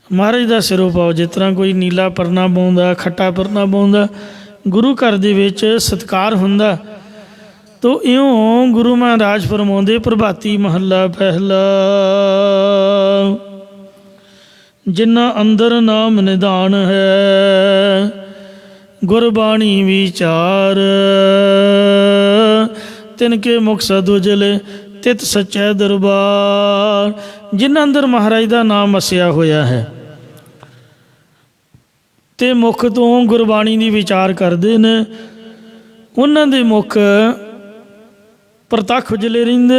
ਮਹਾਰਾਜ ਦਾ ਸਿਰੋਂ ਪਾਉ, ਜਿਸ ਤਰ੍ਹਾਂ ਕੋਈ ਨੀਲਾ ਪਰਨਾ ਪਾਉਂਦਾ, ਖੱਟਾ ਪਰਨਾ ਪਾਉਂਦਾ, ਗੁਰੂ ਘਰ ਦੇ ਵਿੱਚ ਸਤਿਕਾਰ ਹੁੰਦਾ। ਤੋ ਇਉਂ ਗੁਰੂ ਮਹਾਰਾਜ ਫਰਮਾਉਂਦੇ ਪ੍ਰਭਾਤੀ ਮਹੱਲਾ ਪਹਿਲਾ, ਜਿਨ੍ਹਾਂ ਅੰਦਰ ਨਾਮ ਨਿਧਾਨ ਹੈ, ਗੁਰਬਾਣੀ ਵਿਚਾਰ, ਤਿਨ ਕੇ ਮੁਖ ਸਦ ਉਜਲੇ ਤਿਤ ਸੱਚੈ ਦਰਬਾਰ। ਜਿਨ੍ਹਾਂ ਅੰਦਰ ਮਹਾਰਾਜ ਦਾ ਨਾਮ ਵਸਿਆ ਹੋਇਆ ਹੈ ਤੇ ਮੁਖ ਤੋਂ ਗੁਰਬਾਣੀ ਦੀ ਵਿਚਾਰ ਕਰਦੇ ਨੇ, ਉਹਨਾਂ ਦੇ ਮੁਖ ਪ੍ਰਤੱਖ ਉਜਲੇ ਰਹਿੰਦੇ।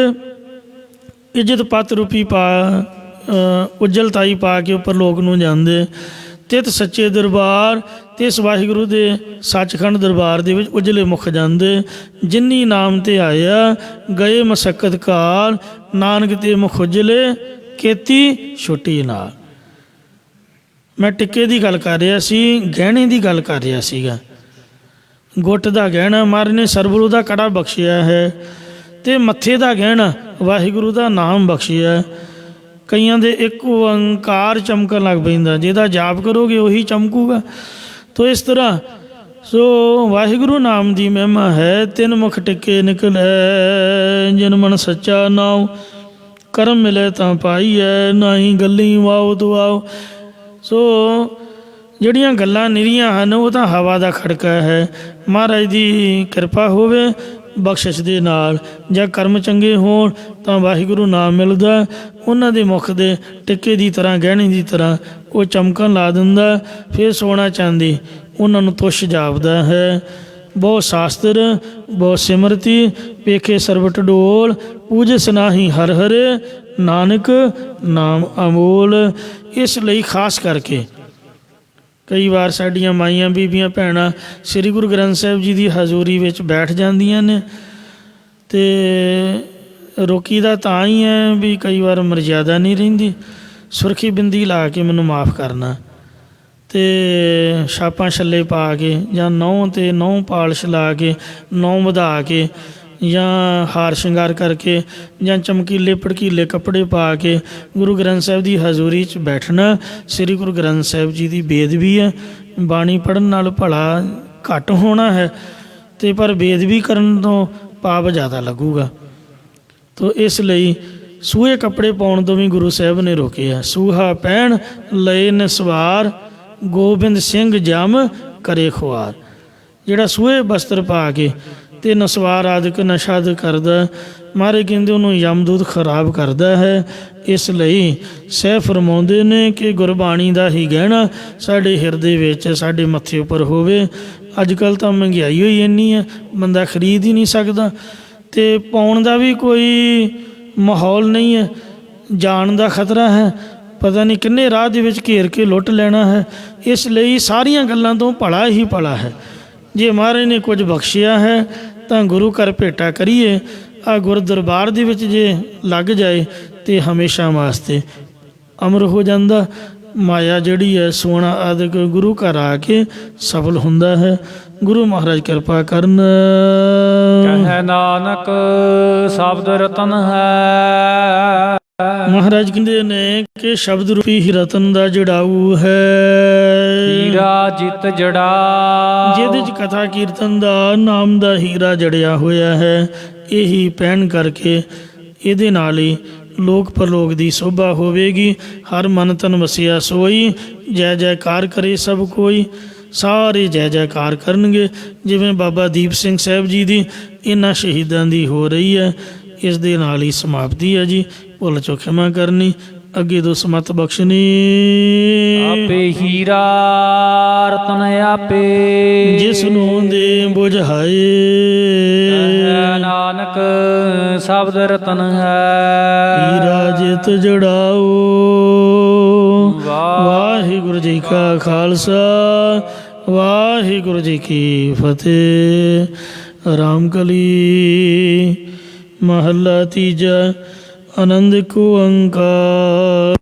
ਇੱਜ਼ਤ ਪੱਤ ਰੂਪੀ ਪਾ ਉਜਲਤਾਈ ਪਾ ਕੇ ਉੱਪਰ ਲੋਕ ਨੂੰ ਜਾਂਦੇ। ਤਿਤ ਸੱਚੇ ਦਰਬਾਰ ਤੇ ਇਸ ਵਾਹਿਗੁਰੂ ਦੇ ਸੱਚਖੰਡ ਦਰਬਾਰ ਦੇ ਵਿੱਚ ਉਜਲੇ ਮੁਖ ਜਾਂਦੇ। ਜਿਨੀ ਨਾਮ ਤੇ ਆਇਆ ਗਏ ਮਸਕਤ ਕਾਲ, ਨਾਨਕ ਤੇ ਮੁਖ ਉਜਲੇ ਕੀਤੀ ਛੁੱਟੀ ਨਾਲ। ਮੈਂ ਟਿੱਕੇ ਦੀ ਗੱਲ ਕਰ ਰਿਹਾ ਸੀ, ਗਹਿਣੇ ਦੀ ਗੱਲ ਕਰ ਰਿਹਾ ਸੀਗਾ। ਗੁੱਟ ਦਾ ਗਹਿਣਾ ਮਹਾਰਾਜ ਨੇ ਸਰਬਰੂ ਦਾ ਕੜਾ ਬਖਸ਼ਿਆ ਹੈ ਤੇ ਮੱਥੇ ਦਾ ਗਹਿਣਾ ਵਾਹਿਗੁਰੂ ਦਾ ਨਾਮ ਬਖਸ਼ਿਆ। ਕਈਆਂ ਦੇ ਇੱਕ ਓਂਕਾਰ ਚਮਕਣ ਲੱਗ ਪੈਂਦਾ, ਜਿਹਦਾ ਜਾਪ ਕਰੋਗੇ ਉਹੀ ਚਮਕੂਗਾ। ਤੋ ਇਸ ਤਰ੍ਹਾਂ ਸੋ ਵਾਹਿਗੁਰੂ ਨਾਮ ਦੀ ਮਹਿਮਾ ਹੈ। ਤਿੰਨ ਮੁਖ ਟਿੱਕੇ ਨਿਕਲੈ, ਜਿਨ ਮਨ ਸੱਚਾ ਨਾਉ, ਕਰਮ ਮਿਲੇ ਤਾਂ ਪਾਈਐ, ਨਾਹੀ ਗੱਲੀ ਵਾਓ ਦੁਆਓ। ਸੋ ਜਿਹੜੀਆਂ ਗੱਲਾਂ ਨਿਰੀਆਂ ਹਨ ਉਹ ਤਾਂ ਹਵਾ ਦਾ ਖੜਕਾ ਹੈ। ਮਹਾਰਾਜ ਦੀ ਕਿਰਪਾ ਹੋਵੇ ਬਖਸ਼ਿਸ਼ ਦੇ ਨਾਲ, ਜਾਂ ਕਰਮ ਚੰਗੇ ਹੋਣ ਤਾਂ ਵਾਹਿਗੁਰੂ ਨਾਮ ਮਿਲਦਾ। ਉਹਨਾਂ ਦੇ ਮੁਖ ਦੇ ਟਿੱਕੇ ਦੀ ਤਰ੍ਹਾਂ, ਗਹਿਣੇ ਦੀ ਤਰ੍ਹਾਂ ਉਹ ਚਮਕਣ ਲਾ ਦਿੰਦਾ। ਫਿਰ ਸੋਨਾ ਚਾਂਦੀ ਉਹਨਾਂ ਨੂੰ ਤੁਛ ਜਾਪਦਾ ਹੈ। ਬਹੁ ਸ਼ਾਸਤਰ ਬਹੁ ਸਿਮਰਤੀ, ਵੇਖੇ ਸਰਬਟ ਡੋਲ, ਪੂਜਸ ਨਾਹੀ ਹਰ ਹਰੇ, ਨਾਨਕ ਨਾਮ ਅਮੋਲ। ਇਸ ਲਈ ਖਾਸ ਕਰਕੇ ਕਈ ਵਾਰ ਸਾਡੀਆਂ ਮਾਈਆਂ ਬੀਬੀਆਂ ਭੈਣਾਂ ਸ੍ਰੀ ਗੁਰੂ ਗ੍ਰੰਥ ਸਾਹਿਬ ਜੀ ਦੀ ਹਜ਼ੂਰੀ ਵਿੱਚ ਬੈਠ ਜਾਂਦੀਆਂ ਨੇ, ਅਤੇ ਰੋਕੀ ਦਾ ਤਾਂ ਹੀ ਹੈ ਵੀ ਕਈ ਵਾਰ ਮਰਜ਼ਾਦਾ ਨਹੀਂ ਰਹਿੰਦੀ। ਸੁਰਖੀ ਬਿੰਦੀ ਲਾ ਕੇ ਮੈਨੂੰ ਮਾफ़ ਕਰਨਾ, ਅਤੇ ਛਾਪਾਂ ਛੱਲੇ ਪਾ ਕੇ ਜਾਂ ਨਹੁੰ 'ਤੇ ਨਹੁੰ ਪਾਲਿਸ਼ ਲਾ ਕੇ, ਨਹੁੰ ਵਧਾ ਕੇ, ਜਾਂ ਹਾਰ ਸ਼ਿੰਗਾਰ ਕਰਕੇ, ਜਾਂ ਚਮਕੀਲੇ ਭੜਕੀਲੇ ਕੱਪੜੇ ਪਾ ਕੇ ਗੁਰੂ ਗ੍ਰੰਥ ਸਾਹਿਬ ਦੀ ਹਜ਼ੂਰੀ 'ਚ ਬੈਠਣਾ ਸ੍ਰੀ ਗੁਰੂ ਗ੍ਰੰਥ ਸਾਹਿਬ ਜੀ ਦੀ ਬੇਅਦਬੀ ਹੈ। ਬਾਣੀ ਪੜ੍ਹਨ ਨਾਲ ਭਲਾ ਘੱਟ ਹੋਣਾ ਹੈ, ਅਤੇ ਪਰ ਬੇਅਦਬੀ ਕਰਨ ਤੋਂ ਪਾਪ ਜ਼ਿਆਦਾ ਲੱਗੂਗਾ। ਤੋ ਇਸ ਲਈ ਸੂਹੇ ਕੱਪੜੇ ਪਾਉਣ ਤੋਂ ਵੀ ਗੁਰੂ ਸਾਹਿਬ ਨੇ ਰੋਕਿਆ। ਸੂਹਾ ਪਹਿਨ ਲਏ ਨਿਸਵਾਰ, ਗੋਬਿੰਦ ਸਿੰਘ ਜਮ ਕਰੇ ਖੁਆਰ। ਜਿਹੜਾ ਸੂਹੇ ਬਸਤਰ ਪਾ ਕੇ ਅਤੇ ਨਸਵਾਰ ਆਦਿਕ ਨਸ਼ਾਦ ਕਰਦਾ, ਮਹਾਰਾਜ ਕਹਿੰਦੇ ਉਹਨੂੰ ਯਮਦੂਤ ਖਰਾਬ ਕਰਦਾ ਹੈ। ਇਸ ਲਈ ਸਹਿ ਫਰਮਾਉਂਦੇ ਨੇ ਕਿ ਗੁਰਬਾਣੀ ਦਾ ਹੀ ਗਹਿਣਾ ਸਾਡੇ ਹਿਰਦੇ ਵਿੱਚ, ਸਾਡੇ ਮੱਥੇ ਉੱਪਰ ਹੋਵੇ। ਅੱਜ ਕੱਲ੍ਹ ਤਾਂ ਮਹਿੰਗਾਈ ਹੋਈ ਇੰਨੀ ਹੈ, ਬੰਦਾ ਖਰੀਦ ਹੀ ਨਹੀਂ ਸਕਦਾ, ਅਤੇ ਪਾਉਣ ਦਾ ਵੀ ਕੋਈ ਮਾਹੌਲ ਨਹੀਂ ਹੈ। ਜਾਣ ਦਾ ਖਤਰਾ ਹੈ, ਪਤਾ ਨਹੀਂ ਕਿੰਨੇ ਰਾਹ ਦੇ ਵਿੱਚ ਘੇਰ ਕੇ ਲੁੱਟ ਲੈਣਾ ਹੈ। ਇਸ ਲਈ ਸਾਰੀਆਂ ਗੱਲਾਂ ਤੋਂ ਭਲਾ ਹੀ ਭਲਾ ਹੈ। ਜੇ ਮਹਾਰਾਜ ਨੇ ਕੁਝ ਬਖਸ਼ਿਆ ਹੈ ਤਾਂ ਗੁਰੂ ਘਰ ਭੇਟਾ ਕਰੀਏ। ਆ ਗੁਰ ਦਰਬਾਰ ਦੇ ਵਿੱਚ ਜੇ ਲੱਗ ਜਾਏ ਤਾਂ ਹਮੇਸ਼ਾ ਵਾਸਤੇ ਅਮਰ ਹੋ ਜਾਂਦਾ। ਮਾਇਆ ਜਿਹੜੀ ਹੈ ਸੋਨਾ ਆਦਿਕ ਗੁਰੂ ਘਰ ਆ ਕੇ ਸਫਲ ਹੁੰਦਾ ਹੈ। ਗੁਰੂ ਮਹਾਰਾਜ ਕਿਰਪਾ ਕਰਨ। ਕਹੈ ਨਾਨਕ ਸ਼ਬਦ ਰਤਨ ਹੈ। ਮਹਾਰਾਜ ਕਹਿੰਦੇ ਨੇ ਕਿ ਸ਼ਬਦ ਰੂਪੀ ਹੀ ਰਤਨ ਦਾ ਜੜਾਊ ਹੈ। ਹੀਰਾ ਜਿਤ ਜੜਾ, ਜਿਹਦੇ 'ਚ ਕਥਾ ਕੀਰਤਨ ਦਾ ਨਾਮ ਦਾ ਹੀਰਾ ਜੜਿਆ ਹੋਇਆ ਹੈ। ਇਹੀ ਪਹਿਨ ਕਰਕੇ ਇਹਦੇ ਨਾਲ ਹੀ ਲੋਕ ਪਰਲੋਕ ਦੀ ਸੋਭਾ ਹੋਵੇਗੀ। ਹਰ ਮਨ ਤਨ ਵਸਿਆ ਸੋਈ, ਜੈ ਜੈਕਾਰ ਕਰੇ ਸਭ ਕੋਈ। ਸਾਰੇ ਜੈ ਜੈਕਾਰ ਕਰਨਗੇ। ਜਿਵੇਂ ਬਾਬਾ ਦੀਪ ਸਿੰਘ ਸਾਹਿਬ ਜੀ ਦੀ ਇਹਨਾਂ ਸ਼ਹੀਦਾਂ ਦੀ ਹੋ ਰਹੀ ਹੈ। ਇਸ ਦੇ ਨਾਲ ਹੀ ਸਮਾਪਤੀ ਹੈ ਜੀ। ਭੁੱਲ ਚੁੱਕ ਖਿਮਾ ਕਰਨੀ, ਅੱਗੇ ਤੋਂ ਸਮਤ ਬਖਸ਼ਣੀ। ਆਪੇ ਹੀਰਾ ਰਤਨ ਆਪੇ, ਜਿਸ ਨੂੰ ਦੇ ਬੁਝਾਏ। ਨਾਨਕ ਸ਼ਬਦ ਰਤਨ ਹੈ। ਹੀਰਾ ਜਿਤ ਜੜਾਓ। ਵਾਹਿਗੁਰੂ ਜੀ ਕਾ ਖਾਲਸਾ, ਵਾਹਿਗੁਰੂ ਜੀ ਕੀ ਫਤਿਹ। ਰਾਮਕਲੀ ਮਹੱਲਾ ਤੀਜਾ। ਆਨੰਦ ਏਕ ਓੰਕਾਰ।